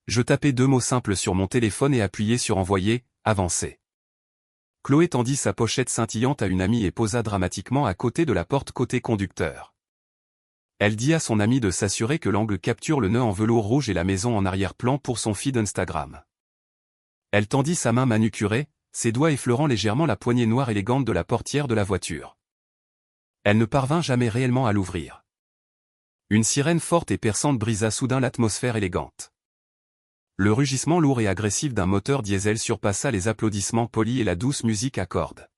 Speaker 1: Je tapai 2 mots simples sur mon téléphone et appuyai sur envoyer, avancer. Chloé tendit sa pochette scintillante à une amie et posa dramatiquement à côté de la porte côté conducteur. Elle dit à son amie de s'assurer que l'angle capture le nœud en velours rouge et la maison en arrière-plan pour son feed Instagram. Elle tendit sa main manucurée, ses doigts effleurant légèrement la poignée noire élégante de la portière de la voiture. Elle ne parvint jamais réellement à l'ouvrir. Une sirène forte et perçante brisa soudain l'atmosphère élégante. Le rugissement lourd et agressif d'un moteur diesel surpassa les applaudissements polis et la douce musique à cordes.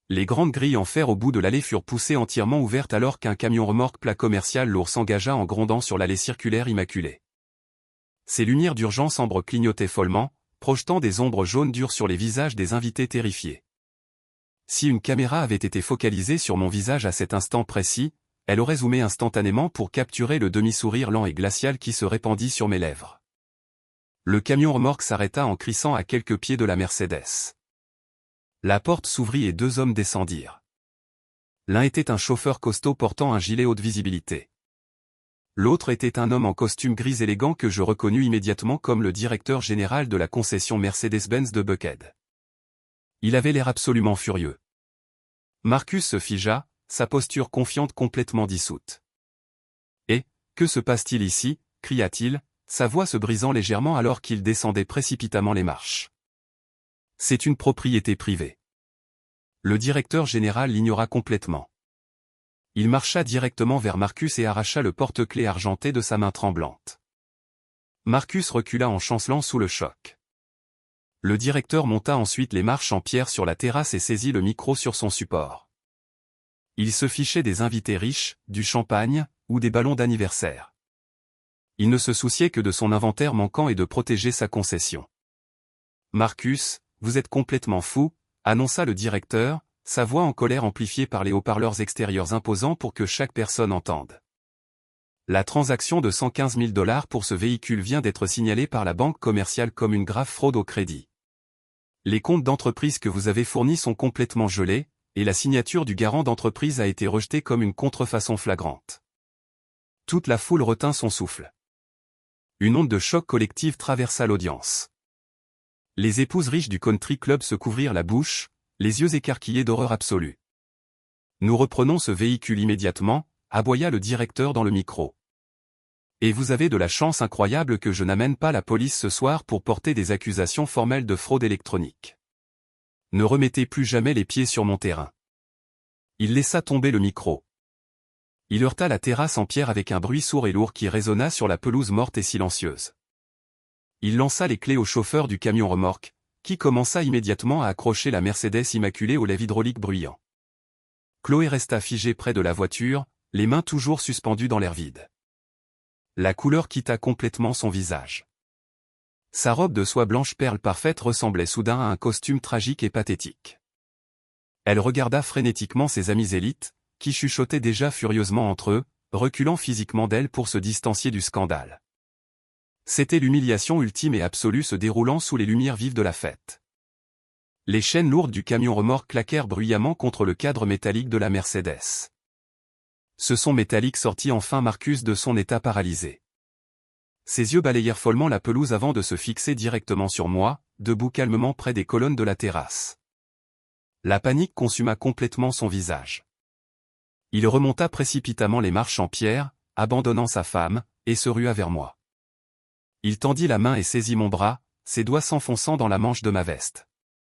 Speaker 1: Les grandes grilles en fer au bout de l'allée furent poussées entièrement ouvertes alors qu'un camion remorque plat commercial lourd s'engagea en grondant sur l'allée circulaire immaculée. Ses lumières d'urgence ambre clignotaient follement, projetant des ombres jaunes dures sur les visages des invités terrifiés. Si une caméra avait été focalisée sur mon visage à cet instant précis, elle aurait zoomé instantanément pour capturer le demi-sourire lent et glacial qui se répandit sur mes lèvres. Le camion remorque s'arrêta en crissant à quelques pieds de la Mercedes. La porte s'ouvrit et 2 hommes descendirent. L'un était un chauffeur costaud portant un gilet haute visibilité. L'autre était un homme en costume gris élégant que je reconnus immédiatement comme le directeur général de la concession Mercedes-Benz de Buckhead. Il avait l'air absolument furieux. Marcus se figea, sa posture confiante complètement dissoute. « Et, que se passe-t-il ici » cria-t-il, sa voix se brisant légèrement alors qu'il descendait précipitamment les marches. « C'est une propriété privée. » Le directeur général l'ignora complètement. Il marcha directement vers Marcus et arracha le porte-clés argenté de sa main tremblante. Marcus recula en chancelant sous le choc. Le directeur monta ensuite les marches en pierre sur la terrasse et saisit le micro sur son support. Il se fichait des invités riches, du champagne, ou des ballons d'anniversaire. Il ne se souciait que de son inventaire manquant et de protéger sa concession. « Marcus, vous êtes complètement fou », annonça le directeur, sa voix en colère amplifiée par les haut-parleurs extérieurs imposants pour que chaque personne entende. La transaction de 115 000 $ pour ce véhicule vient d'être signalée par la banque commerciale comme une grave fraude au crédit. Les comptes d'entreprise que vous avez fournis sont complètement gelés, et la signature du garant d'entreprise a été rejetée comme une contrefaçon flagrante. Toute la foule retint son souffle. Une onde de choc collective traversa l'audience. Les épouses riches du country club se couvrirent la bouche, les yeux écarquillés d'horreur absolue. « Nous reprenons ce véhicule immédiatement », aboya le directeur dans le micro. « Et vous avez de la chance incroyable que je n'amène pas la police ce soir pour porter des accusations formelles de fraude électronique. Ne remettez plus jamais les pieds sur mon terrain. » Il laissa tomber le micro. Il heurta la terrasse en pierre avec un bruit sourd et lourd qui résonna sur la pelouse morte et silencieuse. Il lança les clés au chauffeur du camion remorque, qui commença immédiatement à accrocher la Mercedes immaculée au lèvres hydraulique bruyant. Chloé resta figée près de la voiture, les mains toujours suspendues dans l'air vide. La couleur quitta complètement son visage. Sa robe de soie blanche perle parfaite ressemblait soudain à un costume tragique et pathétique. Elle regarda frénétiquement ses amis élites, qui chuchotaient déjà furieusement entre eux, reculant physiquement d'elle pour se distancier du scandale. C'était l'humiliation ultime et absolue se déroulant sous les lumières vives de la fête. Les chaînes lourdes du camion remorque claquèrent bruyamment contre le cadre métallique de la Mercedes. Ce son métallique sortit enfin Marcus de son état paralysé. Ses yeux balayèrent follement la pelouse avant de se fixer directement sur moi, debout calmement près des colonnes de la terrasse. La panique consuma complètement son visage. Il remonta précipitamment les marches en pierre, abandonnant sa femme, et se rua vers moi. Il tendit la main et saisit mon bras, ses doigts s'enfonçant dans la manche de ma veste.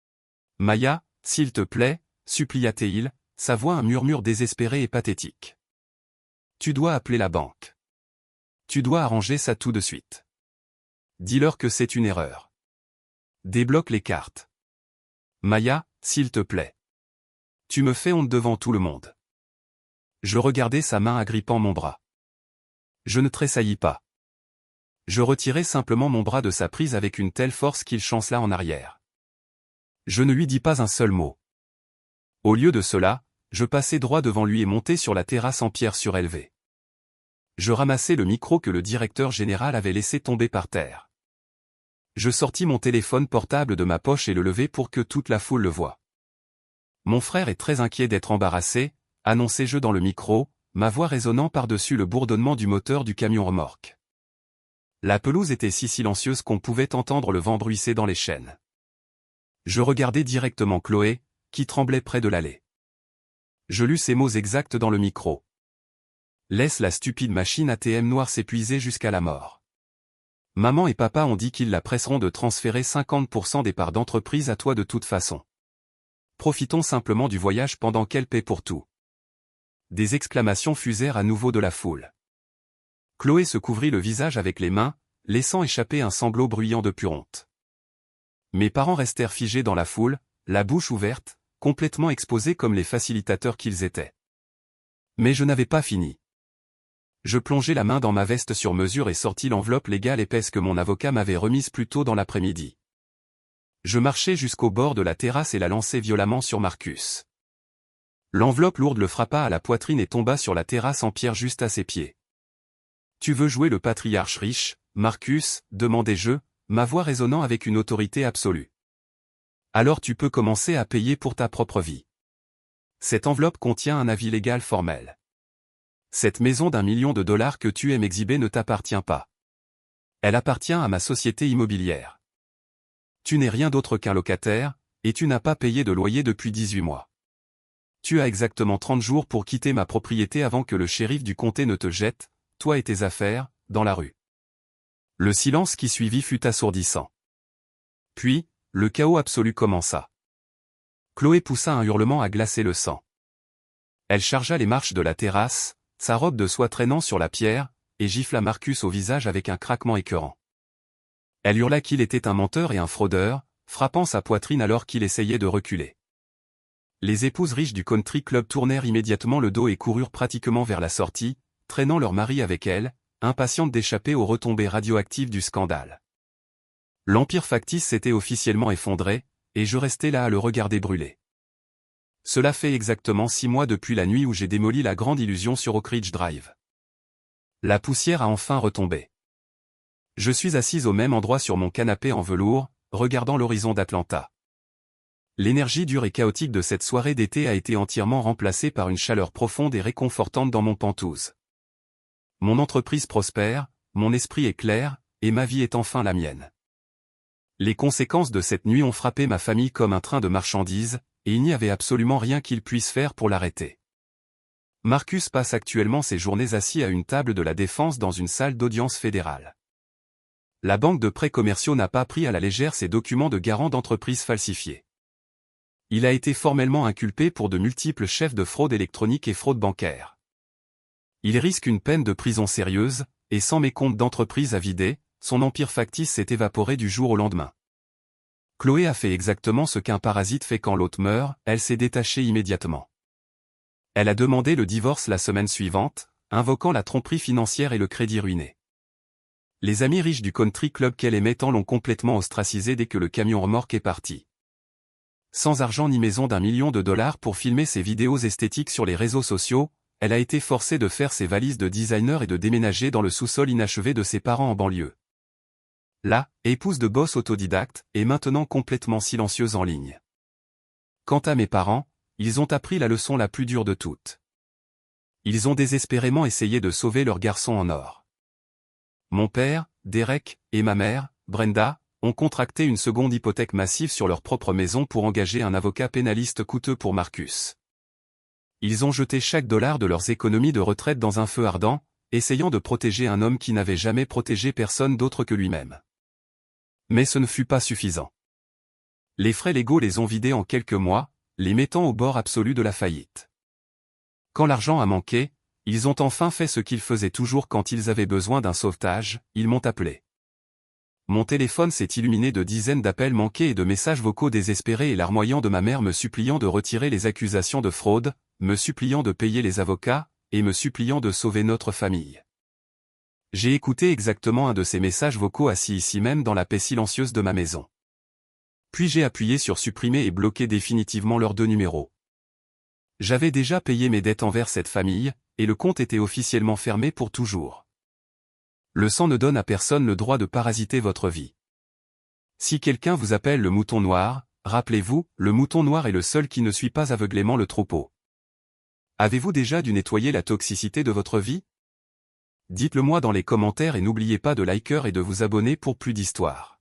Speaker 1: « Maya, s'il te plaît » supplia-t-il, sa voix un murmure désespéré et pathétique. « Tu dois appeler la banque. Tu dois arranger ça tout de suite. Dis-leur que c'est une erreur. Débloque les cartes. Maya, s'il te plaît. Tu me fais honte devant tout le monde. » Je regardai sa main agrippant mon bras. Je ne tressaillis pas. Je retirai simplement mon bras de sa prise avec une telle force qu'il chancela en arrière. Je ne lui dis pas un seul mot. Au lieu de cela, je passai droit devant lui et montai sur la terrasse en pierre surélevée. Je ramassai le micro que le directeur général avait laissé tomber par terre. Je sortis mon téléphone portable de ma poche et le levai pour que toute la foule le voie. Mon frère est très inquiet d'être embarrassé, annonçai-je dans le micro, ma voix résonnant par-dessus le bourdonnement du moteur du camion remorque. La pelouse était si silencieuse qu'on pouvait entendre le vent bruisser dans les chênes. Je regardai directement Chloé, qui tremblait près de l'allée. Je lus ces mots exacts dans le micro. Laisse la stupide machine ATM noire s'épuiser jusqu'à la mort. Maman et papa ont dit qu'ils la presseront de transférer 50% des parts d'entreprise à toi de toute façon. Profitons simplement du voyage pendant qu'elle paie pour tout. Des exclamations fusèrent à nouveau de la foule. Chloé se couvrit le visage avec les mains, laissant échapper un sanglot bruyant de pure honte. Mes parents restèrent figés dans la foule, la bouche ouverte, complètement exposés comme les facilitateurs qu'ils étaient. Mais je n'avais pas fini. Je plongeai la main dans ma veste sur mesure et sortis l'enveloppe légale épaisse que mon avocat m'avait remise plus tôt dans l'après-midi. Je marchai jusqu'au bord de la terrasse et la lançai violemment sur Marcus. L'enveloppe lourde le frappa à la poitrine et tomba sur la terrasse en pierre juste à ses pieds. « Tu veux jouer le patriarche riche, Marcus ?» demandai-je, ma voix résonnant avec une autorité absolue. « Alors tu peux commencer à payer pour ta propre vie. Cette enveloppe contient un avis légal formel. Cette maison d'1 million de dollars que tu aimes exhiber ne t'appartient pas. Elle appartient à ma société immobilière. Tu n'es rien d'autre qu'un locataire, et tu n'as pas payé de loyer depuis 18 mois. Tu as exactement 30 jours pour quitter ma propriété avant que le shérif du comté ne te jette, toi et tes affaires, dans la rue. » Le silence qui suivit fut assourdissant. Puis, le chaos absolu commença. Chloé poussa un hurlement à glacer le sang. Elle chargea les marches de la terrasse, sa robe de soie traînant sur la pierre, et gifla Marcus au visage avec un craquement écœurant. Elle hurla qu'il était un menteur et un fraudeur, frappant sa poitrine alors qu'il essayait de reculer. Les épouses riches du country club tournèrent immédiatement le dos et coururent pratiquement vers la sortie, traînant leur mari avec elles, impatientes d'échapper aux retombées radioactives du scandale. L'empire factice s'était officiellement effondré, et je restais là à le regarder brûler. Cela fait exactement 6 mois depuis la nuit où j'ai démoli la grande illusion sur Oak Ridge Drive. La poussière a enfin retombé. Je suis assise au même endroit sur mon canapé en velours, regardant l'horizon d'Atlanta. L'énergie dure et chaotique de cette soirée d'été a été entièrement remplacée par une chaleur profonde et réconfortante dans mon pantouse. Mon entreprise prospère, mon esprit est clair, et ma vie est enfin la mienne. Les conséquences de cette nuit ont frappé ma famille comme un train de marchandises, et il n'y avait absolument rien qu'ils puissent faire pour l'arrêter. Marcus passe actuellement ses journées assis à une table de la défense dans une salle d'audience fédérale. La banque de prêts commerciaux n'a pas pris à la légère ses documents de garant d'entreprises falsifiés. Il a été formellement inculpé pour de multiples chefs de fraude électronique et fraude bancaire. Il risque une peine de prison sérieuse, et sans mes comptes d'entreprise à vider, son empire factice s'est évaporé du jour au lendemain. Chloé a fait exactement ce qu'un parasite fait quand l'hôte meurt, elle s'est détachée immédiatement. Elle a demandé le divorce la semaine suivante, invoquant la tromperie financière et le crédit ruiné. Les amis riches du country club qu'elle aimait tant l'ont complètement ostracisée dès que le camion remorque est parti. Sans argent ni maison d'1 million de dollars pour filmer ses vidéos esthétiques sur les réseaux sociaux, elle a été forcée de faire ses valises de designer et de déménager dans le sous-sol inachevé de ses parents en banlieue. Là, épouse de boss autodidacte, est maintenant complètement silencieuse en ligne. Quant à mes parents, ils ont appris la leçon la plus dure de toutes. Ils ont désespérément essayé de sauver leur garçon en or. Mon père, Derek, et ma mère, Brenda, ont contracté une seconde hypothèque massive sur leur propre maison pour engager un avocat pénaliste coûteux pour Marcus. Ils ont jeté chaque dollar de leurs économies de retraite dans un feu ardent, essayant de protéger un homme qui n'avait jamais protégé personne d'autre que lui-même. Mais ce ne fut pas suffisant. Les frais légaux les ont vidés en quelques mois, les mettant au bord absolu de la faillite. Quand l'argent a manqué, ils ont enfin fait ce qu'ils faisaient toujours quand ils avaient besoin d'un sauvetage, ils m'ont appelé. Mon téléphone s'est illuminé de dizaines d'appels manqués et de messages vocaux désespérés et larmoyants de ma mère me suppliant de retirer les accusations de fraude, me suppliant de payer les avocats, et me suppliant de sauver notre famille. J'ai écouté exactement un de ces messages vocaux assis ici même dans la paix silencieuse de ma maison. Puis j'ai appuyé sur supprimer et bloquer définitivement leurs 2 numéros. J'avais déjà payé mes dettes envers cette famille, et le compte était officiellement fermé pour toujours. Le sang ne donne à personne le droit de parasiter votre vie. Si quelqu'un vous appelle le mouton noir, rappelez-vous, le mouton noir est le seul qui ne suit pas aveuglément le troupeau. Avez-vous déjà dû nettoyer la toxicité de votre vie? Dites-le moi dans les commentaires et n'oubliez pas de liker et de vous abonner pour plus d'histoires.